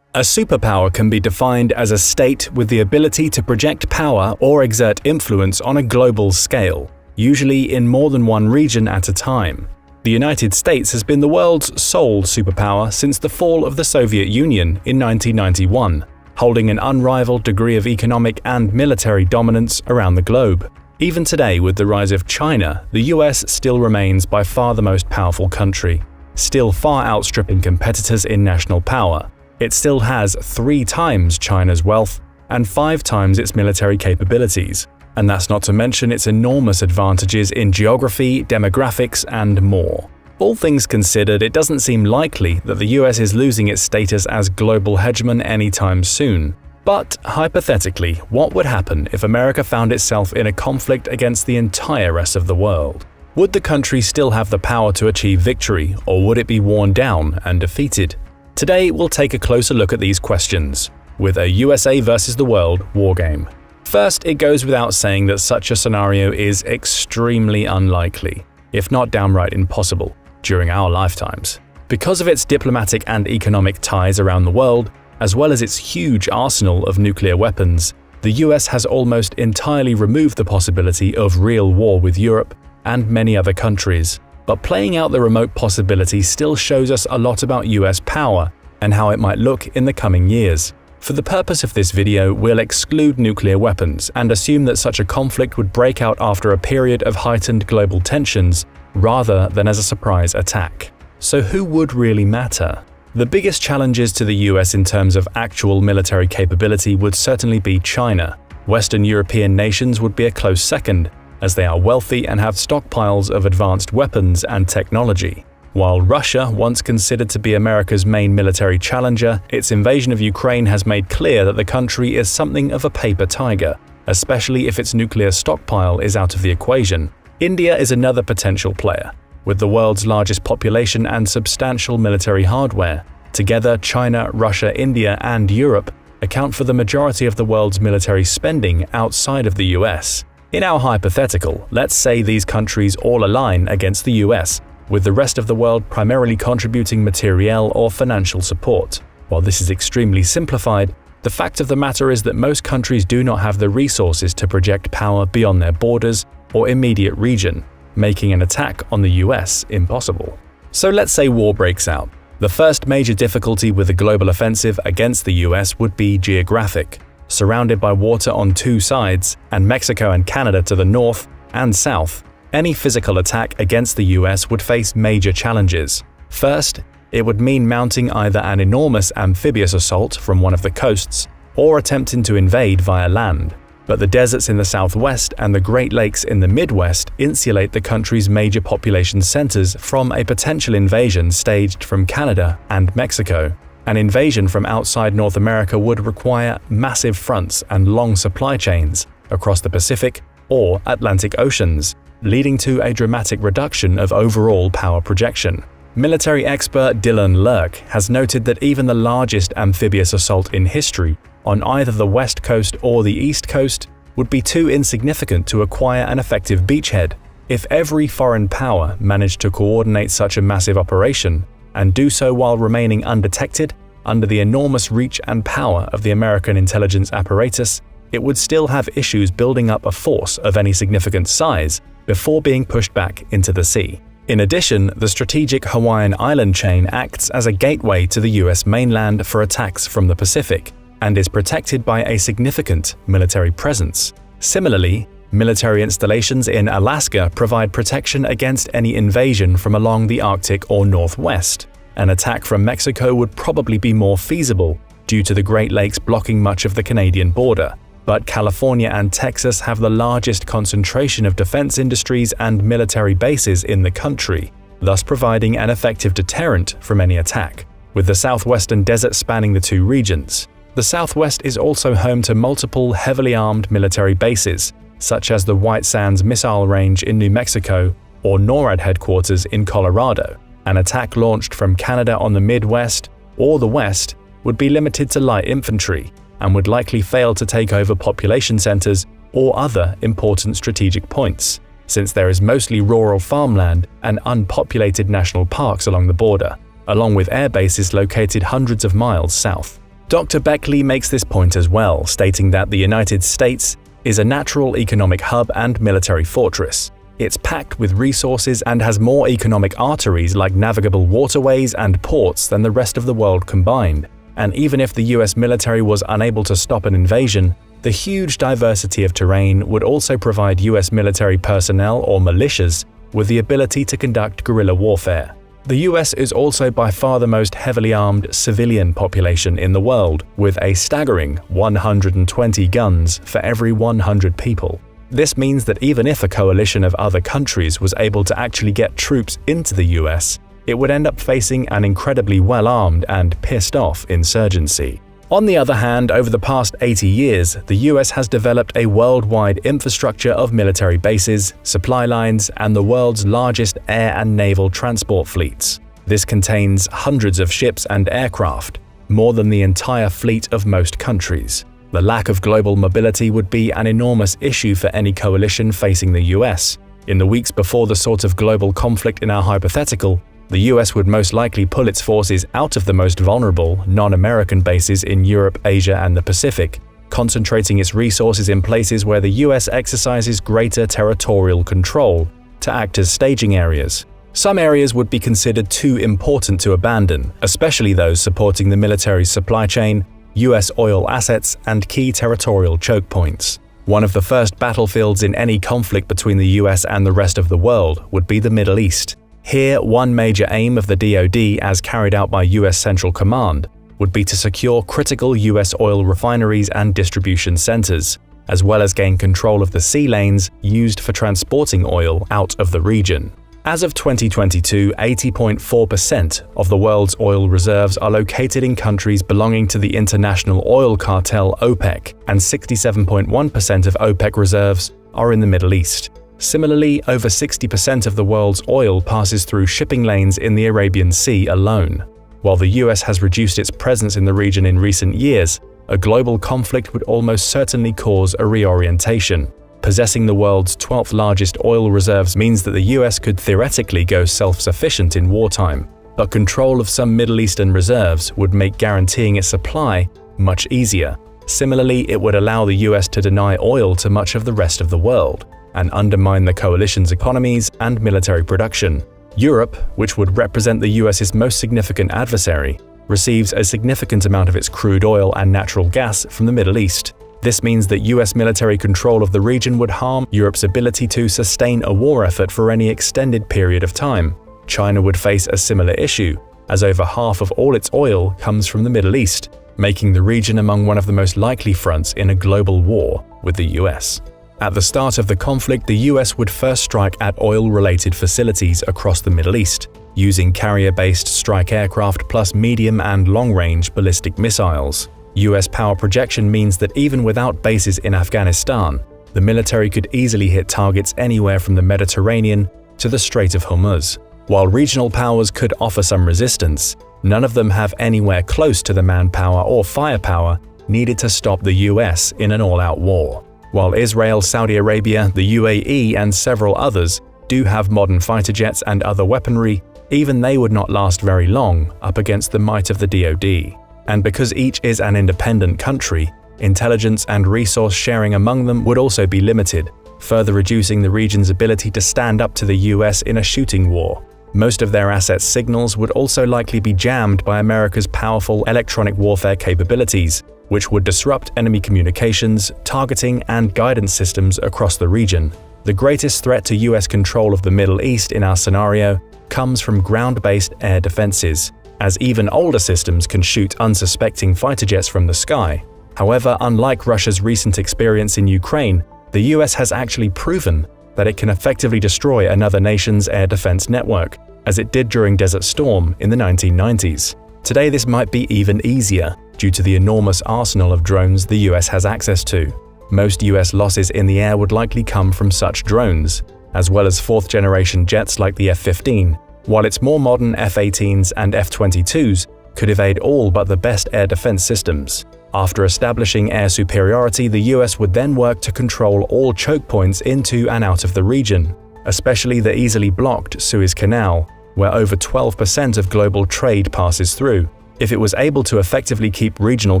A superpower can be defined as a state with the ability to project power or exert influence on a global scale, usually in more than one region at a time. The United States has been the world's sole superpower since the fall of the Soviet Union in 1991, holding an unrivaled degree of economic and military dominance around the globe. Even today, with the rise of China, the US still remains by far the most powerful country, still far outstripping competitors in national power. It still has 3 times China's wealth and 5 times its military capabilities, and that's not to mention its enormous advantages in geography, demographics, and more. All things considered, it doesn't seem likely that the US is losing its status as global hegemon anytime soon. But hypothetically, what would happen if America found itself in a conflict against the entire rest of the world? Would the country still have the power to achieve victory, or would it be worn down and defeated? Today, we'll take a closer look at these questions, with a USA versus the world wargame. First, it goes without saying that such a scenario is extremely unlikely, if not downright impossible, during our lifetimes. Because of its diplomatic and economic ties around the world, as well as its huge arsenal of nuclear weapons, the US has almost entirely removed the possibility of real war with Europe and many other countries. But playing out the remote possibility still shows us a lot about US power and how it might look in the coming years. For the purpose of this video, we'll exclude nuclear weapons and assume that such a conflict would break out after a period of heightened global tensions rather than as a surprise attack. So who would really matter? The biggest challenges to the US in terms of actual military capability would certainly be China. Western European nations would be a close second, as they are wealthy and have stockpiles of advanced weapons and technology. While Russia, once considered to be America's main military challenger, its invasion of Ukraine has made clear that the country is something of a paper tiger, especially if its nuclear stockpile is out of the equation. India is another potential player, with the world's largest population and substantial military hardware. Together, China, Russia, India, and Europe account for the majority of the world's military spending outside of the US. In our hypothetical, let's say these countries all align against the US, with the rest of the world primarily contributing materiel or financial support. While this is extremely simplified, the fact of the matter is that most countries do not have the resources to project power beyond their borders or immediate region, making an attack on the US impossible. So let's say war breaks out. The first major difficulty with a global offensive against the US would be geographic. Surrounded by water on 2 sides, and Mexico and Canada to the north and south, any physical attack against the US would face major challenges. First, it would mean mounting either an enormous amphibious assault from one of the coasts or attempting to invade via land. But the deserts in the southwest and the Great Lakes in the Midwest insulate the country's major population centers from a potential invasion staged from Canada and Mexico. An invasion from outside North America would require massive fronts and long supply chains across the Pacific or Atlantic Oceans, leading to a dramatic reduction of overall power projection. Military expert Dylan Lurk has noted that even the largest amphibious assault in history on either the West Coast or the East Coast would be too insignificant to acquire an effective beachhead. If every foreign power managed to coordinate such a massive operation, and do so while remaining undetected under the enormous reach and power of the American intelligence apparatus, it would still have issues building up a force of any significant size before being pushed back into the sea. In addition, the strategic Hawaiian island chain acts as a gateway to the US mainland for attacks from the Pacific and is protected by a significant military presence. Similarly, military installations in Alaska provide protection against any invasion from along the Arctic or Northwest. An attack from Mexico would probably be more feasible due to the Great Lakes blocking much of the Canadian border. But California and Texas have the largest concentration of defense industries and military bases in the country, thus providing an effective deterrent from any attack. With the southwestern desert spanning the two regions, the Southwest is also home to multiple heavily armed military bases, such as the White Sands Missile Range in New Mexico or NORAD headquarters in Colorado. An attack launched from Canada on the Midwest or the West would be limited to light infantry and would likely fail to take over population centers or other important strategic points, since there is mostly rural farmland and unpopulated national parks along the border, along with air bases located hundreds of miles south. Dr. Beckley makes this point as well, stating that the United States is a natural economic hub and military fortress. It's packed with resources and has more economic arteries like navigable waterways and ports than the rest of the world combined. And even if the US military was unable to stop an invasion, the huge diversity of terrain would also provide US military personnel or militias with the ability to conduct guerrilla warfare. The US is also by far the most heavily armed civilian population in the world, with a staggering 120 guns for every 100 people. This means that even if a coalition of other countries was able to actually get troops into the US, it would end up facing an incredibly well-armed and pissed-off insurgency. On the other hand, over the past 80 years, the US has developed a worldwide infrastructure of military bases, supply lines, and the world's largest air and naval transport fleets. This contains hundreds of ships and aircraft, more than the entire fleet of most countries. The lack of global mobility would be an enormous issue for any coalition facing the US. In the weeks before the sort of global conflict in our hypothetical, the US would most likely pull its forces out of the most vulnerable, non-American bases in Europe, Asia, and the Pacific, concentrating its resources in places where the US exercises greater territorial control to act as staging areas. Some areas would be considered too important to abandon, especially those supporting the military's supply chain, US oil assets, and key territorial choke points. One of the first battlefields in any conflict between the US and the rest of the world would be the Middle East. Here, one major aim of the DoD, as carried out by US Central Command, would be to secure critical US oil refineries and distribution centers, as well as gain control of the sea lanes used for transporting oil out of the region. As of 2022, 80.4% of the world's oil reserves are located in countries belonging to the international oil cartel OPEC, and 67.1% of OPEC reserves are in the Middle East. Similarly, over 60% of the world's oil passes through shipping lanes in the Arabian Sea alone. While the US has reduced its presence in the region in recent years, a global conflict would almost certainly cause a reorientation. Possessing the world's 12th largest oil reserves means that the US could theoretically go self-sufficient in wartime, but control of some Middle Eastern reserves would make guaranteeing its supply much easier. Similarly, it would allow the US to deny oil to much of the rest of the world and undermine the coalition's economies and military production. Europe, which would represent the US's most significant adversary, receives a significant amount of its crude oil and natural gas from the Middle East. This means that US military control of the region would harm Europe's ability to sustain a war effort for any extended period of time. China would face a similar issue, as over half of all its oil comes from the Middle East, making the region among one of the most likely fronts in a global war with the US. At the start of the conflict, the US would first strike at oil-related facilities across the Middle East, using carrier-based strike aircraft plus medium and long-range ballistic missiles. US power projection means that even without bases in Afghanistan, the military could easily hit targets anywhere from the Mediterranean to the Strait of Hormuz. While regional powers could offer some resistance, none of them have anywhere close to the manpower or firepower needed to stop the US in an all-out war. While Israel, Saudi Arabia, the UAE, and several others do have modern fighter jets and other weaponry, even they would not last very long up against the might of the DoD. And because each is an independent country, intelligence and resource sharing among them would also be limited, further reducing the region's ability to stand up to the US in a shooting war. Most of their assets' signals would also likely be jammed by America's powerful electronic warfare capabilities, which would disrupt enemy communications, targeting, and guidance systems across the region. The greatest threat to US control of the Middle East in our scenario comes from ground-based air defenses, as even older systems can shoot unsuspecting fighter jets from the sky. However, unlike Russia's recent experience in Ukraine, the US has actually proven that it can effectively destroy another nation's air defense network, as it did during Desert Storm in the 1990s. Today this might be even easier due to the enormous arsenal of drones the US has access to. Most US losses in the air would likely come from such drones, as well as fourth-generation jets like the F-15, while its more modern F-18s and F-22s could evade all but the best air defense systems. After establishing air superiority, the US would then work to control all choke points into and out of the region, especially the easily blocked Suez Canal, where over 12% of global trade passes through. If it was able to effectively keep regional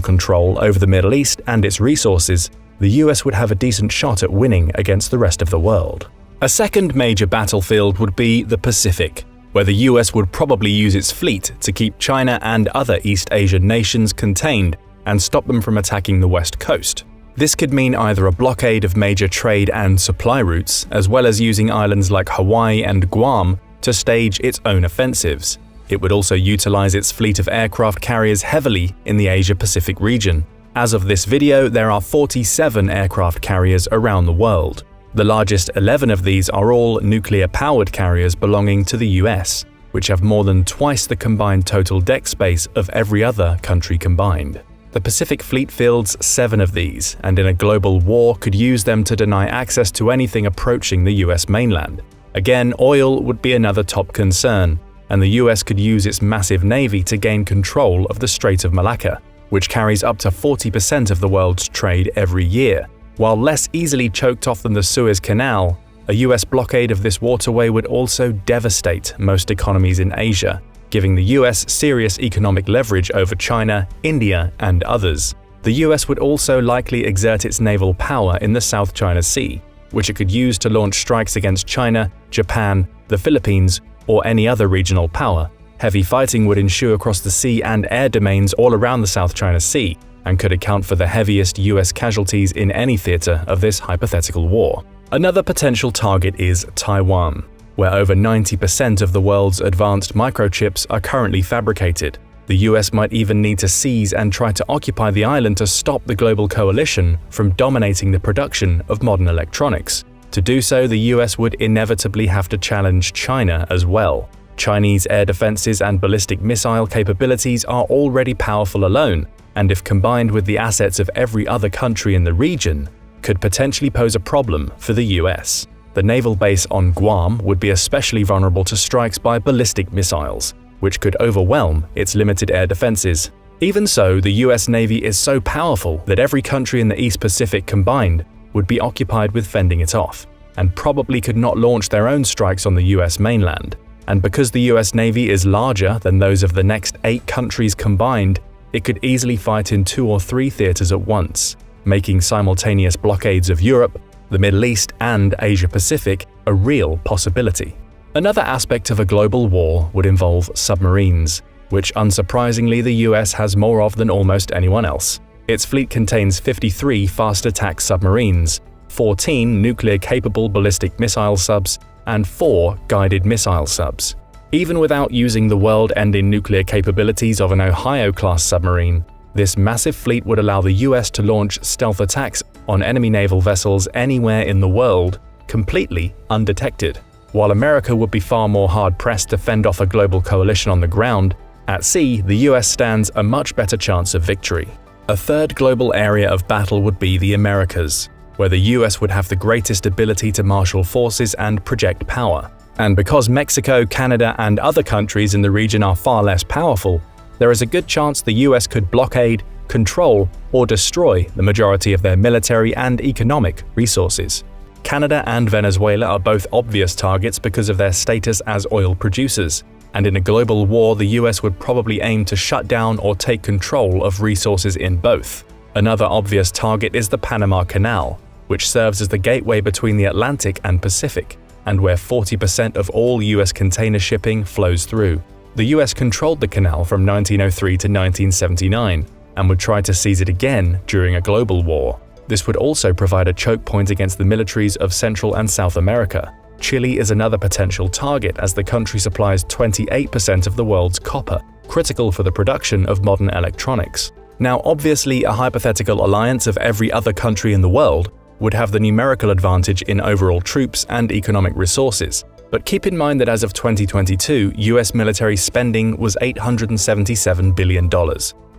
control over the Middle East and its resources, the US would have a decent shot at winning against the rest of the world. A second major battlefield would be the Pacific, where the US would probably use its fleet to keep China and other East Asian nations contained and stop them from attacking the West Coast. This could mean either a blockade of major trade and supply routes, as well as using islands like Hawaii and Guam to stage its own offensives. It would also utilize its fleet of aircraft carriers heavily in the Asia-Pacific region. As of this video, there are 47 aircraft carriers around the world. The largest 11 of these are all nuclear-powered carriers belonging to the US, which have more than twice the combined total deck space of every other country combined. The Pacific Fleet fields 7 of these, and in a global war could use them to deny access to anything approaching the US mainland. Again, oil would be another top concern, and the US could use its massive navy to gain control of the Strait of Malacca, which carries up to 40% of the world's trade every year. While less easily choked off than the Suez Canal, a US blockade of this waterway would also devastate most economies in Asia, giving the US serious economic leverage over China, India, and others. The US would also likely exert its naval power in the South China Sea, which it could use to launch strikes against China, Japan, the Philippines, or any other regional power. Heavy fighting would ensue across the sea and air domains all around the South China Sea, and could account for the heaviest US casualties in any theater of this hypothetical war. Another potential target is Taiwan, where over 90% of the world's advanced microchips are currently fabricated. The US might even need to seize and try to occupy the island to stop the global coalition from dominating the production of modern electronics. To do so, the US would inevitably have to challenge China as well. Chinese air defenses and ballistic missile capabilities are already powerful alone, and if combined with the assets of every other country in the region, could potentially pose a problem for the US. The naval base on Guam would be especially vulnerable to strikes by ballistic missiles, which could overwhelm its limited air defenses. Even so, the US Navy is so powerful that every country in the East Pacific combined would be occupied with fending it off, and probably could not launch their own strikes on the US mainland. And because the US Navy is larger than those of the next 8 countries combined, it could easily fight in 2 or 3 theaters at once, making simultaneous blockades of Europe, the Middle East, and Asia Pacific a real possibility. Another aspect of a global war would involve submarines, which unsurprisingly the US has more of than almost anyone else. Its fleet contains 53 fast attack submarines, 14 nuclear-capable ballistic missile subs, and 4 guided missile subs. Even without using the world-ending nuclear capabilities of an Ohio-class submarine, this massive fleet would allow the US to launch stealth attacks on enemy naval vessels anywhere in the world, completely undetected. While America would be far more hard-pressed to fend off a global coalition on the ground, at sea the US stands a much better chance of victory. A third global area of battle would be the Americas, where the US would have the greatest ability to marshal forces and project power. And because Mexico, Canada, and other countries in the region are far less powerful, there is a good chance the US could blockade, control, or destroy the majority of their military and economic resources. Canada and Venezuela are both obvious targets because of their status as oil producers, and in a global war the US would probably aim to shut down or take control of resources in both. Another obvious target is the Panama Canal, which serves as the gateway between the Atlantic and Pacific, and where 40% of all US container shipping flows through. The US controlled the canal from 1903 to 1979 and would try to seize it again during a global war. This would also provide a choke point against the militaries of Central and South America. Chile is another potential target as the country supplies 28% of the world's copper, critical for the production of modern electronics. Now, obviously, a hypothetical alliance of every other country in the world would have the numerical advantage in overall troops and economic resources. But keep in mind that as of 2022, US military spending was $877 billion,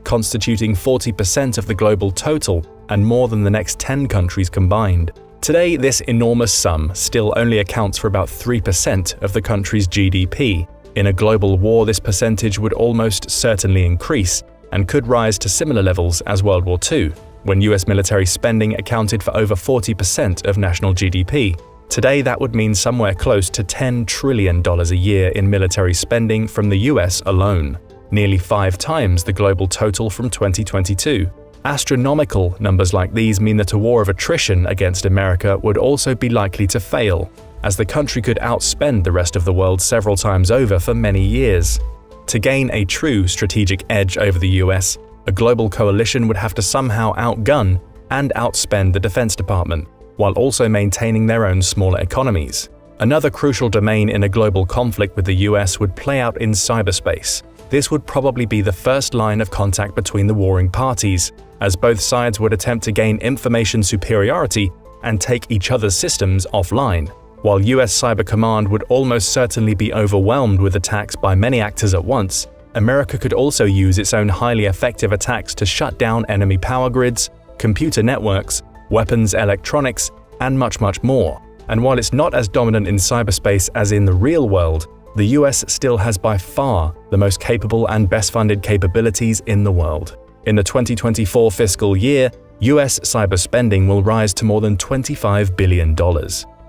constituting 40% of the global total and more than the next 10 countries combined. Today, this enormous sum still only accounts for about 3% of the country's GDP. In a global war, this percentage would almost certainly increase and could rise to similar levels as World War II, when US military spending accounted for over 40% of national GDP. Today, that would mean somewhere close to $10 trillion a year in military spending from the US alone, nearly 5 times the global total from 2022. Astronomical numbers like these mean that a war of attrition against America would also be likely to fail, as the country could outspend the rest of the world several times over for many years. To gain a true strategic edge over the US, a global coalition would have to somehow outgun and outspend the Defense Department, while also maintaining their own smaller economies. Another crucial domain in a global conflict with the US would play out in cyberspace. This would probably be the first line of contact between the warring parties, as both sides would attempt to gain information superiority and take each other's systems offline. While US Cyber Command would almost certainly be overwhelmed with attacks by many actors at once, America could also use its own highly effective attacks to shut down enemy power grids, computer networks, weapons, electronics, and much more. And while it's not as dominant in cyberspace as in the real world, the US still has by far the most capable and best-funded capabilities in the world. In the 2024 fiscal year, US cyber spending will rise to more than $25 billion.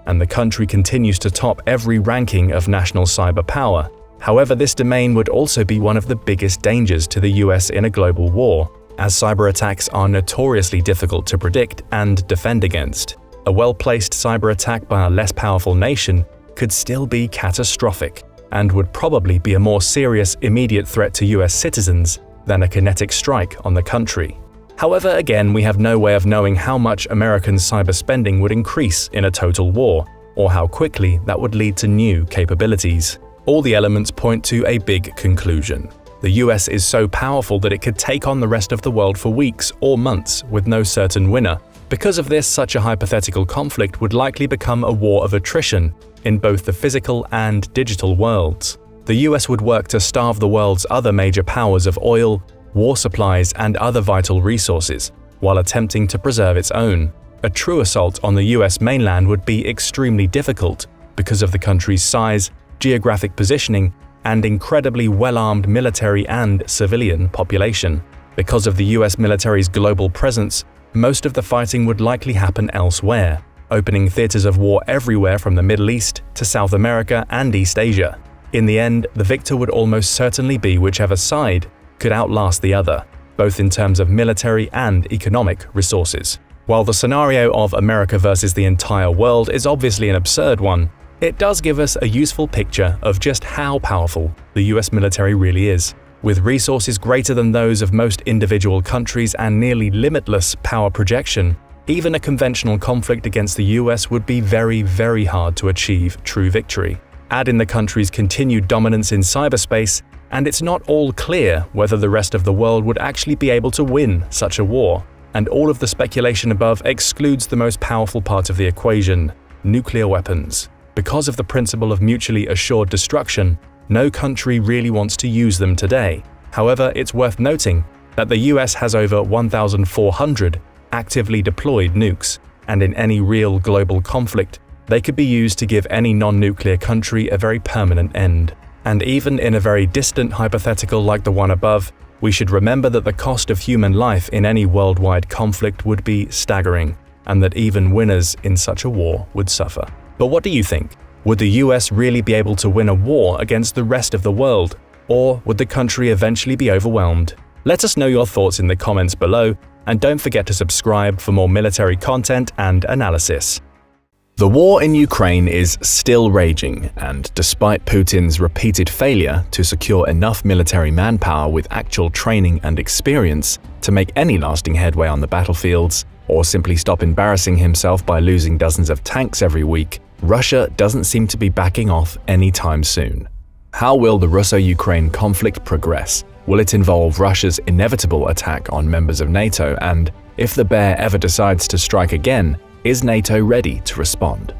And the country continues to top every ranking of national cyber power. However, this domain would also be one of the biggest dangers to the US in a global war, as cyber attacks are notoriously difficult to predict and defend against. A well-placed cyber attack by a less powerful nation could still be catastrophic, and would probably be a more serious immediate threat to US citizens than a kinetic strike on the country. However, again, we have no way of knowing how much American cyber spending would increase in a total war, or how quickly that would lead to new capabilities. All the elements point to a big conclusion. The US is so powerful that it could take on the rest of the world for weeks or months with no certain winner. Because of this, such a hypothetical conflict would likely become a war of attrition in both the physical and digital worlds. The US would work to starve the world's other major powers of oil, war supplies, and other vital resources, while attempting to preserve its own. A true assault on the US mainland would be extremely difficult because of the country's size, geographic positioning, and incredibly well-armed military and civilian population. Because of the US military's global presence, most of the fighting would likely happen elsewhere, opening theaters of war everywhere from the Middle East to South America and East Asia. In the end, the victor would almost certainly be whichever side could outlast the other, both in terms of military and economic resources. While the scenario of America versus the entire world is obviously an absurd one, it does give us a useful picture of just how powerful the US military really is. With resources greater than those of most individual countries and nearly limitless power projection, even a conventional conflict against the US would be very hard to achieve true victory. Add in the country's continued dominance in cyberspace, and it's not all clear whether the rest of the world would actually be able to win such a war. And all of the speculation above excludes the most powerful part of the equation: nuclear weapons. Because of the principle of mutually assured destruction, no country really wants to use them today. However, it's worth noting that the US has over 1,400 actively deployed nukes, and in any real global conflict, they could be used to give any non-nuclear country a very permanent end. And even in a very distant hypothetical like the one above, we should remember that the cost of human life in any worldwide conflict would be staggering, and that even winners in such a war would suffer. But what do you think? Would the US really be able to win a war against the rest of the world? Or would the country eventually be overwhelmed? Let us know your thoughts in the comments below, and don't forget to subscribe for more military content and analysis. The war in Ukraine is still raging, and despite Putin's repeated failure to secure enough military manpower with actual training and experience to make any lasting headway on the battlefields, or simply stop embarrassing himself by losing dozens of tanks every week, Russia doesn't seem to be backing off anytime soon. How will the Russo-Ukraine conflict progress? Will it involve Russia's inevitable attack on members of NATO, and if the bear ever decides to strike again, is NATO ready to respond?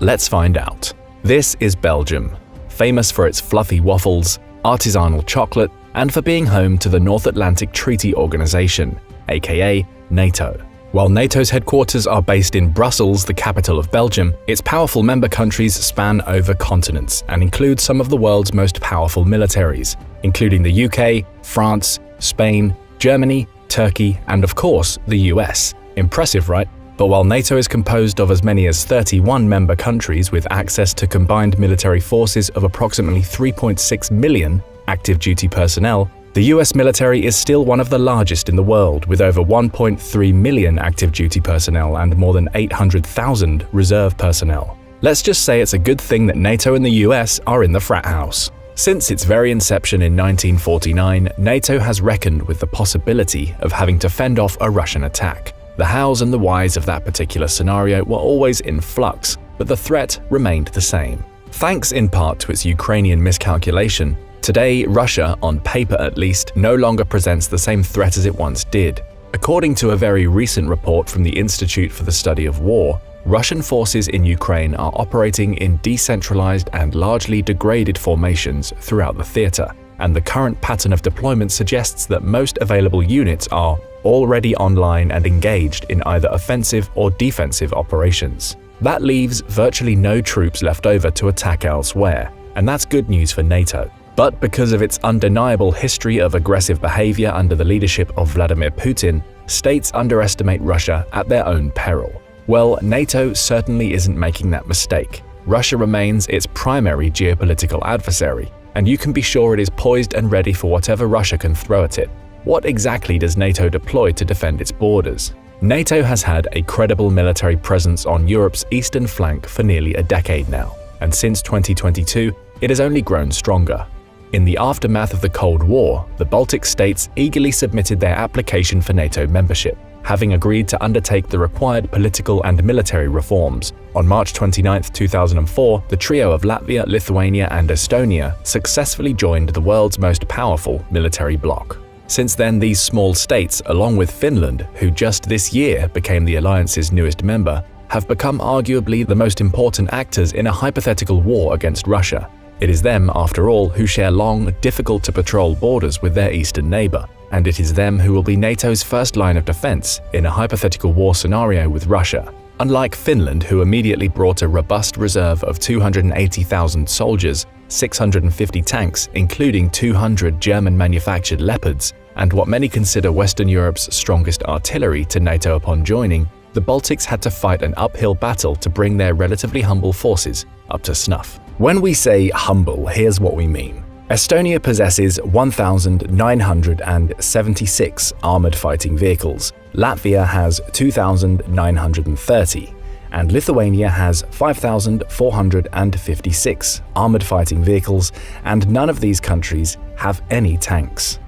Let's find out. This is Belgium, famous for its fluffy waffles, artisanal chocolate, and for being home to the North Atlantic Treaty Organization, aka NATO. While NATO's headquarters are based in Brussels, the capital of Belgium, its powerful member countries span over continents and include some of the world's most powerful militaries, including the UK, France, Spain, Germany, Turkey, and of course, the US. Impressive, right? But while NATO is composed of as many as 31 member countries with access to combined military forces of approximately 3.6 million active duty personnel, the US military is still one of the largest in the world, with over 1.3 million active duty personnel and more than 800,000 reserve personnel. Let's just say it's a good thing that NATO and the US are in the frat house. Since its very inception in 1949, NATO has reckoned with the possibility of having to fend off a Russian attack. The hows and the whys of that particular scenario were always in flux, but the threat remained the same. Thanks in part to its Ukrainian miscalculation, today Russia, on paper at least, no longer presents the same threat as it once did. According to a very recent report from the Institute for the Study of War, Russian forces in Ukraine are operating in decentralized and largely degraded formations throughout the theater, and the current pattern of deployment suggests that most available units are already online and engaged in either offensive or defensive operations. That leaves virtually no troops left over to attack elsewhere, and that's good news for NATO. But because of its undeniable history of aggressive behavior under the leadership of Vladimir Putin, states underestimate Russia at their own peril. Well, NATO certainly isn't making that mistake. Russia remains its primary geopolitical adversary, and you can be sure it is poised and ready for whatever Russia can throw at it. What exactly does NATO deploy to defend its borders? NATO has had a credible military presence on Europe's eastern flank for nearly a decade now, and since 2022, it has only grown stronger. In the aftermath of the Cold War, the Baltic states eagerly submitted their application for NATO membership, having agreed to undertake the required political and military reforms. On March 29, 2004, the trio of Latvia, Lithuania, and Estonia successfully joined the world's most powerful military bloc. Since then, these small states, along with Finland, who just this year became the alliance's newest member, have become arguably the most important actors in a hypothetical war against Russia. It is them, after all, who share long, difficult-to-patrol borders with their eastern neighbor, and it is them who will be NATO's first line of defense in a hypothetical war scenario with Russia. Unlike Finland, who immediately brought a robust reserve of 280,000 soldiers, 650 tanks, including 200 German-manufactured Leopards, and what many consider Western Europe's strongest artillery to NATO upon joining, the Baltics had to fight an uphill battle to bring their relatively humble forces up to snuff. When we say humble, here's what we mean. Estonia possesses 1,976 armored fighting vehicles, Latvia has 2,930, and Lithuania has 5,456 armored fighting vehicles, and none of these countries have any tanks.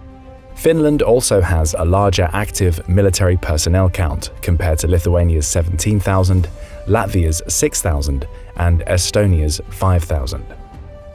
Finland also has a larger active military personnel count compared to Lithuania's 17,000, Latvia's 6,000, and Estonia's 5,000.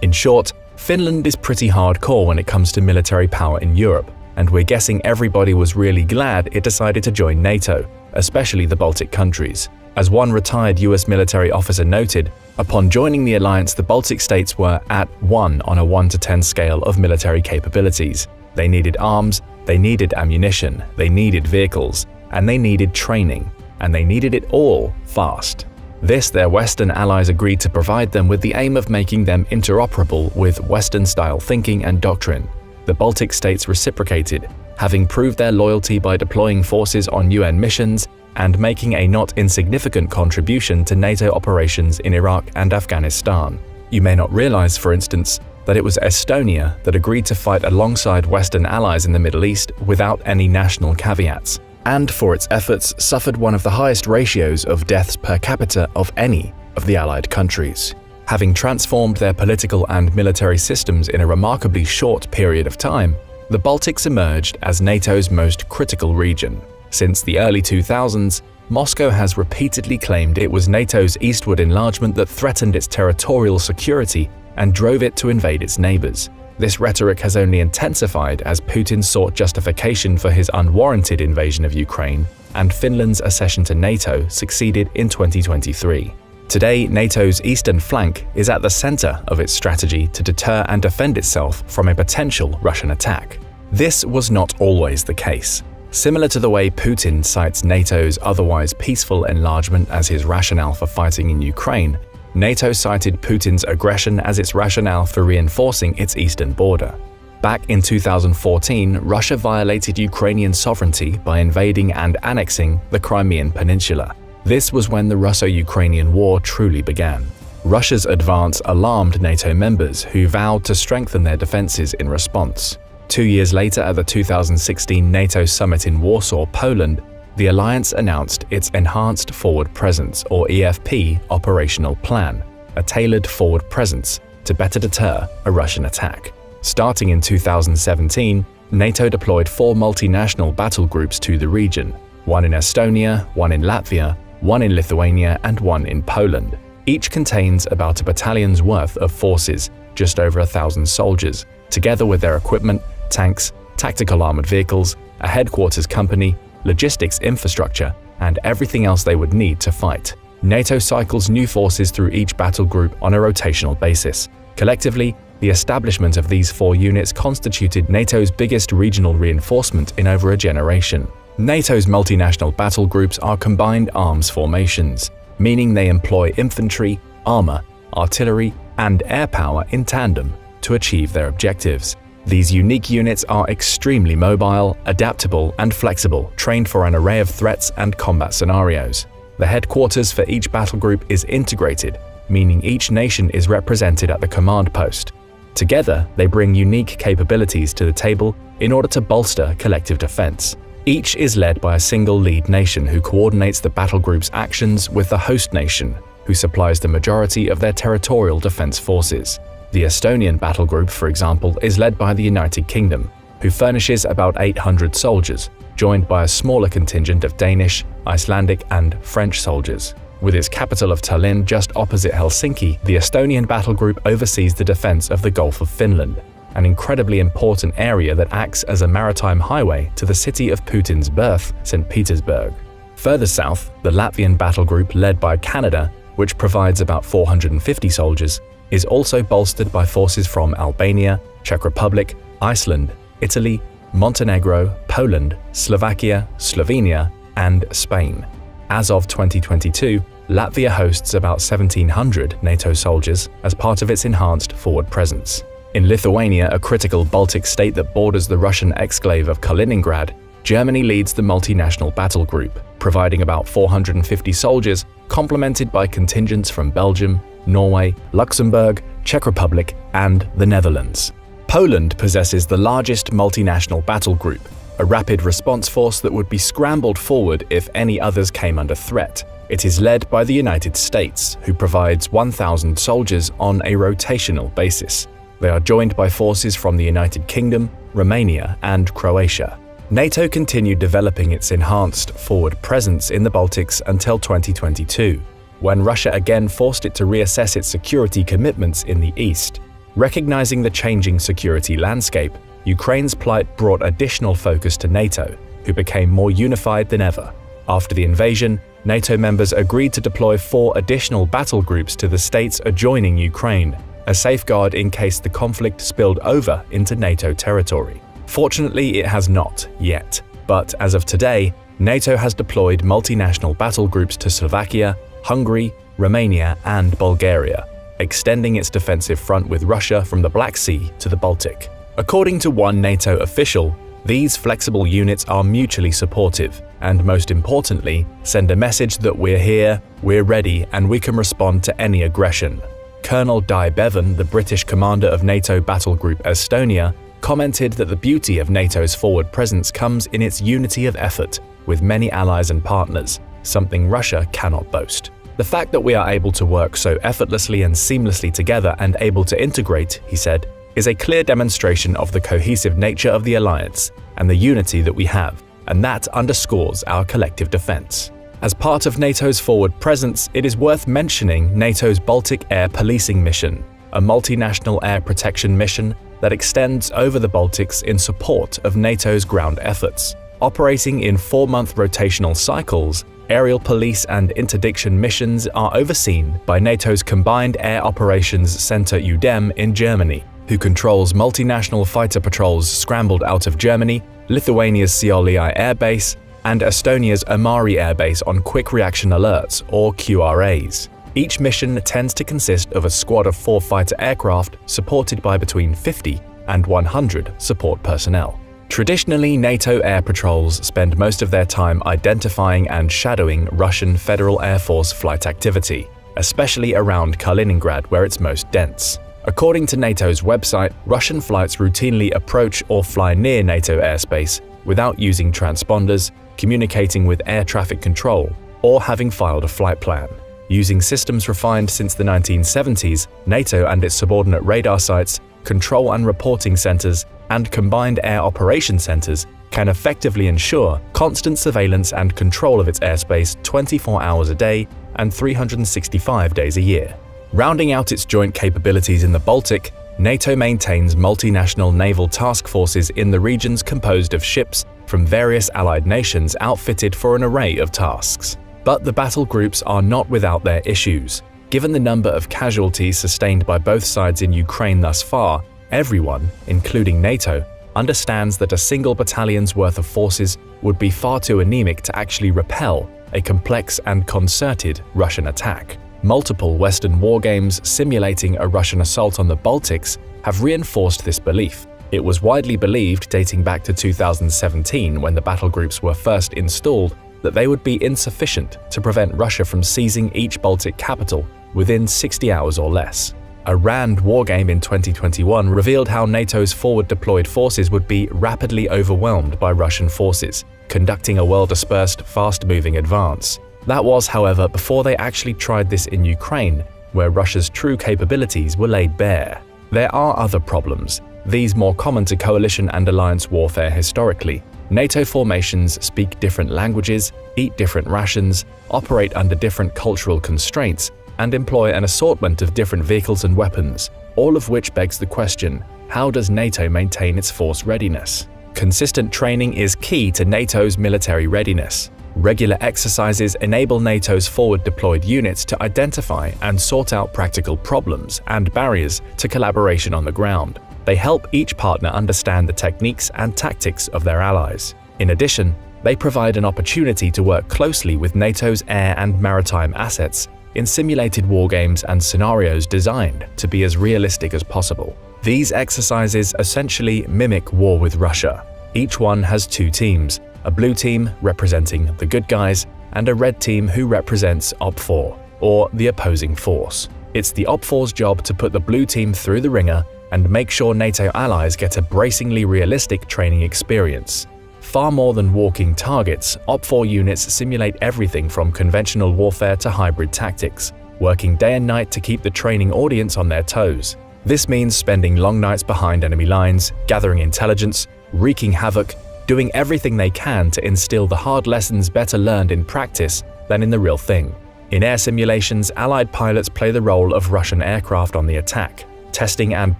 In short, Finland is pretty hardcore when it comes to military power in Europe, and we're guessing everybody was really glad it decided to join NATO, especially the Baltic countries. As one retired US military officer noted, upon joining the alliance, the Baltic states were at 1 on a 1 to 10 scale of military capabilities. They needed arms, they needed ammunition, they needed vehicles, and they needed training, and they needed it all fast. This their Western allies agreed to provide them with the aim of making them interoperable with Western-style thinking and doctrine. The Baltic states reciprocated, having proved their loyalty by deploying forces on UN missions and making a not insignificant contribution to NATO operations in Iraq and Afghanistan. You may not realize, for instance, that it was Estonia that agreed to fight alongside Western allies in the Middle East without any national caveats. and for its efforts suffered one of the highest ratios of deaths per capita of any of the Allied countries. Having transformed their political and military systems in a remarkably short period of time, the Baltics emerged as NATO's most critical region. Since the early 2000s, Moscow has repeatedly claimed it was NATO's eastward enlargement that threatened its territorial security and drove it to invade its neighbors. This rhetoric has only intensified as Putin sought justification for his unwarranted invasion of Ukraine, and Finland's accession to NATO succeeded in 2023. Today, NATO's eastern flank is at the center of its strategy to deter and defend itself from a potential Russian attack. This was not always the case. Similar to the way Putin cites NATO's otherwise peaceful enlargement as his rationale for fighting in Ukraine, NATO cited Putin's aggression as its rationale for reinforcing its eastern border. Back in 2014, Russia violated Ukrainian sovereignty by invading and annexing the Crimean Peninsula. This was when the Russo-Ukrainian War truly began. Russia's advance alarmed NATO members, who vowed to strengthen their defenses in response. 2 years later, at the 2016 NATO summit in Warsaw, Poland, the alliance announced its Enhanced Forward Presence, or EFP, operational plan, a tailored forward presence to better deter a Russian attack. Starting in 2017, NATO deployed 4 multinational battle groups to the region, one in Estonia, one in Latvia, one in Lithuania, and one in Poland. Each contains about a battalion's worth of forces, just over 1,000 soldiers, together with their equipment, tanks, tactical armored vehicles, a headquarters company, logistics infrastructure, and everything else they would need to fight. NATO cycles new forces through each battle group on a rotational basis. Collectively, the establishment of these 4 units constituted NATO's biggest regional reinforcement in over a generation. NATO's multinational battle groups are combined arms formations, meaning they employ infantry, armor, artillery, and air power in tandem to achieve their objectives. These unique units are extremely mobile, adaptable, and flexible, trained for an array of threats and combat scenarios. The headquarters for each battle group is integrated, meaning each nation is represented at the command post. Together, they bring unique capabilities to the table in order to bolster collective defense. Each is led by a single lead nation who coordinates the battle group's actions with the host nation, who supplies the majority of their territorial defense forces. The Estonian battle group, for example, is led by the United Kingdom, who furnishes about 800 soldiers, joined by a smaller contingent of Danish, Icelandic, and French soldiers. With its capital of Tallinn just opposite Helsinki, the Estonian battle group oversees the defense of the Gulf of Finland, an incredibly important area that acts as a maritime highway to the city of Putin's birth, St. Petersburg. Further south, the Latvian battle group, led by Canada, which provides about 450 soldiers, is also bolstered by forces from Albania, Czech Republic, Iceland, Italy, Montenegro, Poland, Slovakia, Slovenia, and Spain. As of 2022, Latvia hosts about 1,700 NATO soldiers as part of its enhanced forward presence. In Lithuania, a critical Baltic state that borders the Russian exclave of Kaliningrad, Germany leads the multinational battle group, providing about 450 soldiers, complemented by contingents from Belgium, Norway, Luxembourg, Czech Republic, and the Netherlands. Poland possesses the largest multinational battle group, a rapid response force that would be scrambled forward if any others came under threat. It is led by the United States, who provides 1,000 soldiers on a rotational basis. They are joined by forces from the United Kingdom, Romania, and Croatia. NATO continued developing its enhanced forward presence in the Baltics until 2022, when Russia again forced it to reassess its security commitments in the east. Recognizing the changing security landscape, Ukraine's plight brought additional focus to NATO, who became more unified than ever. After the invasion, NATO members agreed to deploy 4 additional battle groups to the states adjoining Ukraine, a safeguard in case the conflict spilled over into NATO territory. Fortunately, it has not yet, but as of today, NATO has deployed multinational battle groups to Slovakia, Hungary, Romania, and Bulgaria, extending its defensive front with Russia from the Black Sea to the Baltic. According to one NATO official, these flexible units are mutually supportive and, most importantly, send a message that we're here, we're ready, and we can respond to any aggression. Colonel Di Bevan, the British commander of NATO Battle Group Estonia, commented that the beauty of NATO's forward presence comes in its unity of effort, with many allies and partners, something Russia cannot boast. The fact that we are able to work so effortlessly and seamlessly together and able to integrate, he said, is a clear demonstration of the cohesive nature of the alliance and the unity that we have, and that underscores our collective defense. As part of NATO's forward presence, it is worth mentioning NATO's Baltic Air Policing Mission, a multinational air protection mission that extends over the Baltics in support of NATO's ground efforts. Operating in 4-month rotational cycles, aerial police and interdiction missions are overseen by NATO's Combined Air Operations Center UDEM in Germany, who controls multinational fighter patrols scrambled out of Germany, Lithuania's Šiauliai Air Base, and Estonia's Amari Air Base on Quick Reaction Alerts, or QRAs. Each mission tends to consist of a squad of 4 fighter aircraft supported by between 50 and 100 support personnel. Traditionally, NATO air patrols spend most of their time identifying and shadowing Russian Federal Air Force flight activity, especially around Kaliningrad where it's most dense. According to NATO's website, Russian flights routinely approach or fly near NATO airspace without using transponders, communicating with air traffic control, or having filed a flight plan. Using systems refined since the 1970s, NATO and its subordinate radar sites, control and reporting centers, and combined air operation centers can effectively ensure constant surveillance and control of its airspace 24 hours a day and 365 days a year. Rounding out its joint capabilities in the Baltic, NATO maintains multinational naval task forces in the regions composed of ships from various allied nations outfitted for an array of tasks. But the battle groups are not without their issues. Given the number of casualties sustained by both sides in Ukraine thus far, everyone, including NATO, understands that a single battalion's worth of forces would be far too anemic to actually repel a complex and concerted Russian attack. Multiple Western wargames simulating a Russian assault on the Baltics have reinforced this belief. It was widely believed, dating back to 2017 when the battle groups were first installed, that they would be insufficient to prevent Russia from seizing each Baltic capital within 60 hours or less. A RAND wargame in 2021 revealed how NATO's forward-deployed forces would be rapidly overwhelmed by Russian forces, conducting a well-dispersed, fast-moving advance. That was, however, before they actually tried this in Ukraine, where Russia's true capabilities were laid bare. There are other problems, these more common to coalition and alliance warfare historically. NATO formations speak different languages, eat different rations, operate under different cultural constraints, and employ an assortment of different vehicles and weapons, all of which begs the question, how does NATO maintain its force readiness? Consistent training is key to NATO's military readiness. Regular exercises enable NATO's forward-deployed units to identify and sort out practical problems and barriers to collaboration on the ground. They help each partner understand the techniques and tactics of their allies. In addition, they provide an opportunity to work closely with NATO's air and maritime assets in simulated wargames and scenarios designed to be as realistic as possible. These exercises essentially mimic war with Russia. Each one has 2 teams, a blue team representing the good guys and a red team who represents Op4, or the opposing force. It's the Op4's job to put the blue team through the ringer and make sure NATO allies get a bracingly realistic training experience. Far more than walking targets, Op4 units simulate everything from conventional warfare to hybrid tactics, working day and night to keep the training audience on their toes. This means spending long nights behind enemy lines, gathering intelligence, wreaking havoc, doing everything they can to instill the hard lessons better learned in practice than in the real thing. In air simulations, Allied pilots play the role of Russian aircraft on the attack, testing and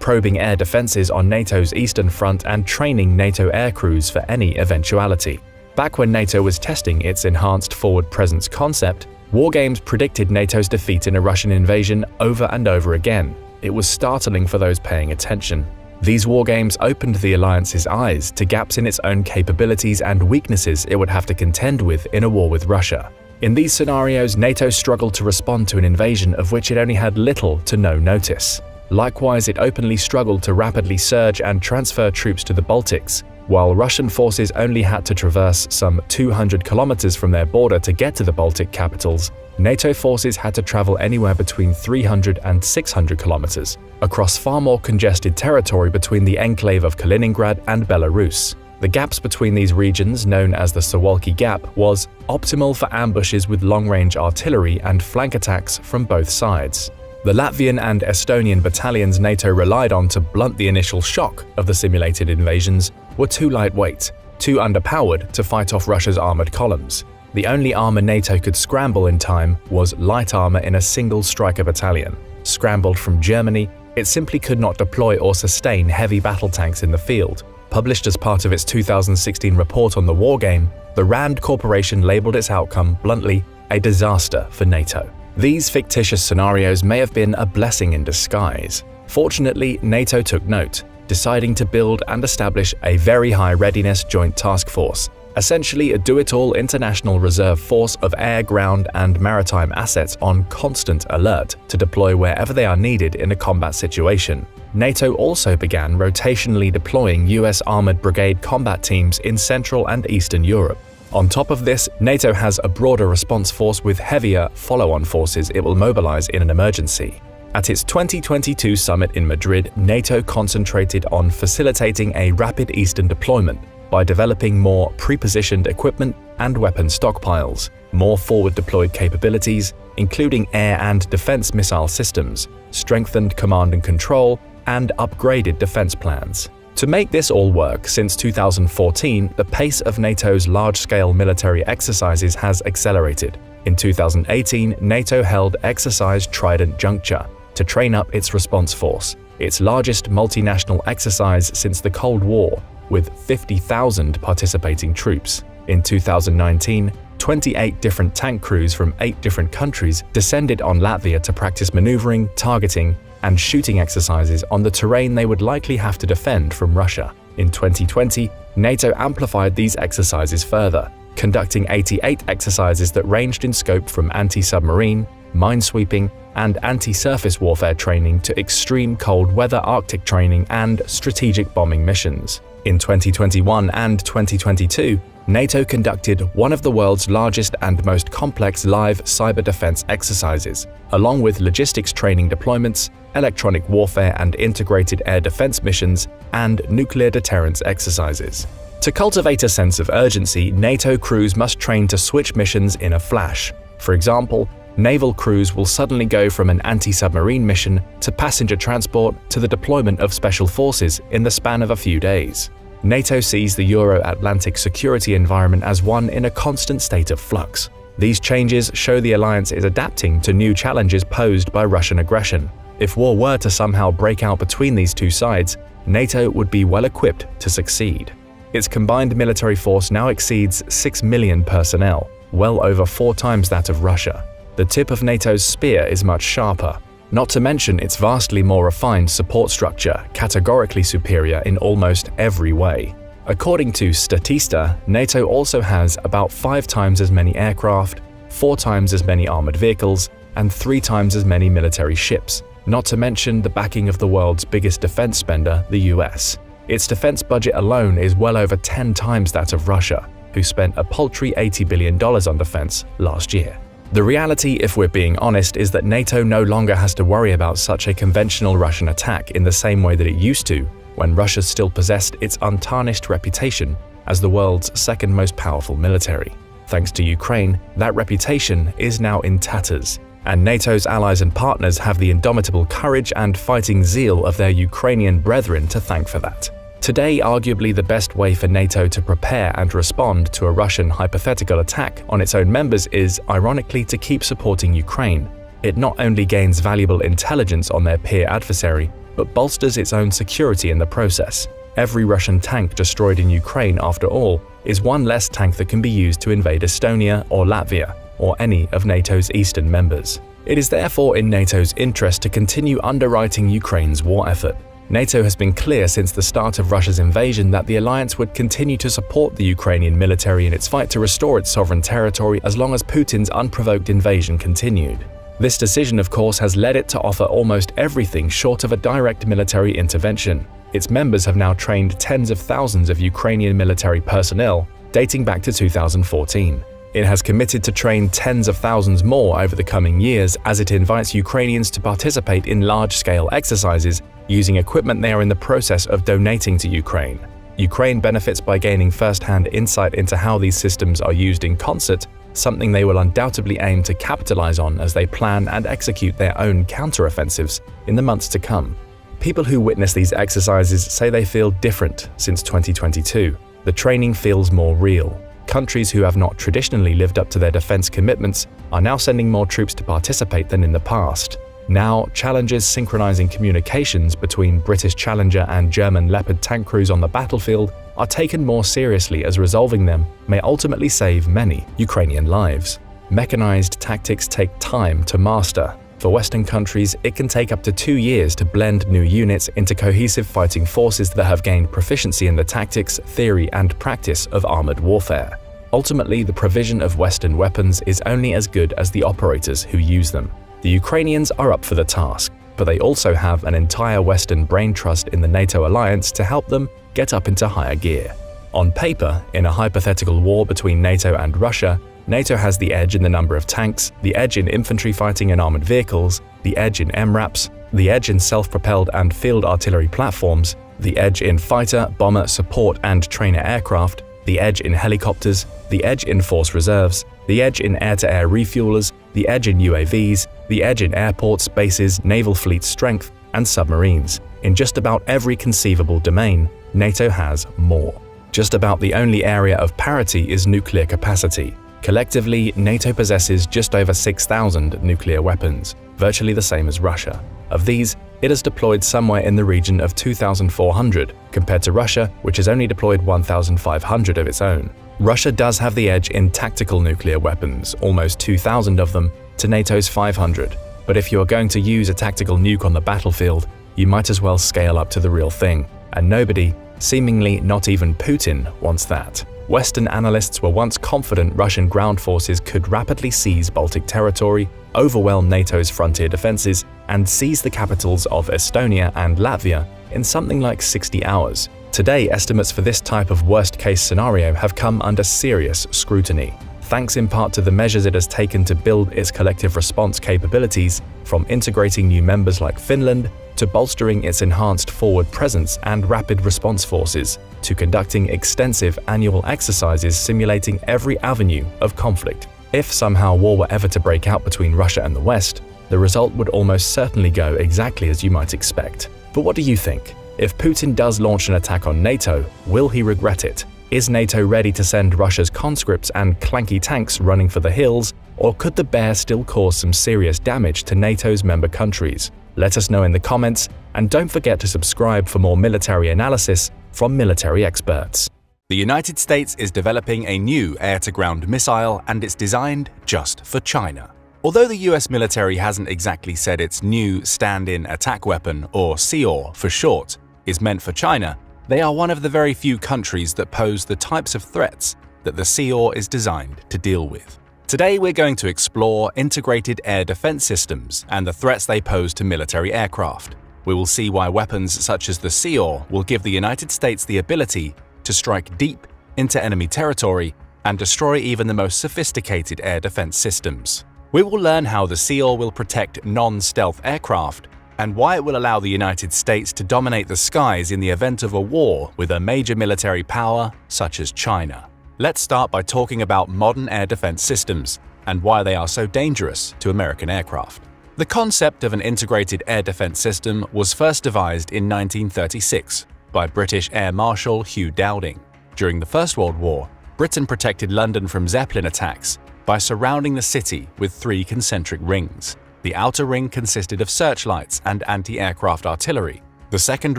probing air defenses on NATO's eastern front and training NATO aircrews for any eventuality. Back when NATO was testing its enhanced forward presence concept, wargames predicted NATO's defeat in a Russian invasion over and over again. It was startling for those paying attention. These wargames opened the alliance's eyes to gaps in its own capabilities and weaknesses it would have to contend with in a war with Russia. In these scenarios, NATO struggled to respond to an invasion of which it only had little to no notice. Likewise, it openly struggled to rapidly surge and transfer troops to the Baltics, While Russian forces only had to traverse some 200 kilometers from their border to get to the Baltic capitals, NATO forces had to travel anywhere between 300 and 600 kilometers, across far more congested territory between the enclave of Kaliningrad and Belarus. The gaps between these regions, known as the Suwalki Gap, was optimal for ambushes with long-range artillery and flank attacks from both sides. The Latvian and Estonian battalions NATO relied on to blunt the initial shock of the simulated invasions were too lightweight, too underpowered to fight off Russia's armored columns. The only armor NATO could scramble in time was light armor in a single striker battalion. Scrambled from Germany, it simply could not deploy or sustain heavy battle tanks in the field. Published as part of its 2016 report on the wargame, the RAND Corporation labeled its outcome bluntly a disaster for NATO. These fictitious scenarios may have been a blessing in disguise. Fortunately, NATO took note, deciding to build and establish a Very High Readiness Joint Task Force, essentially a do-it-all international reserve force of air, ground, and maritime assets on constant alert to deploy wherever they are needed in a combat situation. NATO also began rotationally deploying US Armored Brigade combat teams in Central and Eastern Europe. On top of this, NATO has a broader response force with heavier follow-on forces it will mobilize in an emergency. At its 2022 summit in Madrid, NATO concentrated on facilitating a rapid Eastern deployment by developing more pre-positioned equipment and weapon stockpiles, more forward-deployed capabilities, including air and defense missile systems, strengthened command and control, and upgraded defense plans. To make this all work, since 2014, the pace of NATO's large-scale military exercises has accelerated. In 2018, NATO held Exercise Trident Juncture to train up its response force, its largest multinational exercise since the Cold War, with 50,000 participating troops. In 2019, 28 different tank crews from 8 different countries descended on Latvia to practice maneuvering, targeting, and shooting exercises on the terrain they would likely have to defend from Russia. In 2020, NATO amplified these exercises further, conducting 88 exercises that ranged in scope from anti-submarine, minesweeping, and anti-surface warfare training to extreme cold weather Arctic training and strategic bombing missions. In 2021 and 2022, NATO conducted one of the world's largest and most complex live cyber defense exercises, along with logistics training deployments, electronic warfare and integrated air defense missions, and nuclear deterrence exercises. To cultivate a sense of urgency, NATO crews must train to switch missions in a flash. For example, naval crews will suddenly go from an anti-submarine mission to passenger transport to the deployment of special forces in the span of a few days. NATO sees the Euro-Atlantic security environment as one in a constant state of flux. These changes show the alliance is adapting to new challenges posed by Russian aggression. If war were to somehow break out between these two sides, NATO would be well equipped to succeed. Its combined military force now exceeds 6 million personnel, well over 4 times that of Russia. The tip of NATO's spear is much sharper, not to mention its vastly more refined support structure, categorically superior in almost every way. According to Statista, NATO also has about 5 times as many aircraft, 4 times as many armored vehicles, and 3 times as many military ships, not to mention the backing of the world's biggest defense spender, the US. Its defense budget alone is well over 10 times that of Russia, who spent a paltry $80 billion on defense last year. The reality, if we're being honest, is that NATO no longer has to worry about such a conventional Russian attack in the same way that it used to, when Russia still possessed its untarnished reputation as the world's second most powerful military. Thanks to Ukraine, that reputation is now in tatters, and NATO's allies and partners have the indomitable courage and fighting zeal of their Ukrainian brethren to thank for that. Today, arguably the best way for NATO to prepare and respond to a Russian hypothetical attack on its own members is, ironically, to keep supporting Ukraine. It not only gains valuable intelligence on their peer adversary, but bolsters its own security in the process. Every Russian tank destroyed in Ukraine, after all, is one less tank that can be used to invade Estonia or Latvia, or any of NATO's eastern members. It is therefore in NATO's interest to continue underwriting Ukraine's war effort. NATO has been clear since the start of Russia's invasion that the alliance would continue to support the Ukrainian military in its fight to restore its sovereign territory as long as Putin's unprovoked invasion continued. This decision, of course, has led it to offer almost everything short of a direct military intervention. Its members have now trained tens of thousands of Ukrainian military personnel, dating back to 2014. It has committed to train tens of thousands more over the coming years as it invites Ukrainians to participate in large-scale exercises using equipment they are in the process of donating to Ukraine. Ukraine benefits by gaining first-hand insight into how these systems are used in concert, something they will undoubtedly aim to capitalize on as they plan and execute their own counter-offensives in the months to come. People who witness these exercises say they feel different since 2022. The training feels more real. Countries who have not traditionally lived up to their defense commitments are now sending more troops to participate than in the past. Now, challenges synchronizing communications between British Challenger and German Leopard tank crews on the battlefield are taken more seriously, as resolving them may ultimately save many Ukrainian lives. Mechanized tactics take time to master. For Western countries, it can take up to 2 years to blend new units into cohesive fighting forces that have gained proficiency in the tactics, theory, and practice of armored warfare. Ultimately, the provision of Western weapons is only as good as the operators who use them. The Ukrainians are up for the task, but they also have an entire Western brain trust in the NATO alliance to help them get up into higher gear. On paper, in a hypothetical war between NATO and Russia, NATO has the edge in the number of tanks, the edge in infantry fighting and armored vehicles, the edge in MRAPs, the edge in self-propelled and field artillery platforms, the edge in fighter, bomber, support and trainer aircraft, the edge in helicopters, the edge in force reserves, the edge in air-to-air refuelers, the edge in UAVs, the edge in airports, bases, naval fleet strength, and submarines. In just about every conceivable domain, NATO has more. Just about the only area of parity is nuclear capacity. Collectively, NATO possesses just over 6,000 nuclear weapons, virtually the same as Russia. Of these, it has deployed somewhere in the region of 2,400, compared to Russia, which has only deployed 1,500 of its own. Russia does have the edge in tactical nuclear weapons, almost 2,000 of them, to NATO's 500. But if you are going to use a tactical nuke on the battlefield, you might as well scale up to the real thing. And nobody, seemingly not even Putin, wants that. Western analysts were once confident Russian ground forces could rapidly seize Baltic territory, overwhelm NATO's frontier defenses, and seize the capitals of Estonia and Latvia in something like 60 hours. Today, estimates for this type of worst-case scenario have come under serious scrutiny, thanks in part to the measures it has taken to build its collective response capabilities, from integrating new members like Finland, to bolstering its enhanced forward presence and rapid response forces, to conducting extensive annual exercises simulating every avenue of conflict. If somehow war were ever to break out between Russia and the West, the result would almost certainly go exactly as you might expect. But what do you think? If Putin does launch an attack on NATO, will he regret it? Is NATO ready to send Russia's conscripts and clanky tanks running for the hills, or could the bear still cause some serious damage to NATO's member countries? Let us know in the comments, and don't forget to subscribe for more military analysis from military experts. The United States is developing a new air-to-ground missile, and it's designed just for China. Although the US military hasn't exactly said its new stand-in attack weapon, or SEOR for short, is meant for China, they are one of the very few countries that pose the types of threats that the SEOR is designed to deal with. Today we're going to explore integrated air defense systems and the threats they pose to military aircraft. We will see why weapons such as the SEOR will give the United States the ability to strike deep into enemy territory and destroy even the most sophisticated air defense systems. We will learn how the SEOR will protect non-stealth aircraft and why it will allow the United States to dominate the skies in the event of a war with a major military power such as China. Let's start by talking about modern air defense systems and why they are so dangerous to American aircraft. The concept of an integrated air defense system was first devised in 1936 by British Air Marshal Hugh Dowding. During the First World War, Britain protected London from Zeppelin attacks by surrounding the city with 3 concentric rings. The outer ring consisted of searchlights and anti-aircraft artillery. The second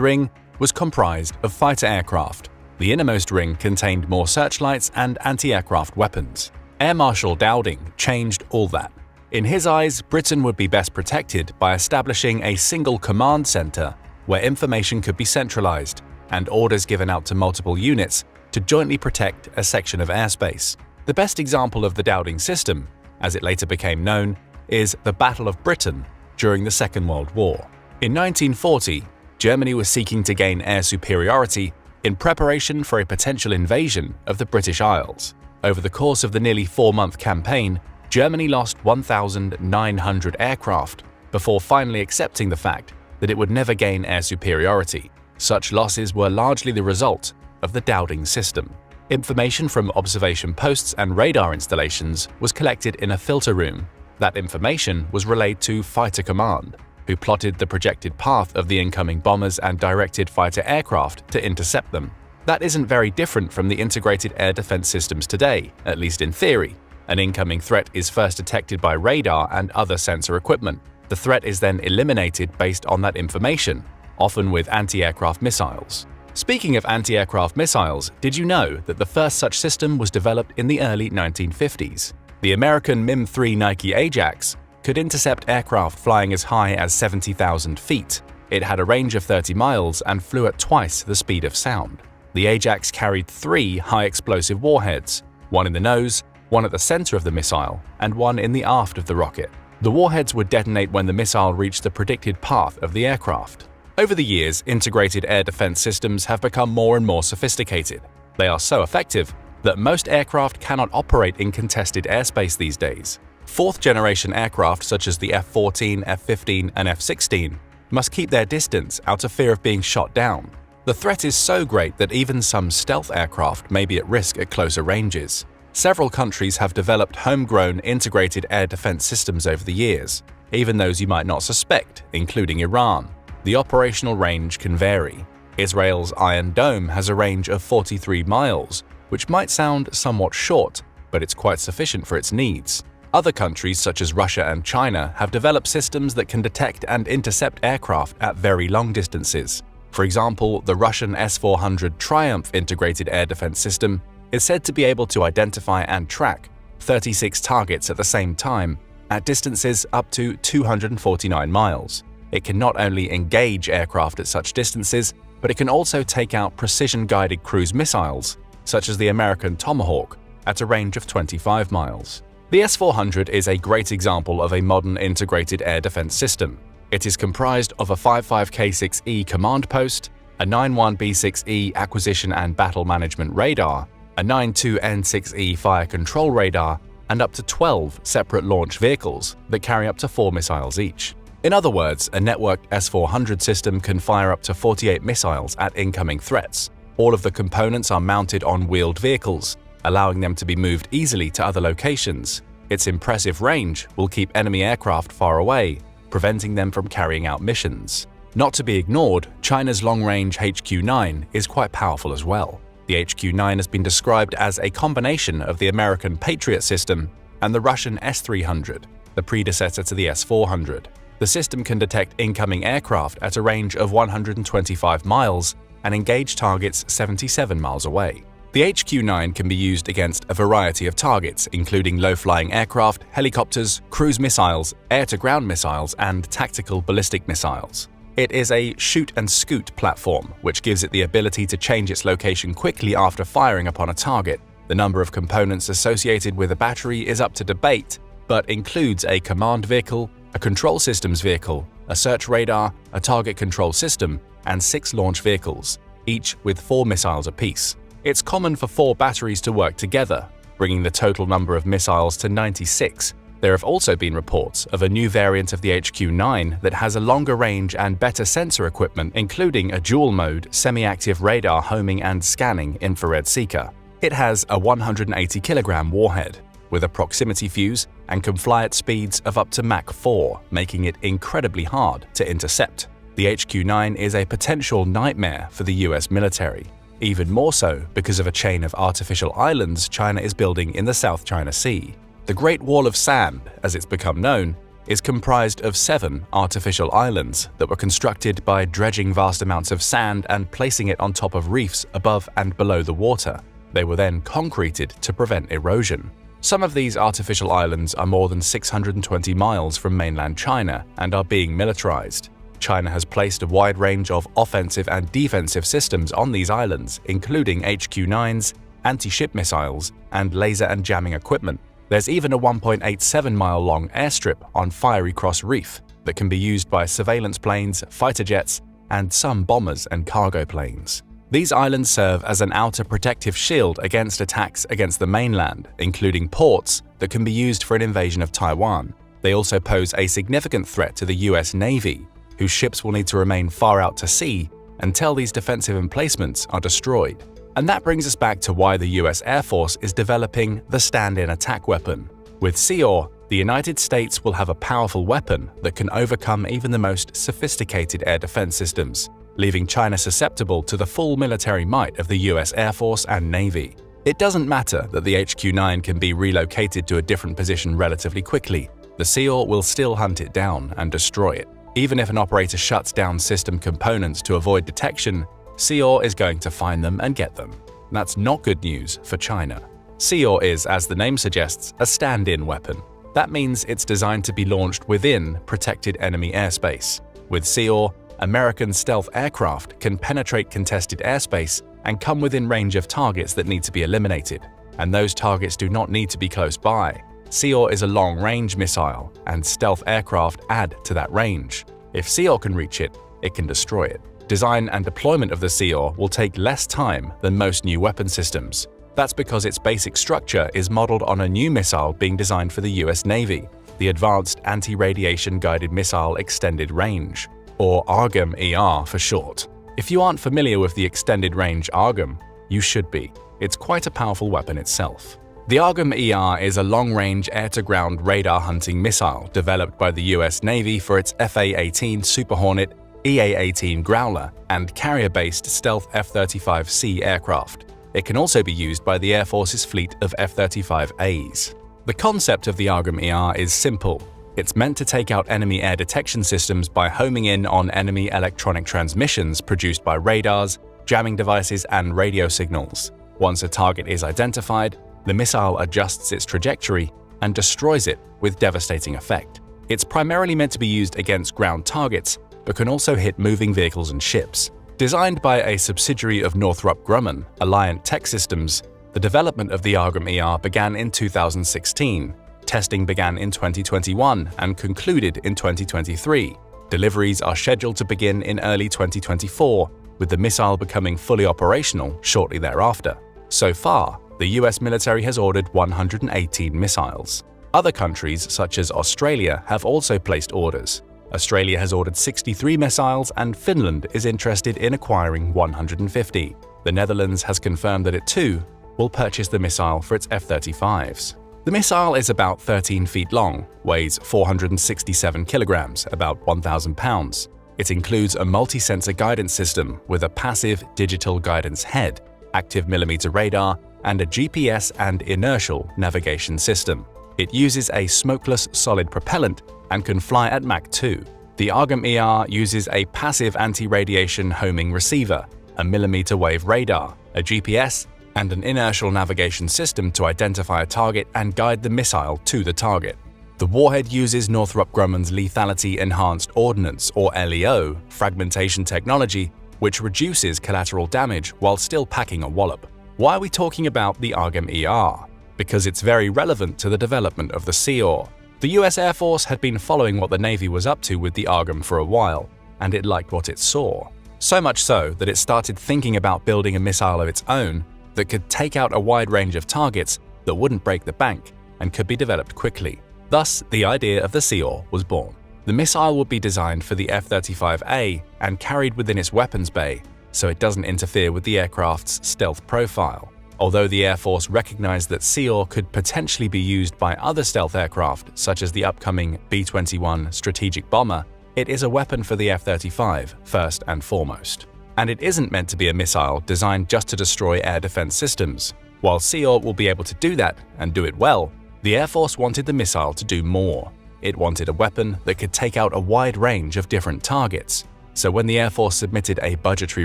ring was comprised of fighter aircraft. The innermost ring contained more searchlights and anti-aircraft weapons. Air Marshal Dowding changed all that. In his eyes, Britain would be best protected by establishing a single command center where information could be centralized and orders given out to multiple units to jointly protect a section of airspace. The best example of the Dowding system, as it later became known, is the Battle of Britain during the Second World War. In 1940, Germany was seeking to gain air superiority in preparation for a potential invasion of the British Isles. Over the course of the nearly 4-month campaign, Germany lost 1,900 aircraft before finally accepting the fact that it would never gain air superiority. Such losses were largely the result of the Dowding system. Information from observation posts and radar installations was collected in a filter room. That information was relayed to Fighter Command, who plotted the projected path of the incoming bombers and directed fighter aircraft to intercept them. That isn't very different from the integrated air defense systems today, at least in theory. An incoming threat is first detected by radar and other sensor equipment. The threat is then eliminated based on that information, often with anti-aircraft missiles. Speaking of anti-aircraft missiles, did you know that the first such system was developed in the early 1950s? The American MIM-3 Nike Ajax could intercept aircraft flying as high as 70,000 feet. It had a range of 30 miles and flew at twice the speed of sound. The Ajax carried 3 high-explosive warheads, one in the nose, one at the center of the missile, and one in the aft of the rocket. The warheads would detonate when the missile reached the predicted path of the aircraft. Over the years, integrated air defense systems have become more and more sophisticated. They are so effective that most aircraft cannot operate in contested airspace these days. Fourth-generation aircraft such as the F-14, F-15, and F-16 must keep their distance out of fear of being shot down. The threat is so great that even some stealth aircraft may be at risk at closer ranges. Several countries have developed homegrown integrated air defense systems over the years, even those you might not suspect, including Iran. The operational range can vary. Israel's Iron Dome has a range of 43 miles, which might sound somewhat short, but it's quite sufficient for its needs. Other countries such as Russia and China have developed systems that can detect and intercept aircraft at very long distances. For example, the Russian S-400 Triumph integrated air defense system is said to be able to identify and track 36 targets at the same time at distances up to 249 miles. It can not only engage aircraft at such distances, but it can also take out precision-guided cruise missiles, such as the American Tomahawk, at a range of 25 miles. The S-400 is a great example of a modern integrated air defense system. It is comprised of a 55K6E command post, a 91B6E acquisition and battle management radar, a 92N6E fire control radar, and up to 12 separate launch vehicles that carry up to 4 missiles each. In other words, a networked S-400 system can fire up to 48 missiles at incoming threats. All of the components are mounted on wheeled vehicles, allowing them to be moved easily to other locations. Its impressive range will keep enemy aircraft far away, preventing them from carrying out missions. Not to be ignored, China's long-range HQ-9 is quite powerful as well. The HQ-9 has been described as a combination of the American Patriot system and the Russian S-300, the predecessor to the S-400. The system can detect incoming aircraft at a range of 125 miles and engage targets 77 miles away. The HQ-9 can be used against a variety of targets, including low-flying aircraft, helicopters, cruise missiles, air-to-ground missiles, and tactical ballistic missiles. It is a shoot-and-scoot platform, which gives it the ability to change its location quickly after firing upon a target. The number of components associated with a battery is up to debate, but includes a command vehicle, a control systems vehicle, a search radar, a target control system, and 6 launch vehicles, each with 4 missiles apiece. It's common for 4 batteries to work together, bringing the total number of missiles to 96. There have also been reports of a new variant of the HQ-9 that has a longer range and better sensor equipment, including a dual-mode, semi-active radar homing and scanning infrared seeker. It has a 180-kilogram warhead, with a proximity fuse, and can fly at speeds of up to Mach 4, making it incredibly hard to intercept. The HQ-9 is a potential nightmare for the US military, even more so because of a chain of artificial islands China is building in the South China Sea. The Great Wall of Sand, as it's become known, is comprised of 7 artificial islands that were constructed by dredging vast amounts of sand and placing it on top of reefs above and below the water. They were then concreted to prevent erosion. Some of these artificial islands are more than 620 miles from mainland China and are being militarized. China has placed a wide range of offensive and defensive systems on these islands, including HQ-9s, anti-ship missiles, and laser and jamming equipment. There's even a 1.87-mile-long airstrip on Fiery Cross Reef that can be used by surveillance planes, fighter jets, and some bombers and cargo planes. These islands serve as an outer protective shield against attacks against the mainland, including ports that can be used for an invasion of Taiwan. They also pose a significant threat to the US Navy, whose ships will need to remain far out to sea until these defensive emplacements are destroyed. And that brings us back to why the US Air Force is developing the stand-in attack weapon. With SEAR, the United States will have a powerful weapon that can overcome even the most sophisticated air defense systems, leaving China susceptible to the full military might of the US Air Force and Navy. It doesn't matter that the HQ-9 can be relocated to a different position relatively quickly. The SEAR will still hunt it down and destroy it. Even if an operator shuts down system components to avoid detection, SEAR is going to find them and get them. That's not good news for China. SEAR is, as the name suggests, a stand-in weapon. That means it's designed to be launched within protected enemy airspace. With SEAR, American stealth aircraft can penetrate contested airspace and come within range of targets that need to be eliminated. And those targets do not need to be close by. SEAR is a long-range missile, and stealth aircraft add to that range. If SEAR can reach it, it can destroy it. Design and deployment of the SEAR will take less time than most new weapon systems. That's because its basic structure is modeled on a new missile being designed for the US Navy, the Advanced Anti-Radiation Guided Missile Extended Range, or AARGM-ER for short. If you aren't familiar with the Extended Range AARGM, you should be. It's quite a powerful weapon itself. The AARGM-ER is a long-range air-to-ground radar hunting missile developed by the US Navy for its FA-18 Super Hornet, EA-18 Growler, and carrier-based stealth F-35C aircraft. It can also be used by the Air Force's fleet of F-35As. The concept of the AARGM-ER is simple. It's meant to take out enemy air detection systems by homing in on enemy electronic transmissions produced by radars, jamming devices, and radio signals. Once a target is identified, the missile adjusts its trajectory and destroys it with devastating effect. It's primarily meant to be used against ground targets, but can also hit moving vehicles and ships. Designed by a subsidiary of Northrop Grumman, Alliant Tech Systems, the development of the AARGM-ER began in 2016. Testing began in 2021 and concluded in 2023. Deliveries are scheduled to begin in early 2024, with the missile becoming fully operational shortly thereafter. So far, the US military has ordered 118 missiles. Other countries, such as Australia, have also placed orders. Australia has ordered 63 missiles, and Finland is interested in acquiring 150. The Netherlands has confirmed that it too will purchase the missile for its F-35s. The missile is about 13 feet long, weighs 467 kilograms, about 1,000 pounds. It includes a multi-sensor guidance system with a passive digital guidance head, active millimeter radar, and a GPS and inertial navigation system. It uses a smokeless solid propellant and can fly at Mach 2. The AARGM-ER uses a passive anti-radiation homing receiver, a millimeter wave radar, a GPS, and an inertial navigation system to identify a target and guide the missile to the target. The warhead uses Northrop Grumman's Lethality Enhanced Ordnance, or LEO, fragmentation technology, which reduces collateral damage while still packing a wallop. Why are we talking about the AARGM-ER? Because it's very relevant to the development of the SEAR. The US Air Force had been following what the Navy was up to with the AARGM for a while, and it liked what it saw. So much so that it started thinking about building a missile of its own that could take out a wide range of targets that wouldn't break the bank and could be developed quickly. Thus, the idea of the SEAR was born. The missile would be designed for the F-35A and carried within its weapons bay, so it doesn't interfere with the aircraft's stealth profile. Although the Air Force recognized that SEAR could potentially be used by other stealth aircraft, such as the upcoming B-21 strategic bomber, it is a weapon for the F-35 first and foremost. And it isn't meant to be a missile designed just to destroy air defense systems. While SEAR will be able to do that, and do it well, the Air Force wanted the missile to do more. It wanted a weapon that could take out a wide range of different targets. So when the Air Force submitted a budgetary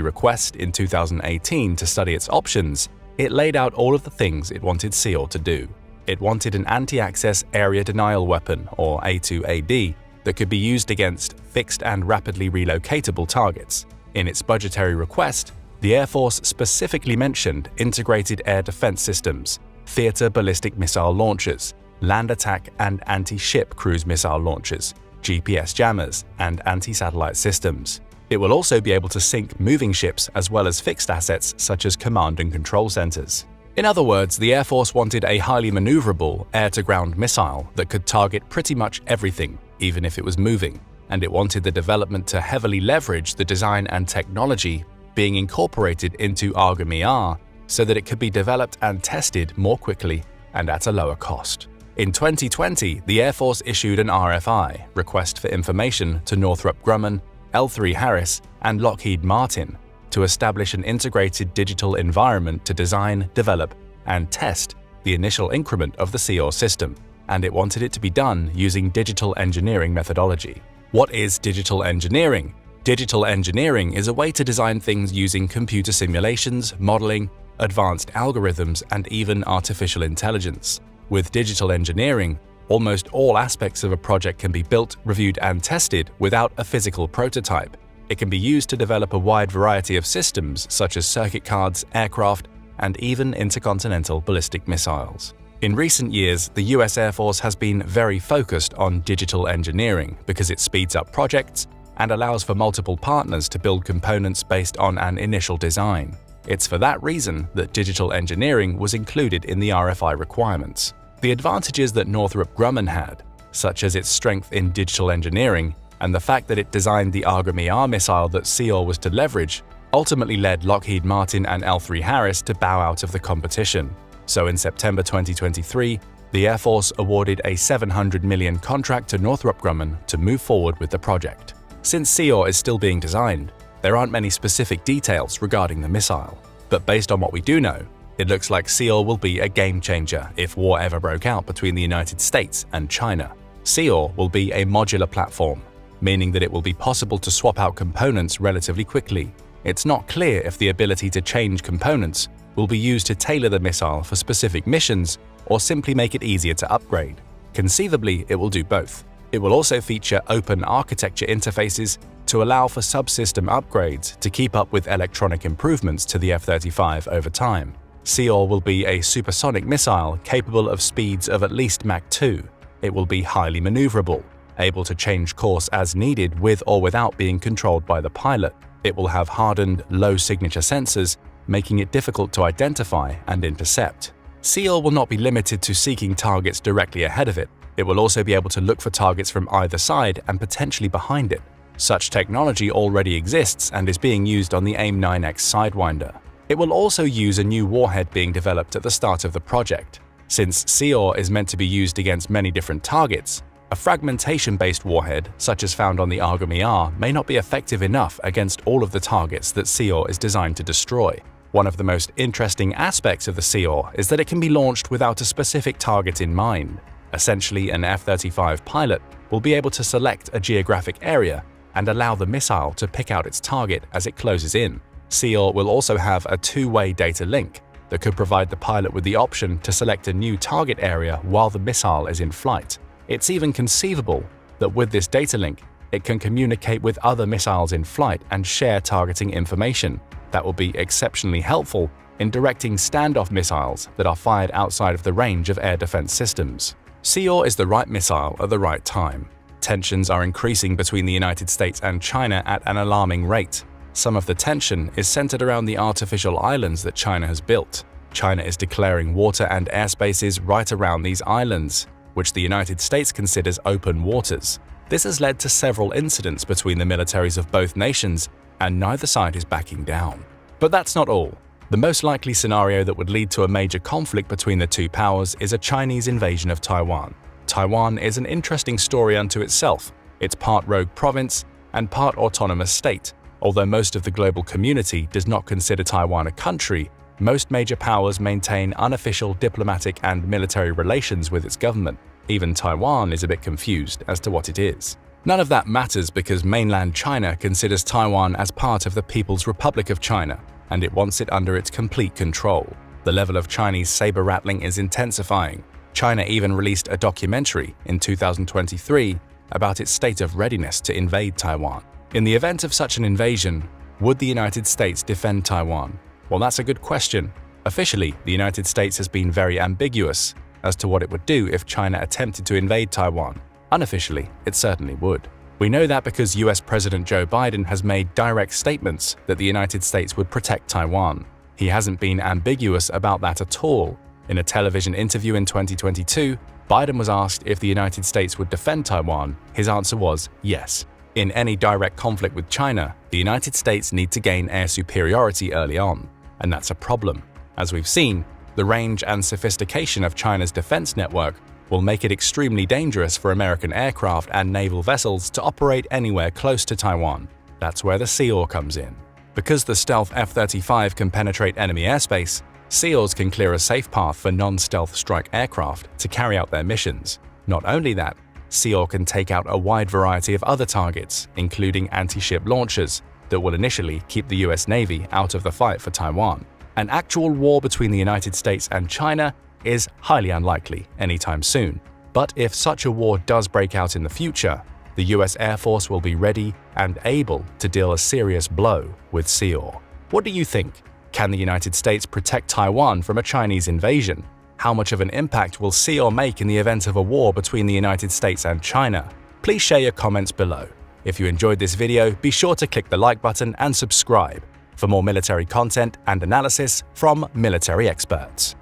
request in 2018 to study its options, it laid out all of the things it wanted SEAR to do. It wanted an anti-access area denial weapon, or A2AD, that could be used against fixed and rapidly relocatable targets. In its budgetary request, the Air Force specifically mentioned integrated air defense systems, theater ballistic missile launchers, land attack and anti-ship cruise missile launchers, GPS jammers, and anti-satellite systems. It will also be able to sink moving ships as well as fixed assets such as command and control centers. In other words, the Air Force wanted a highly maneuverable air-to-ground missile that could target pretty much everything, even if it was moving, and it wanted the development to heavily leverage the design and technology being incorporated into AARGM-ER so that it could be developed and tested more quickly and at a lower cost. In 2020, the Air Force issued an RFI, Request for Information, to Northrop Grumman, L3Harris, and Lockheed Martin to establish an integrated digital environment to design, develop, and test the initial increment of the SEOR system, and it wanted it to be done using digital engineering methodology. What is digital engineering? Digital engineering is a way to design things using computer simulations, modeling, advanced algorithms, and even artificial intelligence. With digital engineering, almost all aspects of a project can be built, reviewed, and tested without a physical prototype. It can be used to develop a wide variety of systems such as circuit cards, aircraft, and even intercontinental ballistic missiles. In recent years, the US Air Force has been very focused on digital engineering because it speeds up projects and allows for multiple partners to build components based on an initial design. It's for that reason that digital engineering was included in the RFI requirements. The advantages that Northrop Grumman had, such as its strength in digital engineering and the fact that it designed the AARGM-ER missile that SEOR was to leverage, ultimately led Lockheed Martin and L3Harris to bow out of the competition. So in September 2023, the Air Force awarded a $700 million contract to Northrop Grumman to move forward with the project. Since SEOR is still being designed, there aren't many specific details regarding the missile. But based on what we do know, it looks like SEOR will be a game changer if war ever broke out between the United States and China. SEOR will be a modular platform, meaning that it will be possible to swap out components relatively quickly. It's not clear if the ability to change components will be used to tailor the missile for specific missions or simply make it easier to upgrade. Conceivably, it will do both. It will also feature open architecture interfaces to allow for subsystem upgrades to keep up with electronic improvements to the F-35 over time. SEOR will be a supersonic missile capable of speeds of at least Mach 2. It will be highly maneuverable, able to change course as needed with or without being controlled by the pilot. It will have hardened, low-signature sensors, making it difficult to identify and intercept. SEOR will not be limited to seeking targets directly ahead of it. It will also be able to look for targets from either side and potentially behind it. Such technology already exists and is being used on the AIM-9X Sidewinder. It will also use a new warhead being developed at the start of the project. Since SEOR is meant to be used against many different targets, a fragmentation-based warhead, such as found on the AARGM-ER, may not be effective enough against all of the targets that SEOR is designed to destroy. One of the most interesting aspects of the SEOR is that it can be launched without a specific target in mind. Essentially, an F-35 pilot will be able to select a geographic area and allow the missile to pick out its target as it closes in. SEOR will also have a two-way data link that could provide the pilot with the option to select a new target area while the missile is in flight. It's even conceivable that with this data link, it can communicate with other missiles in flight and share targeting information. That will be exceptionally helpful in directing standoff missiles that are fired outside of the range of air defense systems. SEOR is the right missile at the right time. Tensions are increasing between the United States and China at an alarming rate. Some of the tension is centered around the artificial islands that China has built. China is declaring water and airspaces right around these islands, which the United States considers open waters. This has led to several incidents between the militaries of both nations, and neither side is backing down. But that's not all. The most likely scenario that would lead to a major conflict between the two powers is a Chinese invasion of Taiwan. Taiwan is an interesting story unto itself. It's part rogue province and part autonomous state. Although most of the global community does not consider Taiwan a country, most major powers maintain unofficial diplomatic and military relations with its government. Even Taiwan is a bit confused as to what it is. None of that matters because mainland China considers Taiwan as part of the People's Republic of China, and it wants it under its complete control. The level of Chinese saber-rattling is intensifying. China even released a documentary in 2023 about its state of readiness to invade Taiwan. In the event of such an invasion, would the United States defend Taiwan? Well, that's a good question. Officially, the United States has been very ambiguous as to what it would do if China attempted to invade Taiwan. Unofficially, it certainly would. We know that because US President Joe Biden has made direct statements that the United States would protect Taiwan. He hasn't been ambiguous about that at all. In a television interview in 2022, Biden was asked if the United States would defend Taiwan. His answer was yes. In any direct conflict with China, the United States need to gain air superiority early on, and that's a problem. As we've seen, the range and sophistication of China's defense network will make it extremely dangerous for American aircraft and naval vessels to operate anywhere close to Taiwan. That's where the SEAL comes in. Because the stealth F-35 can penetrate enemy airspace, SEALs can clear a safe path for non-stealth strike aircraft to carry out their missions. Not only that, SEAL can take out a wide variety of other targets, including anti-ship launchers, that will initially keep the US Navy out of the fight for Taiwan. An actual war between the United States and China is highly unlikely anytime soon. But if such a war does break out in the future, the US Air Force will be ready and able to deal a serious blow with SEAL. What do you think? Can the United States protect Taiwan from a Chinese invasion? How much of an impact will SEAL make in the event of a war between the United States and China? Please share your comments below. If you enjoyed this video, be sure to click the like button and subscribe for more military content and analysis from military experts.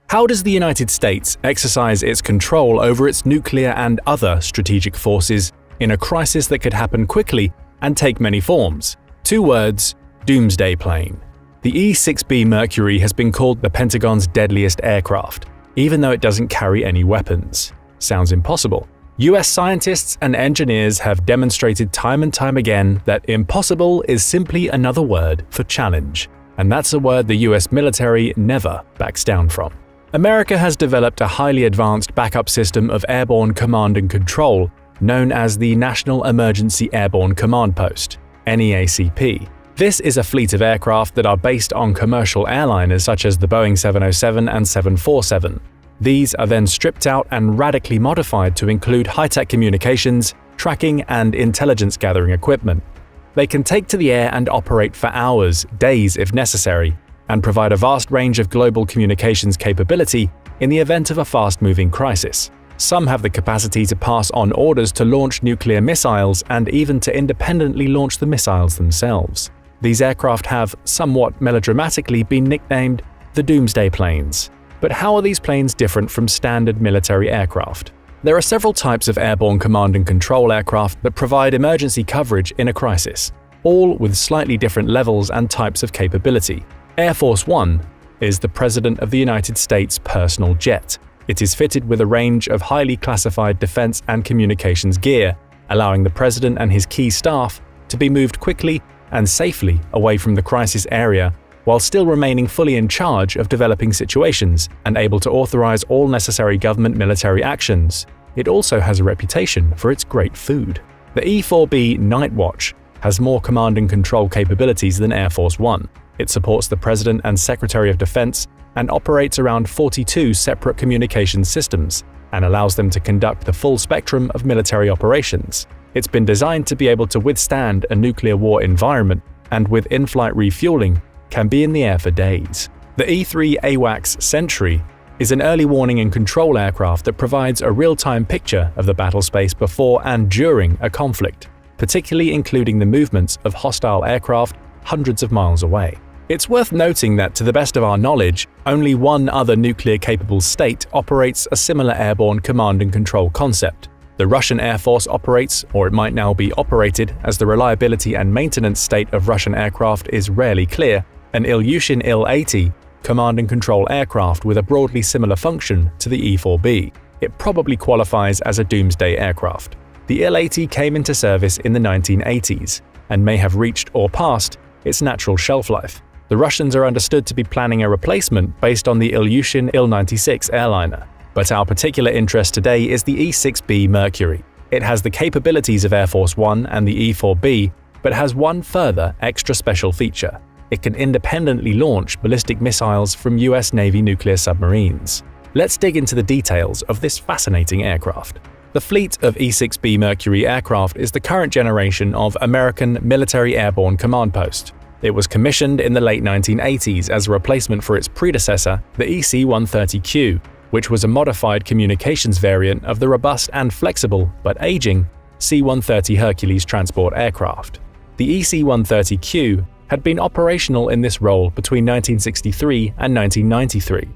How does the United States exercise its control over its nuclear and other strategic forces in a crisis that could happen quickly and take many forms? 2 words: Doomsday plane. The E-6B Mercury has been called the Pentagon's deadliest aircraft, even though it doesn't carry any weapons. Sounds impossible. US scientists and engineers have demonstrated time and time again that impossible is simply another word for challenge, and that's a word the US military never backs down from. America has developed a highly advanced backup system of airborne command and control known as the National Emergency Airborne Command Post, NEACP. This is a fleet of aircraft that are based on commercial airliners such as the Boeing 707 and 747. These are then stripped out and radically modified to include high-tech communications, tracking, and intelligence-gathering equipment. They can take to the air and operate for hours, days if necessary, and provide a vast range of global communications capability in the event of a fast-moving crisis. Some have the capacity to pass on orders to launch nuclear missiles and even to independently launch the missiles themselves. These aircraft have, somewhat melodramatically, been nicknamed the Doomsday planes. But how are these planes different from standard military aircraft? There are several types of airborne command and control aircraft that provide emergency coverage in a crisis, all with slightly different levels and types of capability. Air Force One is the President of the United States' personal jet. It is fitted with a range of highly classified defense and communications gear, allowing the President and his key staff to be moved quickly and safely away from the crisis area while still remaining fully in charge of developing situations and able to authorize all necessary government military actions. It also has a reputation for its great food. The E-4B Night Watch has more command and control capabilities than Air Force One. It supports the President and Secretary of Defense and operates around 42 separate communications systems and allows them to conduct the full spectrum of military operations. It's been designed to be able to withstand a nuclear war environment and with in-flight refueling can be in the air for days. The E-3 AWACS Sentry is an early warning and control aircraft that provides a real-time picture of the battle space before and during a conflict, particularly including the movements of hostile aircraft hundreds of miles away. It's worth noting that, to the best of our knowledge, only one other nuclear-capable state operates a similar airborne command and control concept. The Russian Air Force operates, or it might now be operated, as the reliability and maintenance state of Russian aircraft is rarely clear, an Ilyushin Il-80 command and control aircraft with a broadly similar function to the E-4B. It probably qualifies as a Doomsday aircraft. The Il-80 came into service in the 1980s and may have reached or passed its natural shelf life. The Russians are understood to be planning a replacement based on the Ilyushin Il-96 airliner. But our particular interest today is the E-6B Mercury. It has the capabilities of Air Force One and the E-4B, but has one further extra special feature. It can independently launch ballistic missiles from US Navy nuclear submarines. Let's dig into the details of this fascinating aircraft. The fleet of E-6B Mercury aircraft is the current generation of American Military Airborne Command Post. It was commissioned in the late 1980s as a replacement for its predecessor, the EC-130Q, which was a modified communications variant of the robust and flexible, but aging, C-130 Hercules transport aircraft. The EC-130Q had been operational in this role between 1963 and 1993,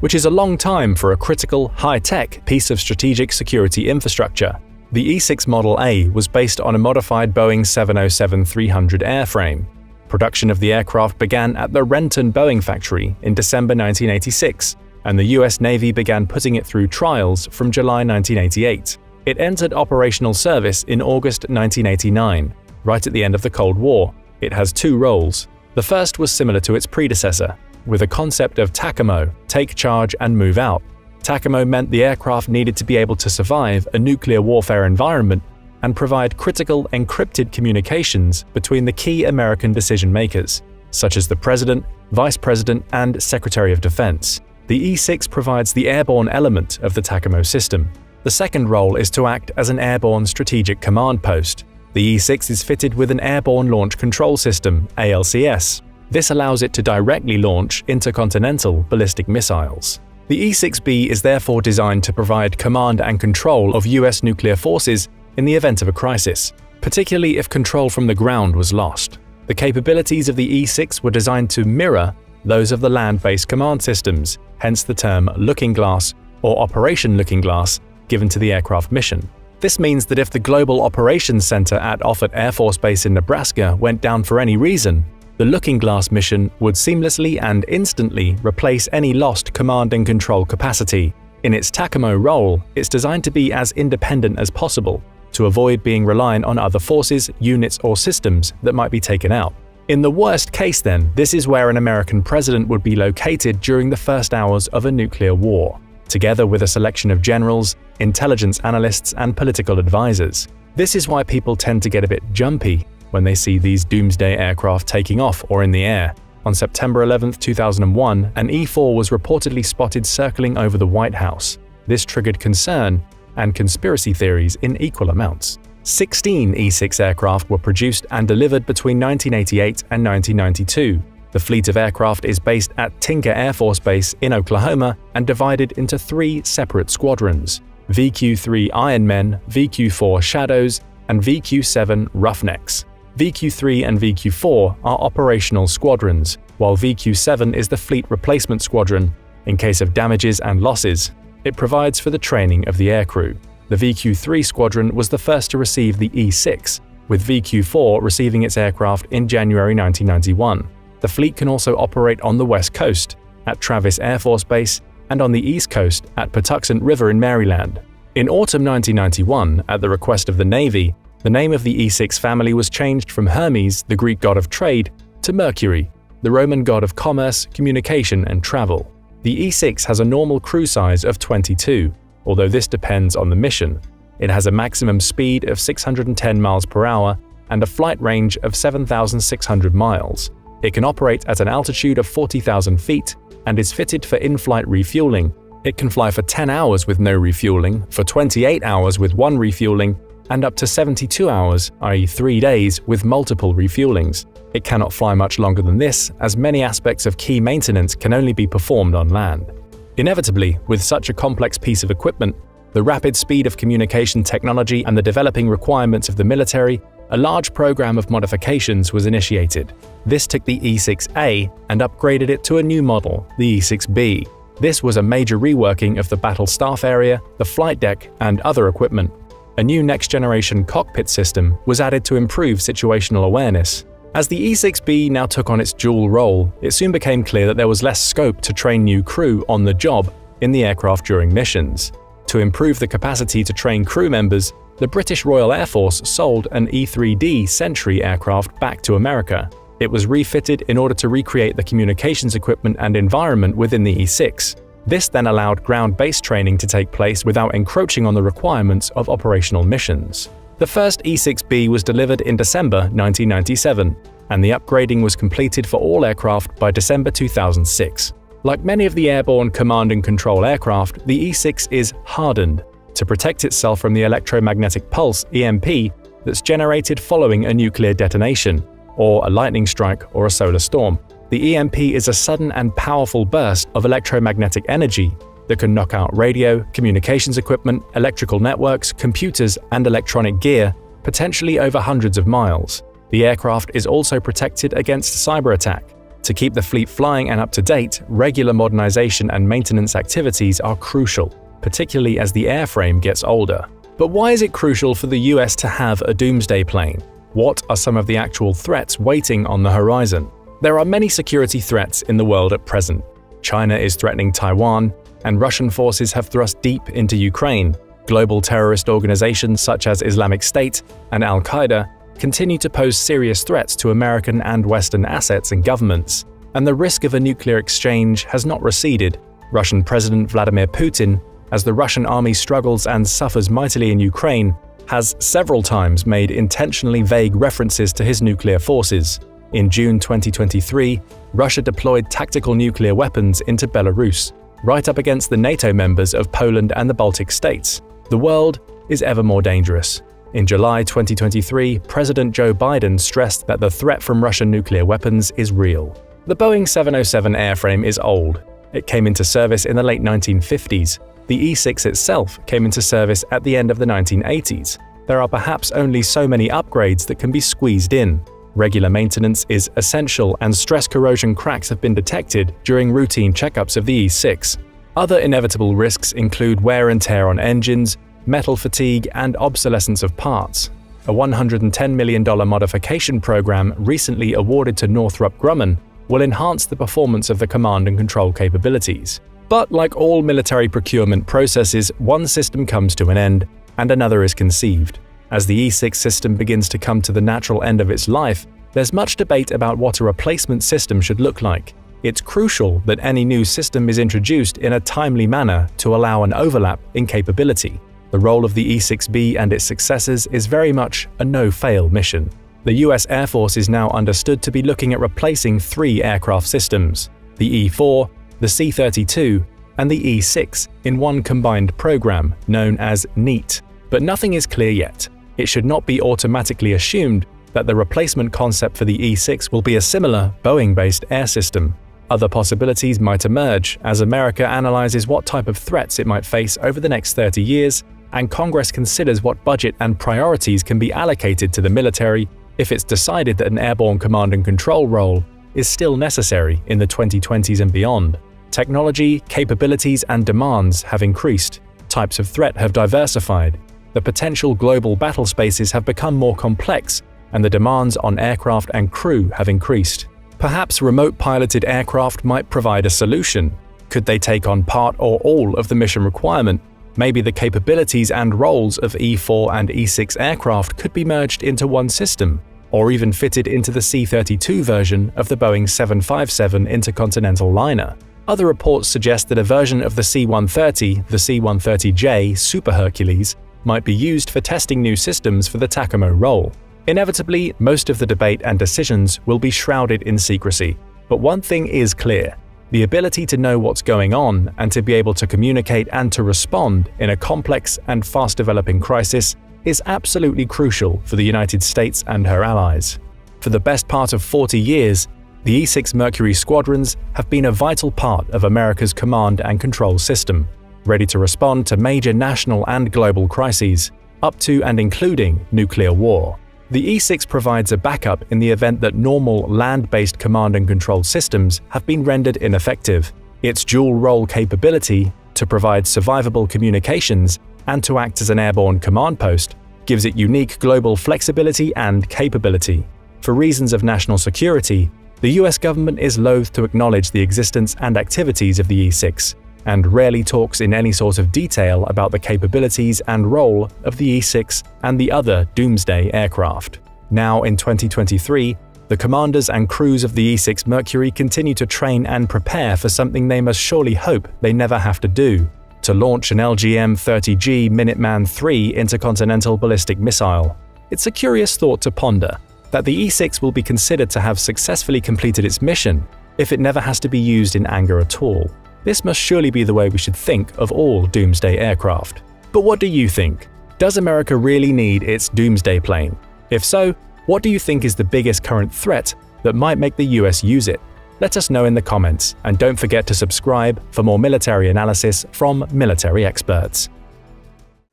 which is a long time for a critical, high-tech piece of strategic security infrastructure. The E-6 Model A was based on a modified Boeing 707-300 airframe. Production of the aircraft began at the Renton Boeing factory in December 1986, and the US Navy began putting it through trials from July 1988. It entered operational service in August 1989, right at the end of the Cold War. It has two roles. The first was similar to its predecessor, with a concept of TACAMO, take charge and move out. TACAMO meant the aircraft needed to be able to survive a nuclear warfare environment and provide critical encrypted communications between the key American decision-makers, such as the President, Vice President, and Secretary of Defense. The E-6 provides the airborne element of the TACAMO system. The second role is to act as an airborne strategic command post. The E-6 is fitted with an Airborne Launch Control System, ALCS. This allows it to directly launch intercontinental ballistic missiles. The E-6B is therefore designed to provide command and control of US nuclear forces in the event of a crisis, particularly if control from the ground was lost. The capabilities of the E-6 were designed to mirror those of the land-based command systems, hence the term Looking Glass or Operation Looking Glass given to the aircraft mission. This means that if the Global Operations Center at Offutt Air Force Base in Nebraska went down for any reason, the Looking Glass mission would seamlessly and instantly replace any lost command and control capacity. In its TACAMO role, it's designed to be as independent as possible, to avoid being reliant on other forces, units, or systems that might be taken out. In the worst case then, this is where an American president would be located during the first hours of a nuclear war, together with a selection of generals, intelligence analysts, and political advisors. This is why people tend to get a bit jumpy when they see these Doomsday aircraft taking off or in the air. On September 11, 2001, an E-4 was reportedly spotted circling over the White House. This triggered concern and conspiracy theories in equal amounts. 16 E-6 aircraft were produced and delivered between 1988 and 1992. The fleet of aircraft is based at Tinker Air Force Base in Oklahoma and divided into 3 separate squadrons: VQ-3 Ironmen, VQ-4 Shadows, and VQ-7 Roughnecks. VQ-3 and VQ-4 are operational squadrons, while VQ-7 is the fleet replacement squadron. In case of damages and losses, it provides for the training of the aircrew. The VQ-3 squadron was the first to receive the E-6, with VQ-4 receiving its aircraft in January 1991. The fleet can also operate on the West Coast, at Travis Air Force Base, and on the East Coast at Patuxent River in Maryland. In autumn 1991, at the request of the Navy, the name of the E-6 family was changed from Hermes, the Greek god of trade, to Mercury, the Roman god of commerce, communication, and travel. The E-6 has a normal crew size of 22, although this depends on the mission. It has a maximum speed of 610 miles per hour and a flight range of 7,600 miles. It can operate at an altitude of 40,000 feet and is fitted for in-flight refueling. It can fly for 10 hours with no refueling, for 28 hours with one refueling, and up to 72 hours, i.e. 3 days, with multiple refuelings. It cannot fly much longer than this, as many aspects of key maintenance can only be performed on land. Inevitably, with such a complex piece of equipment, the rapid speed of communication technology and the developing requirements of the military, a large program of modifications was initiated. This took the E-6A and upgraded it to a new model, the E-6B. This was a major reworking of the battle staff area, the flight deck, and other equipment. A new next-generation cockpit system was added to improve situational awareness. As the E-6B now took on its dual role, it soon became clear that there was less scope to train new crew on the job in the aircraft during missions. To improve the capacity to train crew members, the British Royal Air Force sold an E-3D Sentry aircraft back to America. It was refitted in order to recreate the communications equipment and environment within the E-6. This then allowed ground-based training to take place without encroaching on the requirements of operational missions. The first E-6B was delivered in December 1997, and the upgrading was completed for all aircraft by December 2006. Like many of the airborne command and control aircraft, the E-6 is hardened to protect itself from the electromagnetic pulse (EMP) that's generated following a nuclear detonation, or a lightning strike or a solar storm. The EMP is a sudden and powerful burst of electromagnetic energy that can knock out radio, communications equipment, electrical networks, computers, and electronic gear, potentially over hundreds of miles. The aircraft is also protected against cyber attack. To keep the fleet flying and up to date, regular modernization and maintenance activities are crucial, particularly as the airframe gets older. But why is it crucial for the US to have a Doomsday plane? What are some of the actual threats waiting on the horizon? There are many security threats in the world at present. China is threatening Taiwan, and Russian forces have thrust deep into Ukraine. Global terrorist organizations such as Islamic State and Al-Qaeda continue to pose serious threats to American and Western assets and governments, and the risk of a nuclear exchange has not receded. Russian President Vladimir Putin, as the Russian army struggles and suffers mightily in Ukraine, has several times made intentionally vague references to his nuclear forces. In June 2023, Russia deployed tactical nuclear weapons into Belarus, right up against the NATO members of Poland and the Baltic states. The world is ever more dangerous. In July 2023, President Joe Biden stressed that the threat from Russian nuclear weapons is real. The Boeing 707 airframe is old. It came into service in the late 1950s. The E-6 itself came into service at the end of the 1980s. There are perhaps only so many upgrades that can be squeezed in. Regular maintenance is essential, and stress corrosion cracks have been detected during routine checkups of the E-6. Other inevitable risks include wear and tear on engines, metal fatigue, and obsolescence of parts. A $110 million modification program recently awarded to Northrop Grumman will enhance the performance of the command and control capabilities. But like all military procurement processes, one system comes to an end and another is conceived. As the E-6 system begins to come to the natural end of its life, there's much debate about what a replacement system should look like. It's crucial that any new system is introduced in a timely manner to allow an overlap in capability. The role of the E-6B and its successors is very much a no-fail mission. The US Air Force is now understood to be looking at replacing 3 aircraft systems, the E-4, the C-32, and the E-6, in one combined program known as NEAT. But nothing is clear yet. It should not be automatically assumed that the replacement concept for the E-6 will be a similar Boeing-based air system. Other possibilities might emerge as America analyzes what type of threats it might face over the next 30 years, and Congress considers what budget and priorities can be allocated to the military if it's decided that an airborne command and control role is still necessary in the 2020s and beyond. Technology, capabilities, and demands have increased. Types of threat have diversified. The potential global battle spaces have become more complex, and the demands on aircraft and crew have increased. Perhaps remote-piloted aircraft might provide a solution. Could they take on part or all of the mission requirement? Maybe the capabilities and roles of E-4 and E-6 aircraft could be merged into one system, or even fitted into the C-32 version of the Boeing 757 intercontinental liner. Other reports suggest that a version of the C-130, the C-130J Super Hercules, might be used for testing new systems for the TACAMO role. Inevitably, most of the debate and decisions will be shrouded in secrecy. But one thing is clear: the ability to know what's going on and to be able to communicate and to respond in a complex and fast-developing crisis is absolutely crucial for the United States and her allies. For the best part of 40 years, the E-6 Mercury squadrons have been a vital part of America's command and control system, ready to respond to major national and global crises, up to and including nuclear war. The E-6 provides a backup in the event that normal land-based command and control systems have been rendered ineffective. Its dual-role capability to provide survivable communications and to act as an airborne command post gives it unique global flexibility and capability. For reasons of national security, the US government is loath to acknowledge the existence and activities of the E-6, and rarely talks in any sort of detail about the capabilities and role of the E-6 and the other Doomsday aircraft. Now in 2023, the commanders and crews of the E-6 Mercury continue to train and prepare for something they must surely hope they never have to do: to launch an LGM-30G Minuteman III intercontinental ballistic missile. It's a curious thought to ponder, that the E-6 will be considered to have successfully completed its mission if it never has to be used in anger at all. This must surely be the way we should think of all Doomsday aircraft. But what do you think? Does America really need its Doomsday plane? If so, what do you think is the biggest current threat that might make the US use it? Let us know in the comments, and don't forget to subscribe for more military analysis from military experts.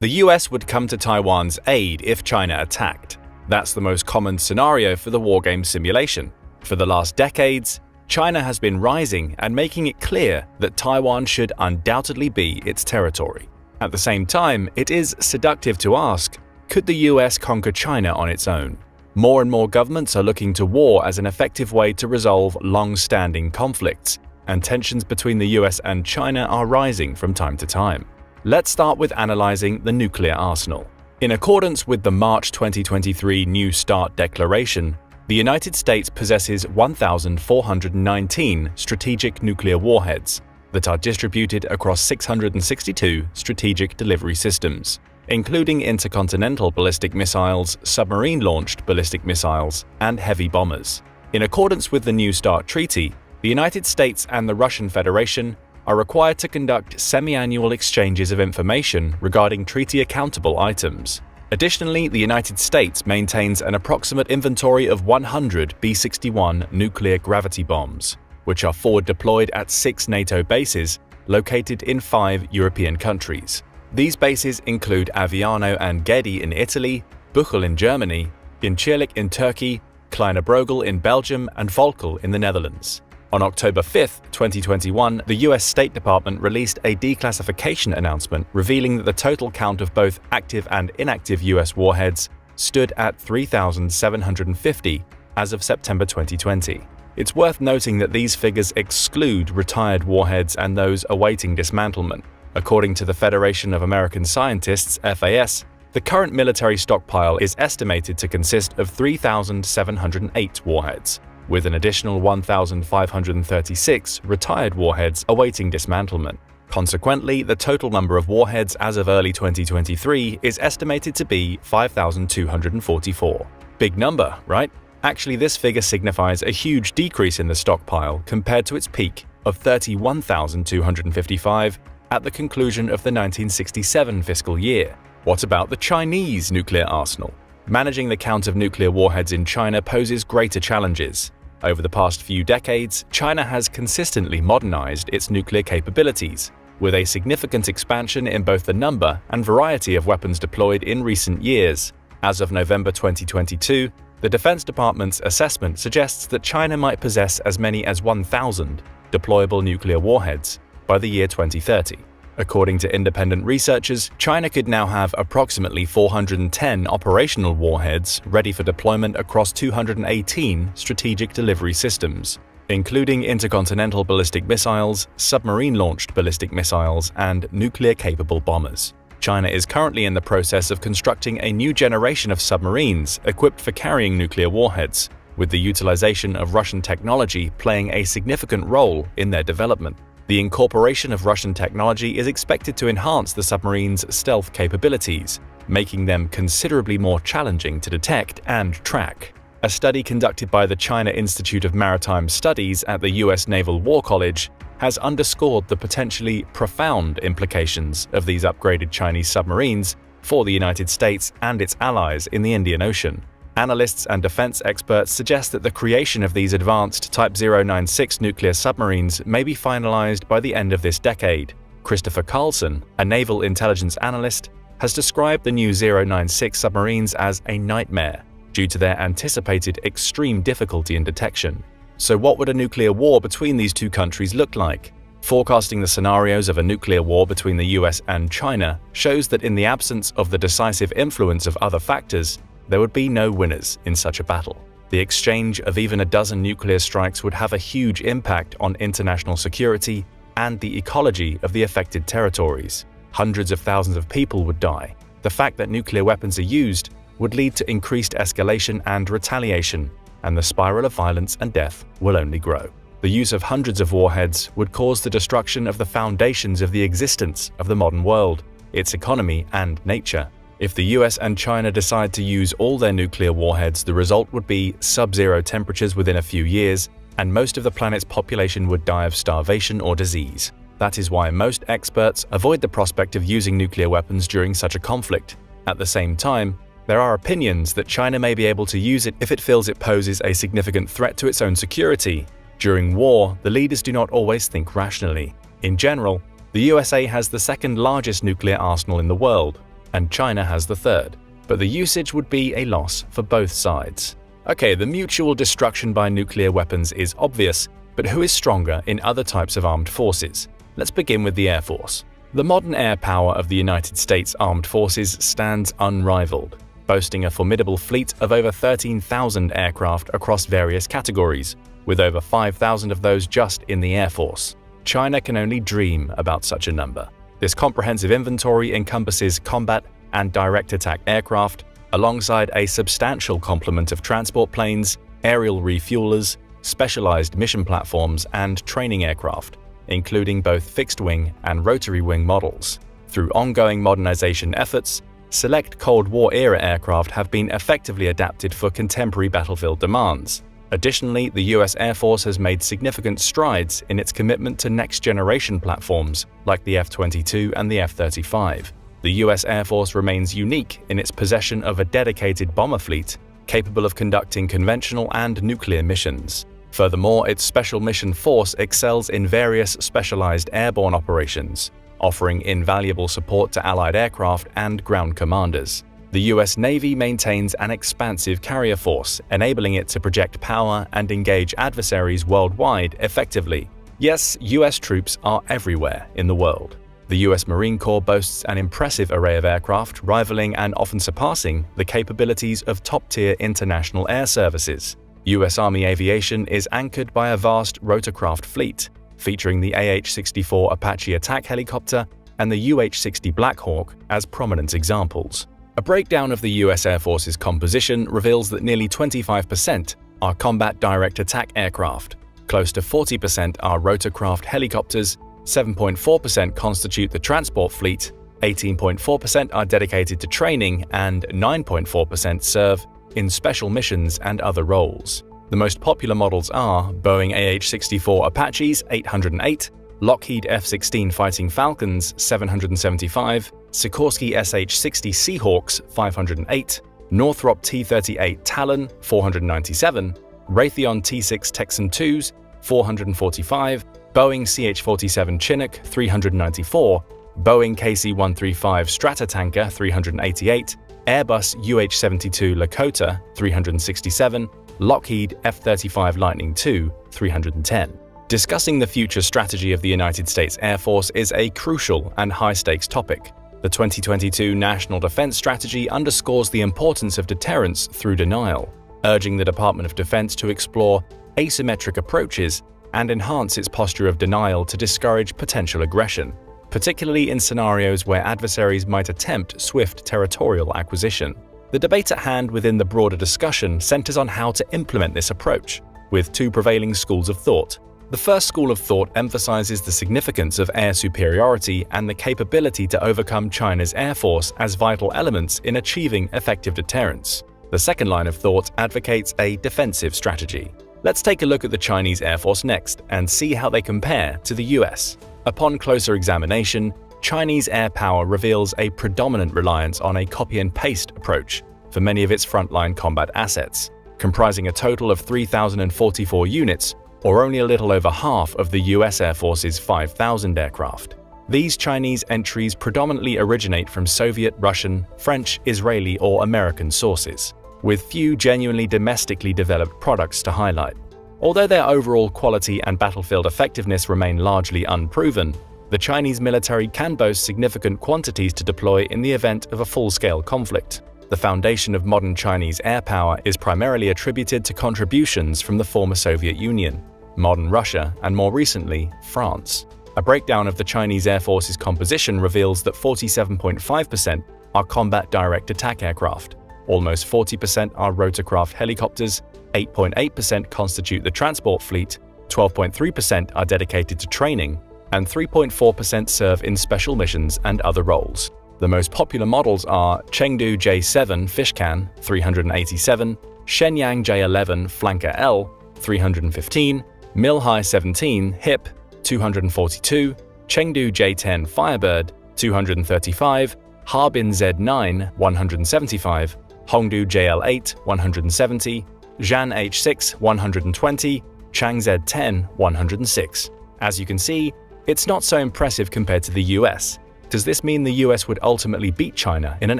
The US would come to Taiwan's aid if China attacked. That's the most common scenario for the wargame simulation. For the last decades, China has been rising and making it clear that Taiwan should undoubtedly be its territory. At the same time, it is seductive to ask, could the US conquer China on its own? More and more governments are looking to war as an effective way to resolve long-standing conflicts, and tensions between the US and China are rising from time to time. Let's start with analyzing the nuclear arsenal. In accordance with the March 2023 New START Declaration, the United States possesses 1,419 strategic nuclear warheads that are distributed across 662 strategic delivery systems, including intercontinental ballistic missiles, submarine-launched ballistic missiles, and heavy bombers. In accordance with the New START Treaty, the United States and the Russian Federation are required to conduct semi-annual exchanges of information regarding treaty-accountable items. Additionally, the United States maintains an approximate inventory of 100 B-61 nuclear gravity bombs, which are forward-deployed at 6 NATO bases located in 5 European countries. These bases include Aviano and Gedi in Italy, Buchel in Germany, Incirlik in Turkey, Kleine Brogel in Belgium, and Volkel in the Netherlands. On October 5, 2021, the US State Department released a declassification announcement revealing that the total count of both active and inactive US warheads stood at 3,750 as of September 2020. It's worth noting that these figures exclude retired warheads and those awaiting dismantlement. According to the Federation of American Scientists, FAS, the current military stockpile is estimated to consist of 3,708 warheads, with an additional 1,536 retired warheads awaiting dismantlement. Consequently, the total number of warheads as of early 2023 is estimated to be 5,244. Big number, right? Actually, this figure signifies a huge decrease in the stockpile compared to its peak of 31,255 at the conclusion of the 1967 fiscal year. What about the Chinese nuclear arsenal? Managing the count of nuclear warheads in China poses greater challenges. Over the past few decades, China has consistently modernized its nuclear capabilities, with a significant expansion in both the number and variety of weapons deployed in recent years. As of November 2022, the Defense Department's assessment suggests that China might possess as many as 1,000 deployable nuclear warheads by the year 2030. According to independent researchers, China could now have approximately 410 operational warheads ready for deployment across 218 strategic delivery systems, including intercontinental ballistic missiles, submarine-launched ballistic missiles, and nuclear-capable bombers. China is currently in the process of constructing a new generation of submarines equipped for carrying nuclear warheads, with the utilization of Russian technology playing a significant role in their development. The incorporation of Russian technology is expected to enhance the submarine's stealth capabilities, making them considerably more challenging to detect and track. A study conducted by the China Institute of Maritime Studies at the US Naval War College has underscored the potentially profound implications of these upgraded Chinese submarines for the United States and its allies in the Indian Ocean. Analysts and defense experts suggest that the creation of these advanced Type 096 nuclear submarines may be finalized by the end of this decade. Christopher Carlson, a naval intelligence analyst, has described the new 096 submarines as a nightmare due to their anticipated extreme difficulty in detection. So what would a nuclear war between these two countries look like? Forecasting the scenarios of a nuclear war between the US and China shows that in the absence of the decisive influence of other factors, there would be no winners in such a battle. The exchange of even a dozen nuclear strikes would have a huge impact on international security and the ecology of the affected territories. Hundreds of thousands of people would die. The fact that nuclear weapons are used would lead to increased escalation and retaliation, and the spiral of violence and death will only grow. The use of hundreds of warheads would cause the destruction of the foundations of the existence of the modern world, its economy and nature. If the US and China decide to use all their nuclear warheads, the result would be sub-zero temperatures within a few years, and most of the planet's population would die of starvation or disease. That is why most experts avoid the prospect of using nuclear weapons during such a conflict. At the same time, there are opinions that China may be able to use it if it feels it poses a significant threat to its own security. During war, the leaders do not always think rationally. In general, the USA has the second largest nuclear arsenal in the world, and China has the third, but the usage would be a loss for both sides. Okay, the mutual destruction by nuclear weapons is obvious, but who is stronger in other types of armed forces? Let's begin with the Air Force. The modern air power of the United States Armed Forces stands unrivaled, boasting a formidable fleet of over 13,000 aircraft across various categories, with over 5,000 of those just in the Air Force. China can only dream about such a number. This comprehensive inventory encompasses combat and direct attack aircraft, alongside a substantial complement of transport planes, aerial refuelers, specialized mission platforms, and training aircraft, including both fixed-wing and rotary-wing models. Through ongoing modernization efforts, select Cold War-era aircraft have been effectively adapted for contemporary battlefield demands. Additionally, the US Air Force has made significant strides in its commitment to next-generation platforms like the F-22 and the F-35. The US Air Force remains unique in its possession of a dedicated bomber fleet capable of conducting conventional and nuclear missions. Furthermore, its Special Mission Force excels in various specialized airborne operations, offering invaluable support to Allied aircraft and ground commanders. The US Navy maintains an expansive carrier force, enabling it to project power and engage adversaries worldwide effectively. Yes, US troops are everywhere in the world. The US Marine Corps boasts an impressive array of aircraft, rivaling and often surpassing the capabilities of top-tier international air services. US Army aviation is anchored by a vast rotorcraft fleet, featuring the AH-64 Apache attack helicopter and the UH-60 Black Hawk as prominent examples. A breakdown of the US Air Force's composition reveals that nearly 25% are combat direct attack aircraft, close to 40% are rotorcraft helicopters, 7.4% constitute the transport fleet, 18.4% are dedicated to training, and 9.4% serve in special missions and other roles. The most popular models are Boeing AH-64 Apaches 808, Lockheed F-16 Fighting Falcons 775, Sikorsky SH-60 Seahawks 508, Northrop T-38 Talon 497, Raytheon T-6 Texan IIs 445, Boeing CH-47 Chinook 394, Boeing KC-135 Stratotanker 388, Airbus UH-72 Lakota 367, Lockheed F-35 Lightning II 310. Discussing the future strategy of the United States Air Force is a crucial and high-stakes topic. The 2022 National Defense Strategy underscores the importance of deterrence through denial, urging the Department of Defense to explore asymmetric approaches and enhance its posture of denial to discourage potential aggression, particularly in scenarios where adversaries might attempt swift territorial acquisition. The debate at hand within the broader discussion centers on how to implement this approach, with two prevailing schools of thought. The first school of thought emphasizes the significance of air superiority and the capability to overcome China's air force as vital elements in achieving effective deterrence. The second line of thought advocates a defensive strategy. Let's take a look at the Chinese Air Force next and see how they compare to the US. Upon closer examination, Chinese air power reveals a predominant reliance on a copy-and-paste approach for many of its frontline combat assets, comprising a total of 3,044 units, or only a little over half of the US Air Force's 5,000 aircraft. These Chinese entries predominantly originate from Soviet, Russian, French, Israeli, or American sources, with few genuinely domestically developed products to highlight. Although their overall quality and battlefield effectiveness remain largely unproven, the Chinese military can boast significant quantities to deploy in the event of a full-scale conflict. The foundation of modern Chinese air power is primarily attributed to contributions from the former Soviet Union, modern Russia, and more recently, France. A breakdown of the Chinese Air Force's composition reveals that 47.5% are combat direct attack aircraft, almost 40% are rotorcraft helicopters, 8.8% constitute the transport fleet, 12.3% are dedicated to training, and 3.4% serve in special missions and other roles. The most popular models are Chengdu J-7 Fishcan 387, Shenyang J-11 Flanker L 315, Milhai 17 HIP 242, Chengdu J-10 Firebird 235, Harbin Z-9 175, Hongdu JL-8 170, Zhan H-6 120, Changzhou 10-106. As you can see, it's not so impressive compared to the US. Does this mean the US would ultimately beat China in an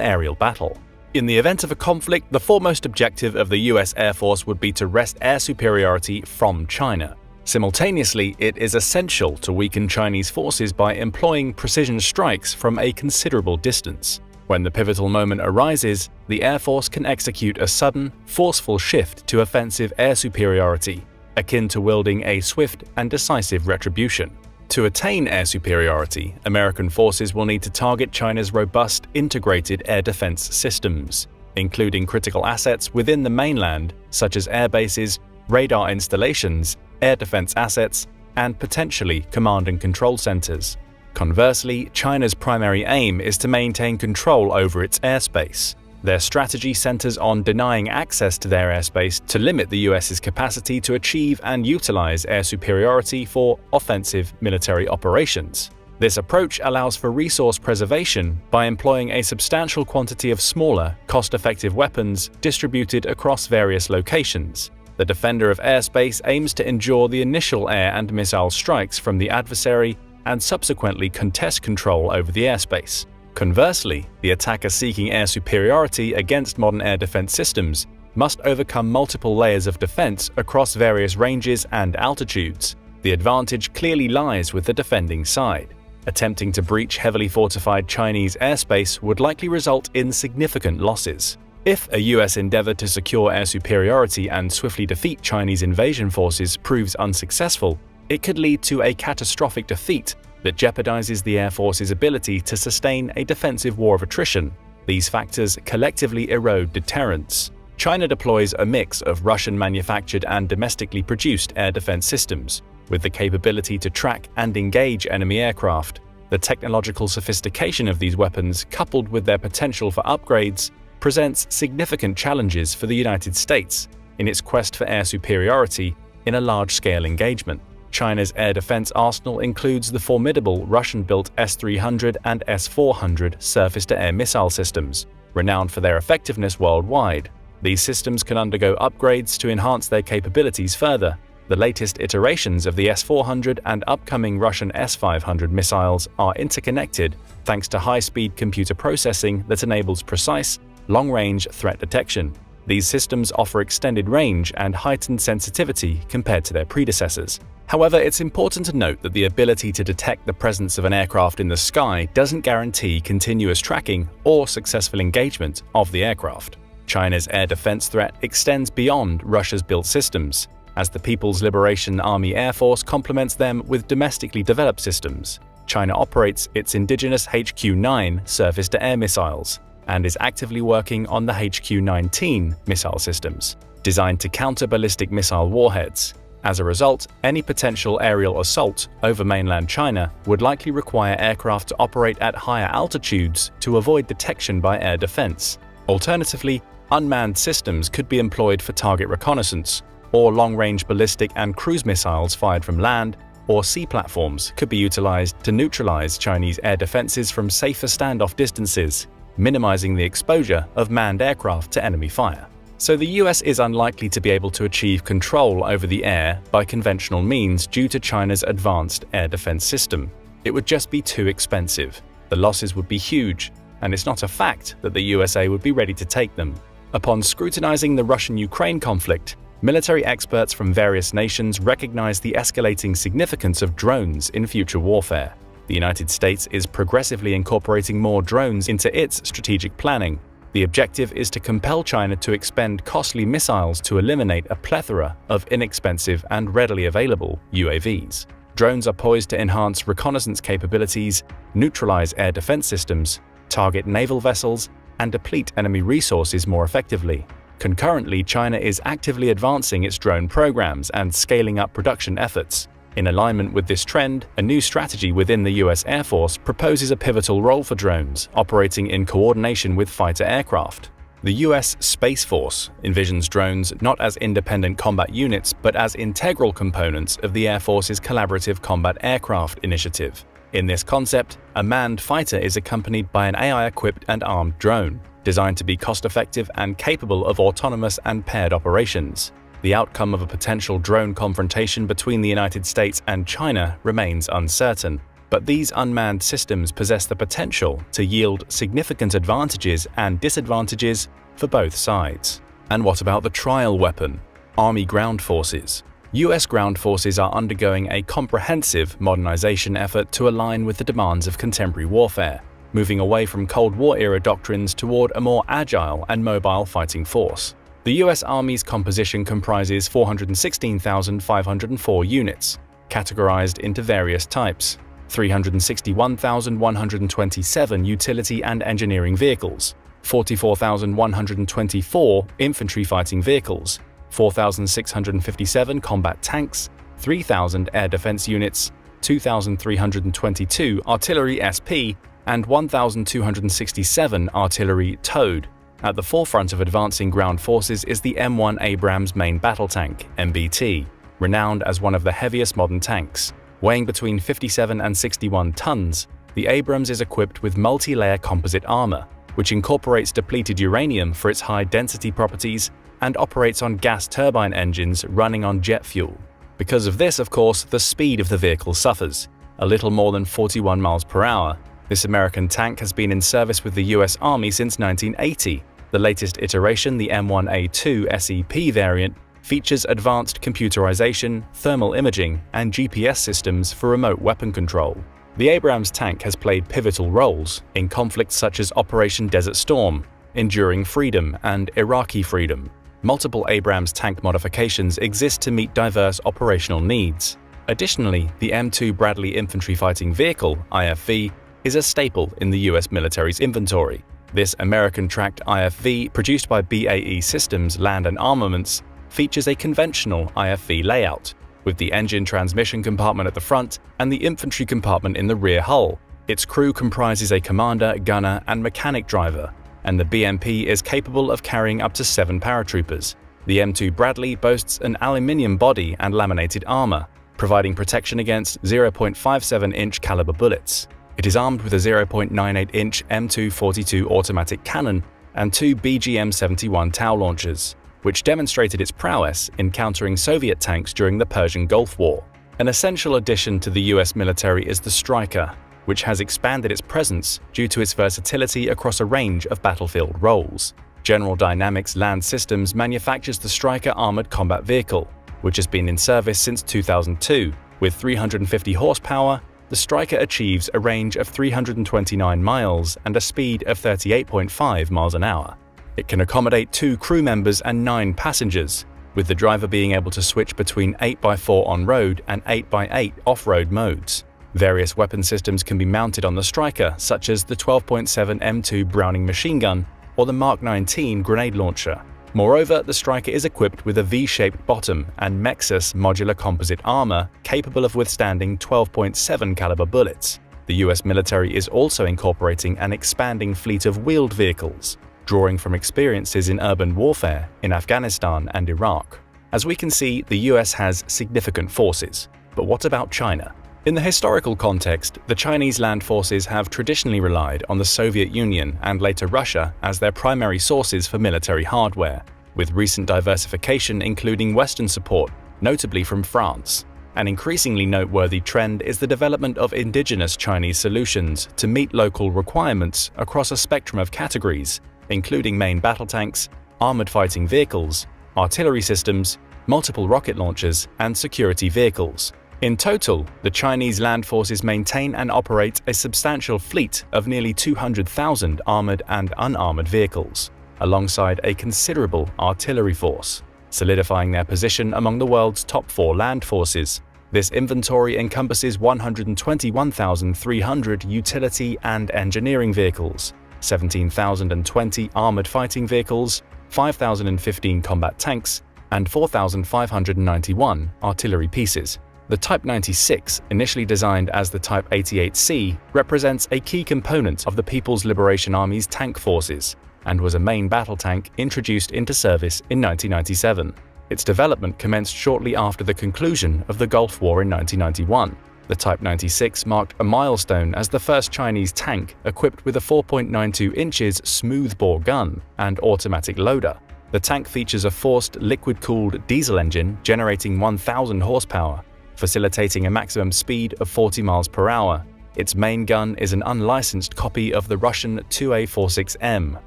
aerial battle? In the event of a conflict, the foremost objective of the US Air Force would be to wrest air superiority from China. Simultaneously, it is essential to weaken Chinese forces by employing precision strikes from a considerable distance. When the pivotal moment arises, the Air Force can execute a sudden, forceful shift to offensive air superiority, akin to wielding a swift and decisive retribution. To attain air superiority, American forces will need to target China's robust, integrated air defense systems, including critical assets within the mainland, such as air bases, radar installations, air defense assets, and potentially command and control centers. Conversely, China's primary aim is to maintain control over its airspace. Their strategy centers on denying access to their airspace to limit the US's capacity to achieve and utilize air superiority for offensive military operations. This approach allows for resource preservation by employing a substantial quantity of smaller, cost-effective weapons distributed across various locations. The defender of airspace aims to endure the initial air and missile strikes from the adversary and subsequently contest control over the airspace. Conversely, the attacker seeking air superiority against modern air defense systems must overcome multiple layers of defense across various ranges and altitudes. The advantage clearly lies with the defending side. Attempting to breach heavily fortified Chinese airspace would likely result in significant losses. If a US endeavor to secure air superiority and swiftly defeat Chinese invasion forces proves unsuccessful, it could lead to a catastrophic defeat that jeopardizes the Air Force's ability to sustain a defensive war of attrition. These factors collectively erode deterrence. China deploys a mix of Russian-manufactured and domestically produced air defense systems, with the capability to track and engage enemy aircraft. The technological sophistication of these weapons, coupled with their potential for upgrades, presents significant challenges for the United States in its quest for air superiority in a large-scale engagement. China's air defense arsenal includes the formidable Russian-built S-300 and S-400 surface-to-air missile systems, renowned for their effectiveness worldwide. These systems can undergo upgrades to enhance their capabilities further. The latest iterations of the S-400 and upcoming Russian S-500 missiles are interconnected thanks to high-speed computer processing that enables precise, long-range threat detection. These systems offer extended range and heightened sensitivity compared to their predecessors. However, it's important to note that the ability to detect the presence of an aircraft in the sky doesn't guarantee continuous tracking or successful engagement of the aircraft. China's air defense threat extends beyond Russia's built systems, as the People's Liberation Army Air Force complements them with domestically developed systems. China operates its indigenous HQ-9 surface-to-air missiles and is actively working on the HQ-19 missile systems, designed to counter ballistic missile warheads. As a result, any potential aerial assault over mainland China would likely require aircraft to operate at higher altitudes to avoid detection by air defense. Alternatively, unmanned systems could be employed for target reconnaissance, or long-range ballistic and cruise missiles fired from land or sea platforms could be utilized to neutralize Chinese air defenses from safer standoff distances, minimizing the exposure of manned aircraft to enemy fire. So the US is unlikely to be able to achieve control over the air by conventional means due to China's advanced air defense system. It would just be too expensive. The losses would be huge, and it's not a fact that the USA would be ready to take them. Upon scrutinizing the Russian-Ukraine conflict, military experts from various nations recognize the escalating significance of drones in future warfare. The United States is progressively incorporating more drones into its strategic planning. The objective is to compel China to expend costly missiles to eliminate a plethora of inexpensive and readily available UAVs. Drones are poised to enhance reconnaissance capabilities, neutralize air defense systems, target naval vessels, and deplete enemy resources more effectively. Concurrently, China is actively advancing its drone programs and scaling up production efforts. In alignment with this trend, a new strategy within the US Air Force proposes a pivotal role for drones, operating in coordination with fighter aircraft. The US Space Force envisions drones not as independent combat units but as integral components of the Air Force's Collaborative Combat Aircraft initiative. In this concept, a manned fighter is accompanied by an AI-equipped and armed drone, designed to be cost-effective and capable of autonomous and paired operations. The outcome of a potential drone confrontation between the United States and China remains uncertain, but these unmanned systems possess the potential to yield significant advantages and disadvantages for both sides. And what about the trial weapon? Army ground forces. US ground forces are undergoing a comprehensive modernization effort to align with the demands of contemporary warfare, moving away from Cold War-era doctrines toward a more agile and mobile fighting force. The US Army's composition comprises 416,504 units, categorized into various types: 361,127 utility and engineering vehicles, 44,124 infantry fighting vehicles, 4,657 combat tanks, 3,000 air defense units, 2,322 artillery SP, and 1,267 artillery towed. At the forefront of advancing ground forces is the M1 Abrams main battle tank, MBT, renowned as one of the heaviest modern tanks. Weighing between 57 and 61 tons, the Abrams is equipped with multi-layer composite armor, which incorporates depleted uranium for its high-density properties and operates on gas turbine engines running on jet fuel. Because of this, of course, the speed of the vehicle suffers, a little more than 41 miles per hour. This American tank has been in service with the US Army since 1980. The latest iteration, the M1A2 SEP variant, features advanced computerization, thermal imaging, and GPS systems for remote weapon control. The Abrams tank has played pivotal roles in conflicts such as Operation Desert Storm, Enduring Freedom, and Iraqi Freedom. Multiple Abrams tank modifications exist to meet diverse operational needs. Additionally, the M2 Bradley Infantry Fighting Vehicle, IFV, is a staple in the US military's inventory. This American-tracked IFV, produced by BAE Systems Land and Armaments, features a conventional IFV layout, with the engine transmission compartment at the front and the infantry compartment in the rear hull. Its crew comprises a commander, gunner, and mechanic driver, and the BMP is capable of carrying up to 7 paratroopers. The M2 Bradley boasts an aluminium body and laminated armor, providing protection against 0.57-inch caliber bullets. It is armed with a 0.98-inch M242 automatic cannon and 2 BGM-71 TOW launchers, which demonstrated its prowess in countering Soviet tanks during the Persian Gulf War. An essential addition to the US military is the Striker, which has expanded its presence due to its versatility across a range of battlefield roles. General Dynamics Land Systems manufactures the Striker armored combat vehicle, which has been in service since 2002. With 350 horsepower, the Striker achieves a range of 329 miles and a speed of 38.5 miles an hour. It can accommodate 2 crew members and 9 passengers, with the driver being able to switch between 8x4 on-road and 8x8 off-road modes. Various weapon systems can be mounted on the Striker, such as the 12.7 M2 Browning machine gun or the Mark 19 grenade launcher. Moreover, the Striker is equipped with a V-shaped bottom and Mexus modular composite armor capable of withstanding 12.7 caliber bullets. The US military is also incorporating an expanding fleet of wheeled vehicles, drawing from experiences in urban warfare in Afghanistan and Iraq. As we can see, the US has significant forces. But what about China? In the historical context, the Chinese land forces have traditionally relied on the Soviet Union and later Russia as their primary sources for military hardware, with recent diversification including Western support, notably from France. An increasingly noteworthy trend is the development of indigenous Chinese solutions to meet local requirements across a spectrum of categories, including main battle tanks, armored fighting vehicles, artillery systems, multiple rocket launchers, and security vehicles. In total, the Chinese land forces maintain and operate a substantial fleet of nearly 200,000 armored and unarmored vehicles, alongside a considerable artillery force, solidifying their position among the world's top 4 land forces. This inventory encompasses 121,300 utility and engineering vehicles, 17,020 armored fighting vehicles, 5,015 combat tanks, and 4,591 artillery pieces. The Type 96, initially designed as the Type 88C, represents a key component of the People's Liberation Army's tank forces and was a main battle tank introduced into service in 1997. Its development commenced shortly after the conclusion of the Gulf War in 1991. The Type 96 marked a milestone as the first Chinese tank equipped with a 4.92 inches smoothbore gun and automatic loader. The tank features a forced liquid-cooled diesel engine generating 1,000 horsepower, facilitating a maximum speed of 40 miles per hour. Its main gun is an unlicensed copy of the Russian 2A46M,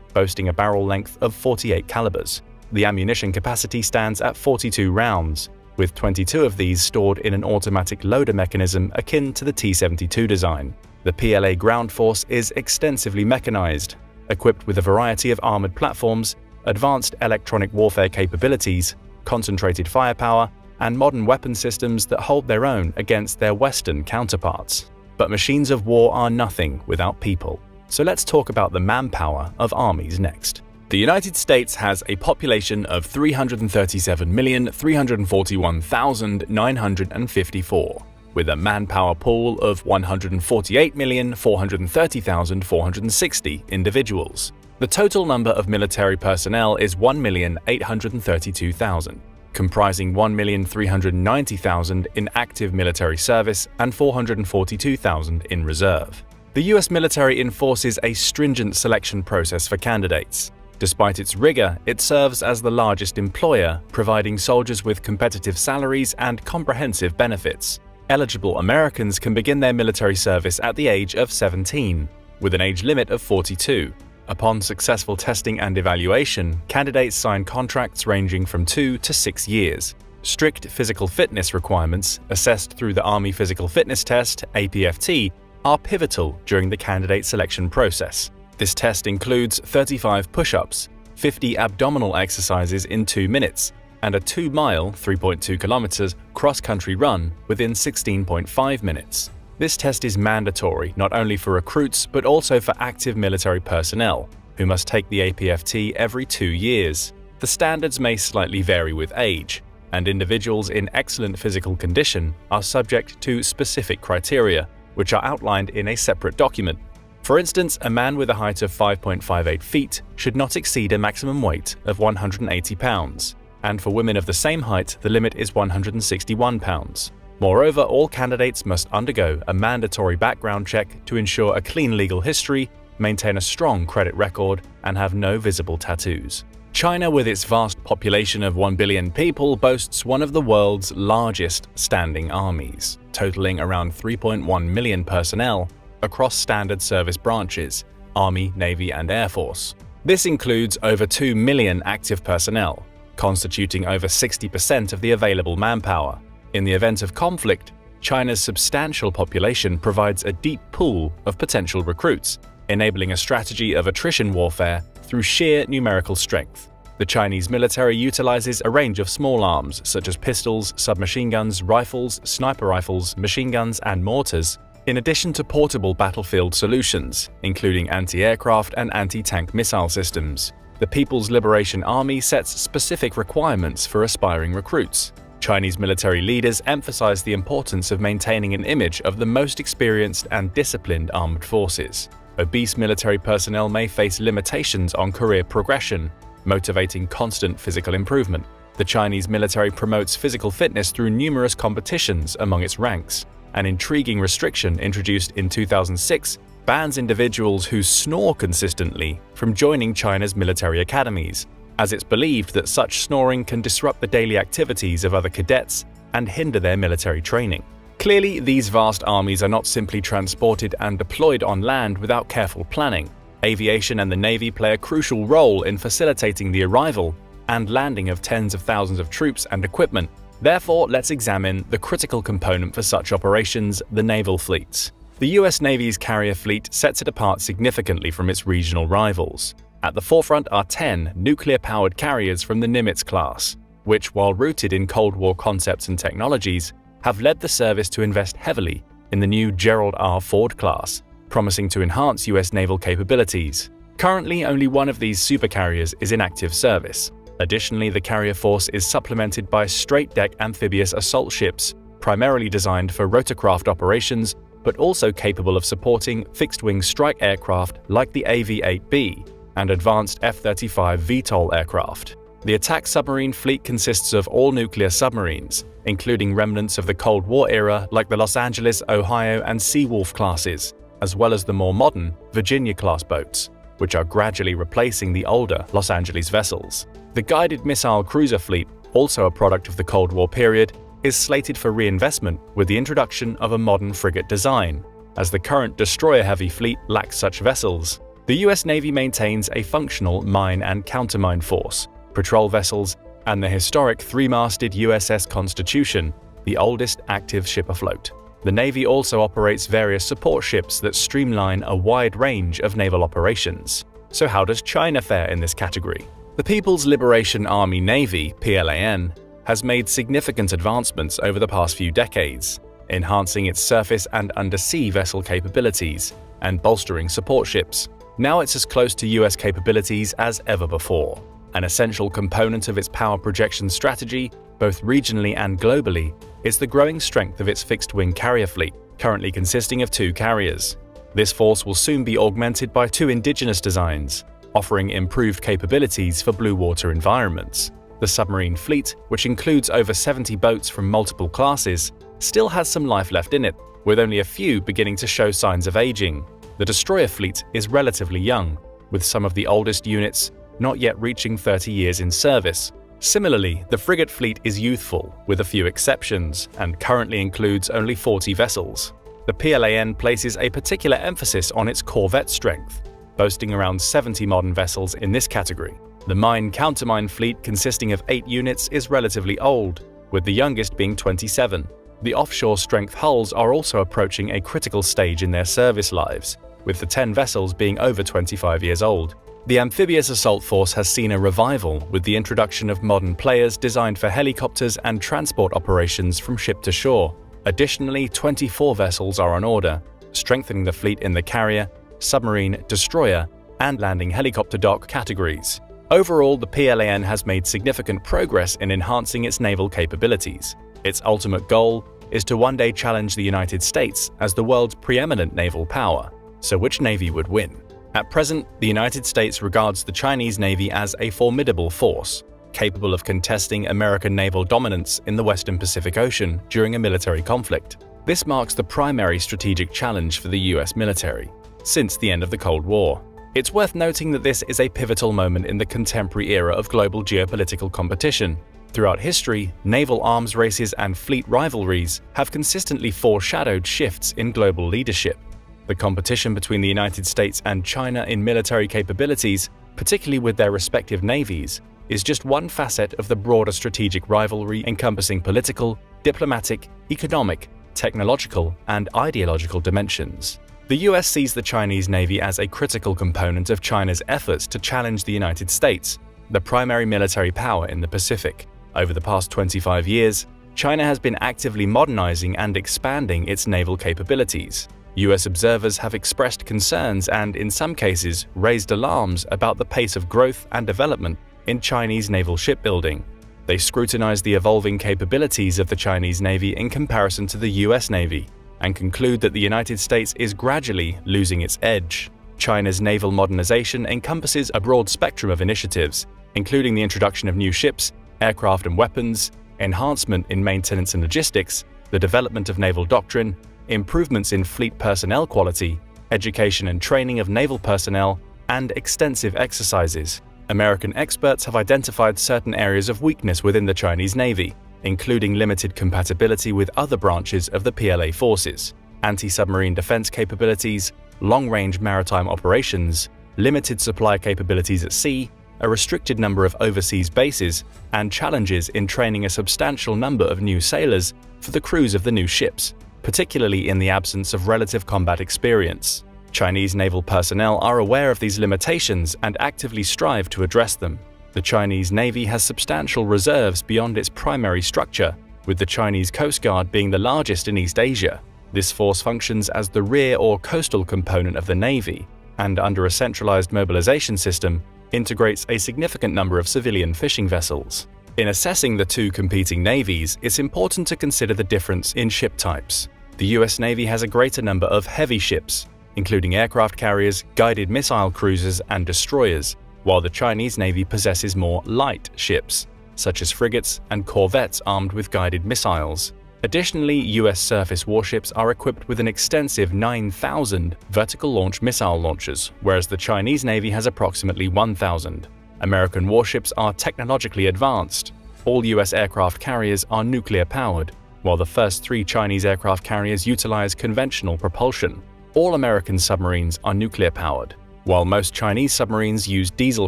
boasting a barrel length of 48 calibers. The ammunition capacity stands at 42 rounds, with 22 of these stored in an automatic loader mechanism akin to the T-72 design. The PLA ground force is extensively mechanized, equipped with a variety of armored platforms, advanced electronic warfare capabilities, concentrated firepower, and modern weapon systems that hold their own against their Western counterparts. But machines of war are nothing without people. So let's talk about the manpower of armies next. The United States has a population of 337,341,954, with a manpower pool of 148,430,460 individuals. The total number of military personnel is 1,832,000, comprising 1,390,000 in active military service and 442,000 in reserve. The US military enforces a stringent selection process for candidates. Despite its rigor, it serves as the largest employer, providing soldiers with competitive salaries and comprehensive benefits. Eligible Americans can begin their military service at the age of 17, with an age limit of 42. Upon successful testing and evaluation, candidates sign contracts ranging from 2 to 6 years. Strict physical fitness requirements, assessed through the Army Physical Fitness Test (APFT), are pivotal during the candidate selection process. This test includes 35 push-ups, 50 abdominal exercises in 2 minutes, and a 2-mile (3.2 kilometers) cross-country run within 16.5 minutes. This test is mandatory not only for recruits but also for active military personnel, who must take the APFT every 2 years. The standards may slightly vary with age, and individuals in excellent physical condition are subject to specific criteria, which are outlined in a separate document. For instance, a man with a height of 5.58 feet should not exceed a maximum weight of 180 pounds, and for women of the same height, the limit is 161 pounds. Moreover, all candidates must undergo a mandatory background check to ensure a clean legal history, maintain a strong credit record, and have no visible tattoos. China, with its vast population of 1 billion people, boasts one of the world's largest standing armies, totaling around 3.1 million personnel across standard service branches, Army, Navy, and Air Force. This includes over 2 million active personnel, constituting over 60% of the available manpower. In the event of conflict, China's substantial population provides a deep pool of potential recruits, enabling a strategy of attrition warfare through sheer numerical strength. The Chinese military utilizes a range of small arms such as pistols, submachine guns, rifles, sniper rifles, machine guns, and mortars, in addition to portable battlefield solutions, including anti-aircraft and anti-tank missile systems. The People's Liberation Army sets specific requirements for aspiring recruits. Chinese military leaders emphasize the importance of maintaining an image of the most experienced and disciplined armed forces. Obese military personnel may face limitations on career progression, motivating constant physical improvement. The Chinese military promotes physical fitness through numerous competitions among its ranks. An intriguing restriction introduced in 2006 bans individuals who snore consistently from joining China's military academies, as it's believed that such snoring can disrupt the daily activities of other cadets and hinder their military training. Clearly, these vast armies are not simply transported and deployed on land without careful planning. Aviation and the Navy play a crucial role in facilitating the arrival and landing of tens of thousands of troops and equipment. Therefore, let's examine the critical component for such operations, the naval fleets. The US Navy's carrier fleet sets it apart significantly from its regional rivals. At the forefront are 10 nuclear-powered carriers from the Nimitz class, which, while rooted in Cold War concepts and technologies, have led the service to invest heavily in the new Gerald R. Ford class, promising to enhance US naval capabilities. Currently, only one of these supercarriers is in active service. Additionally, the carrier force is supplemented by straight-deck amphibious assault ships, primarily designed for rotorcraft operations, but also capable of supporting fixed-wing strike aircraft like the AV-8B and advanced F-35 VTOL aircraft. The attack submarine fleet consists of all-nuclear submarines, including remnants of the Cold War era like the Los Angeles, Ohio, and Seawolf classes, as well as the more modern Virginia-class boats, which are gradually replacing the older Los Angeles vessels. The guided missile cruiser fleet, also a product of the Cold War period, is slated for reinvestment with the introduction of a modern frigate design, as the current destroyer-heavy fleet lacks such vessels. The US Navy maintains a functional mine and countermine force, patrol vessels, and the historic three-masted USS Constitution, the oldest active ship afloat. The Navy also operates various support ships that streamline a wide range of naval operations. So how does China fare in this category? The People's Liberation Army Navy, PLAN, has made significant advancements over the past few decades, enhancing its surface and undersea vessel capabilities and bolstering support ships. Now it's as close to US capabilities as ever before. An essential component of its power projection strategy, both regionally and globally, is the growing strength of its fixed-wing carrier fleet, currently consisting of 2 carriers. This force will soon be augmented by 2 indigenous designs, offering improved capabilities for blue water environments. The submarine fleet, which includes over 70 boats from multiple classes, still has some life left in it, with only a few beginning to show signs of aging. The destroyer fleet is relatively young, with some of the oldest units not yet reaching 30 years in service. Similarly, the frigate fleet is youthful, with a few exceptions, and currently includes only 40 vessels. The PLAN places a particular emphasis on its corvette strength, boasting around 70 modern vessels in this category. The mine-countermine fleet, consisting of 8 units, is relatively old, with the youngest being 27. The offshore strength hulls are also approaching a critical stage in their service lives, with the 10 vessels being over 25 years old. The amphibious assault force has seen a revival with the introduction of modern players designed for helicopters and transport operations from ship to shore. Additionally, 24 vessels are on order, strengthening the fleet in the carrier, submarine, destroyer, and landing helicopter dock categories. Overall, the PLAN has made significant progress in enhancing its naval capabilities. Its ultimate goal is to one day challenge the United States as the world's preeminent naval power. So which navy would win? At present, the United States regards the Chinese Navy as a formidable force, capable of contesting American naval dominance in the Western Pacific Ocean during a military conflict. This marks the primary strategic challenge for the US military since the end of the Cold War. It's worth noting that this is a pivotal moment in the contemporary era of global geopolitical competition. Throughout history, naval arms races and fleet rivalries have consistently foreshadowed shifts in global leadership. The competition between the United States and China in military capabilities, particularly with their respective navies, is just one facet of the broader strategic rivalry encompassing political, diplomatic, economic, technological, and ideological dimensions. The US sees the Chinese Navy as a critical component of China's efforts to challenge the United States, the primary military power in the Pacific. Over the past 25 years, China has been actively modernizing and expanding its naval capabilities. US observers have expressed concerns and, in some cases, raised alarms about the pace of growth and development in Chinese naval shipbuilding. They scrutinize the evolving capabilities of the Chinese Navy in comparison to the US Navy, and conclude that the United States is gradually losing its edge. China's naval modernization encompasses a broad spectrum of initiatives, including the introduction of new ships, aircraft and weapons, enhancement in maintenance and logistics, the development of naval doctrine, improvements in fleet personnel quality, education and training of naval personnel, and extensive exercises. American experts have identified certain areas of weakness within the Chinese Navy, including limited compatibility with other branches of the PLA forces, anti-submarine defense capabilities, long-range maritime operations, limited supply capabilities at sea, a restricted number of overseas bases, and challenges in training a substantial number of new sailors for the crews of the new ships, particularly in the absence of relative combat experience. Chinese naval personnel are aware of these limitations and actively strive to address them. The Chinese Navy has substantial reserves beyond its primary structure, with the Chinese Coast Guard being the largest in East Asia. This force functions as the rear or coastal component of the Navy, and under a centralized mobilization system, integrates a significant number of civilian fishing vessels. In assessing the two competing navies, it's important to consider the difference in ship types. The US Navy has a greater number of heavy ships, including aircraft carriers, guided missile cruisers, and destroyers, while the Chinese Navy possesses more light ships, such as frigates and corvettes armed with guided missiles. Additionally, US surface warships are equipped with an extensive 9,000 vertical launch missile launchers, whereas the Chinese Navy has approximately 1,000. American warships are technologically advanced. All US aircraft carriers are nuclear-powered, while the first 3 Chinese aircraft carriers utilize conventional propulsion. All American submarines are nuclear-powered, while most Chinese submarines use diesel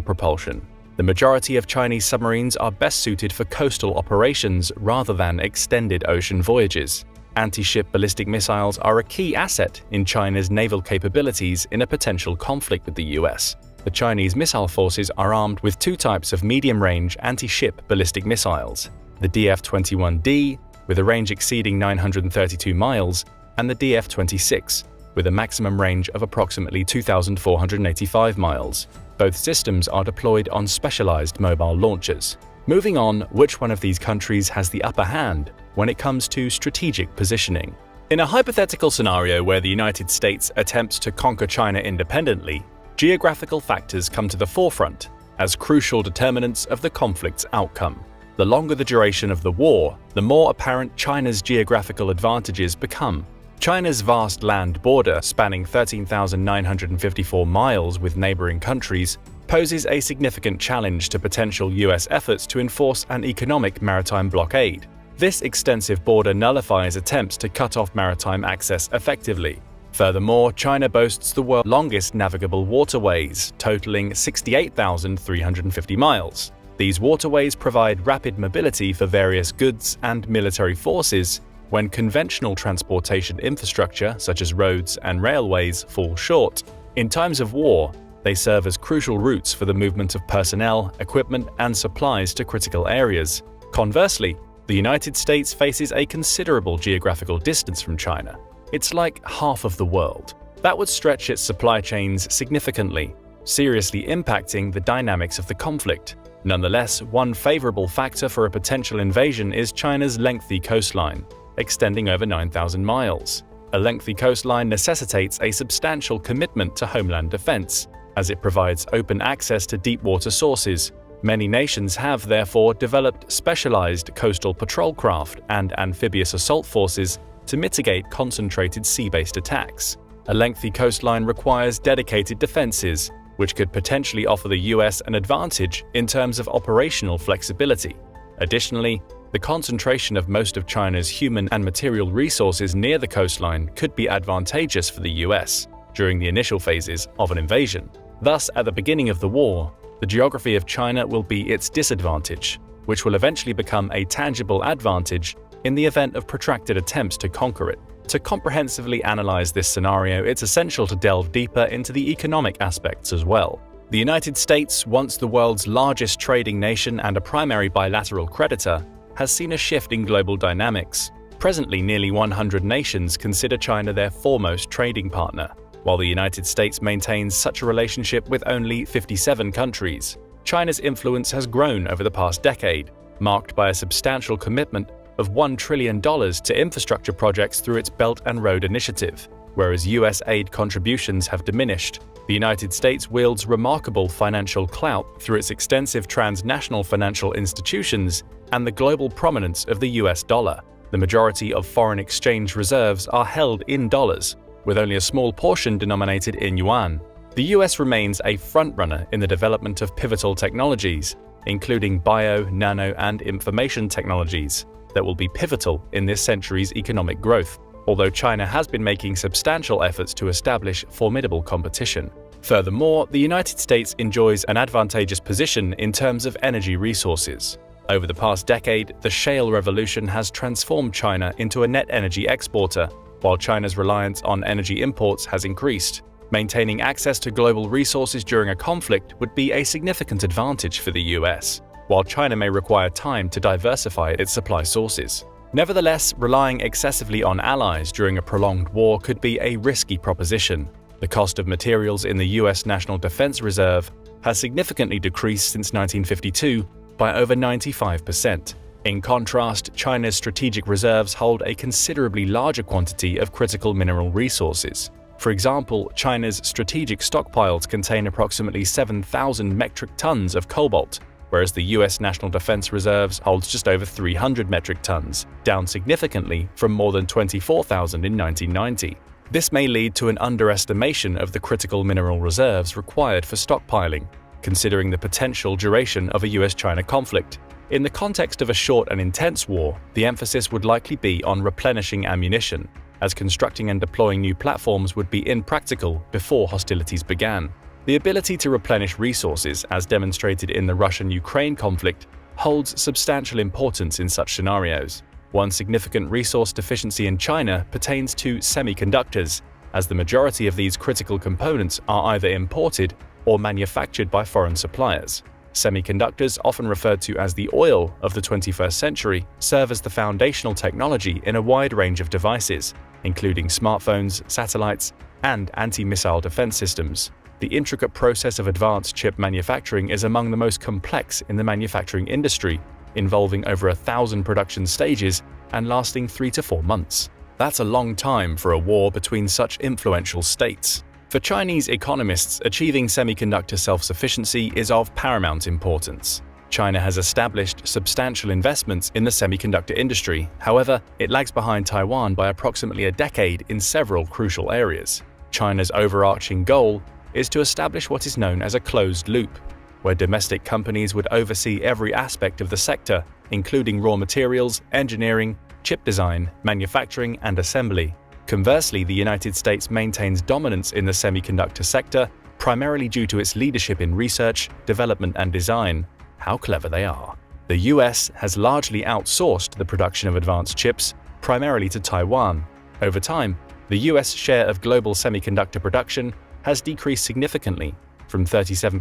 propulsion. The majority of Chinese submarines are best suited for coastal operations rather than extended ocean voyages. Anti-ship ballistic missiles are a key asset in China's naval capabilities in a potential conflict with the US. The Chinese missile forces are armed with 2 types of medium-range anti-ship ballistic missiles: the DF-21D, with a range exceeding 932 miles, and the DF-26, with a maximum range of approximately 2,485 miles. Both systems are deployed on specialized mobile launchers. Moving on, which one of these countries has the upper hand when it comes to strategic positioning? In a hypothetical scenario where the United States attempts to conquer China independently, geographical factors come to the forefront as crucial determinants of the conflict's outcome. The longer the duration of the war, the more apparent China's geographical advantages become. China's vast land border, spanning 13,954 miles with neighboring countries, poses a significant challenge to potential US efforts to enforce an economic maritime blockade. This extensive border nullifies attempts to cut off maritime access effectively. Furthermore, China boasts the world's longest navigable waterways, totaling 68,350 miles. These waterways provide rapid mobility for various goods and military forces when conventional transportation infrastructure, such as roads and railways, fall short. In times of war, they serve as crucial routes for the movement of personnel, equipment, and supplies to critical areas. Conversely, the United States faces a considerable geographical distance from China. It's like half of the world. That would stretch its supply chains significantly, seriously impacting the dynamics of the conflict. Nonetheless, one favorable factor for a potential invasion is China's lengthy coastline, extending over 9,000 miles. A lengthy coastline necessitates a substantial commitment to homeland defense, as it provides open access to deep water sources. Many nations have, therefore, developed specialized coastal patrol craft and amphibious assault forces to mitigate concentrated sea-based attacks. A lengthy coastline requires dedicated defenses, which could potentially offer the US an advantage in terms of operational flexibility. Additionally, the concentration of most of China's human and material resources near the coastline could be advantageous for the US during the initial phases of an invasion. Thus, at the beginning of the war, the geography of China will be its disadvantage, which will eventually become a tangible advantage in the event of protracted attempts to conquer it. To comprehensively analyze this scenario, it's essential to delve deeper into the economic aspects as well. The United States, once the world's largest trading nation and a primary bilateral creditor, has seen a shift in global dynamics. Presently, nearly 100 nations consider China their foremost trading partner, while the United States maintains such a relationship with only 57 countries. China's influence has grown over the past decade, marked by a substantial commitment of $1 trillion to infrastructure projects through its Belt and Road Initiative. Whereas US aid contributions have diminished, the United States wields remarkable financial clout through its extensive transnational financial institutions and the global prominence of the US dollar. The majority of foreign exchange reserves are held in dollars, with only a small portion denominated in yuan. The US remains a frontrunner in the development of pivotal technologies, including bio, nano, and information technologies, that will be pivotal in this century's economic growth, although China has been making substantial efforts to establish formidable competition. Furthermore, the United States enjoys an advantageous position in terms of energy resources. Over the past decade, the shale revolution has transformed China into a net energy exporter, while China's reliance on energy imports has increased. Maintaining access to global resources during a conflict would be a significant advantage for the US, while China may require time to diversify its supply sources. Nevertheless, relying excessively on allies during a prolonged war could be a risky proposition. The cost of materials in the US National Defense Reserve has significantly decreased since 1952 by over 95%. In contrast, China's strategic reserves hold a considerably larger quantity of critical mineral resources. For example, China's strategic stockpiles contain approximately 7,000 metric tons of cobalt, whereas the US National Defense Reserves holds just over 300 metric tons, down significantly from more than 24,000 in 1990. This may lead to an underestimation of the critical mineral reserves required for stockpiling, considering the potential duration of a US-China conflict. In the context of a short and intense war, the emphasis would likely be on replenishing ammunition, as constructing and deploying new platforms would be impractical before hostilities began. The ability to replenish resources, as demonstrated in the Russian-Ukraine conflict, holds substantial importance in such scenarios. One significant resource deficiency in China pertains to semiconductors, as the majority of these critical components are either imported or manufactured by foreign suppliers. Semiconductors, often referred to as the oil of the 21st century, serve as the foundational technology in a wide range of devices, including smartphones, satellites, and anti-missile defense systems. The intricate process of advanced chip manufacturing is among the most complex in the manufacturing industry, involving over 1,000 production stages and lasting 3 to 4 months. That's a long time for a war between such influential states. For Chinese economists, achieving semiconductor self-sufficiency is of paramount importance. China has established substantial investments in the semiconductor industry. However, it lags behind Taiwan by approximately a decade in several crucial areas. China's overarching goal is to establish what is known as a closed loop, where domestic companies would oversee every aspect of the sector, including raw materials, engineering, chip design, manufacturing, and assembly. Conversely, the United States maintains dominance in the semiconductor sector, primarily due to its leadership in research, development, and design. How clever they are. The US has largely outsourced the production of advanced chips, primarily to Taiwan. Over time, the US share of global semiconductor production has decreased significantly, from 37%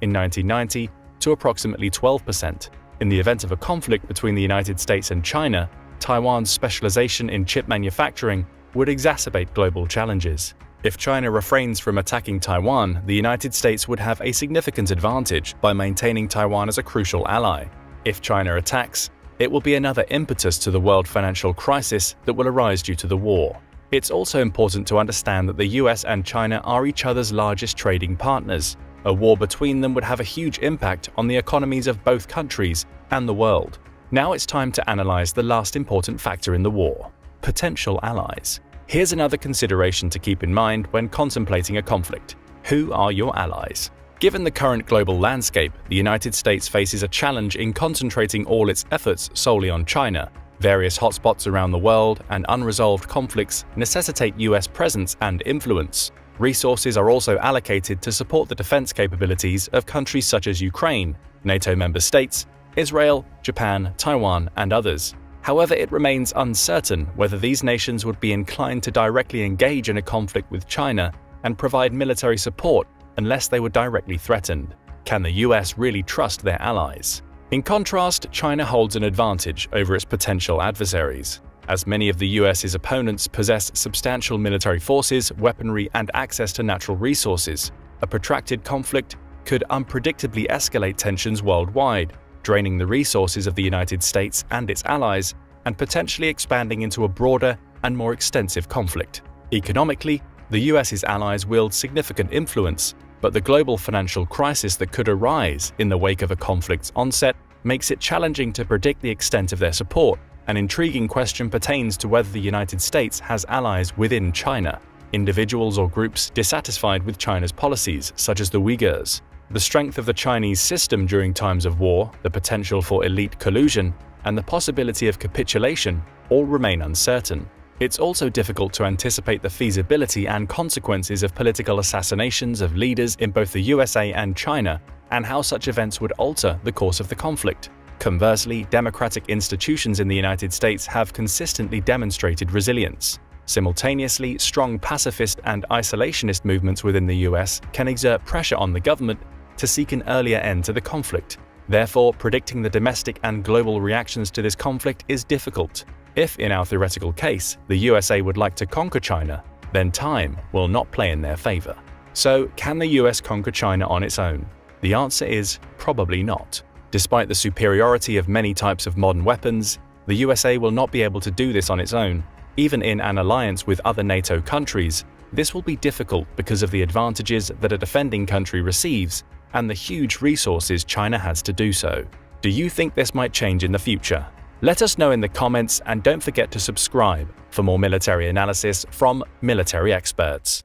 in 1990 to approximately 12%. In the event of a conflict between the United States and China, Taiwan's specialization in chip manufacturing would exacerbate global challenges. If China refrains from attacking Taiwan, the United States would have a significant advantage by maintaining Taiwan as a crucial ally. If China attacks, it will be another impetus to the world financial crisis that will arise due to the war. It's also important to understand that the US and China are each other's largest trading partners. A war between them would have a huge impact on the economies of both countries and the world. Now it's time to analyze the last important factor in the war: potential allies. Here's another consideration to keep in mind when contemplating a conflict. Who are your allies? Given the current global landscape, the United States faces a challenge in concentrating all its efforts solely on China. Various hotspots around the world and unresolved conflicts necessitate US presence and influence. Resources are also allocated to support the defense capabilities of countries such as Ukraine, NATO member states, Israel, Japan, Taiwan, and others. However, it remains uncertain whether these nations would be inclined to directly engage in a conflict with China and provide military support unless they were directly threatened. Can the US really trust their allies? In contrast, China holds an advantage over its potential adversaries, as many of the US's opponents possess substantial military forces, weaponry, and access to natural resources. A protracted conflict could unpredictably escalate tensions worldwide, draining the resources of the United States and its allies, and potentially expanding into a broader and more extensive conflict. Economically, the US's allies wield significant influence, but the global financial crisis that could arise in the wake of a conflict's onset makes it challenging to predict the extent of their support. An intriguing question pertains to whether the United States has allies within China, individuals or groups dissatisfied with China's policies, such as the Uyghurs. The strength of the Chinese system during times of war, the potential for elite collusion, and the possibility of capitulation all remain uncertain. It's also difficult to anticipate the feasibility and consequences of political assassinations of leaders in both the USA and China, and how such events would alter the course of the conflict. Conversely, democratic institutions in the United States have consistently demonstrated resilience. Simultaneously, strong pacifist and isolationist movements within the US can exert pressure on the government to seek an earlier end to the conflict. Therefore, predicting the domestic and global reactions to this conflict is difficult. If, in our theoretical case, the USA would like to conquer China, then time will not play in their favor. So, can the US conquer China on its own? The answer is probably not. Despite the superiority of many types of modern weapons, the USA will not be able to do this on its own. Even in an alliance with other NATO countries, this will be difficult because of the advantages that a defending country receives and the huge resources China has to do so. Do you think this might change in the future? Let us know in the comments, and don't forget to subscribe for more military analysis from military experts.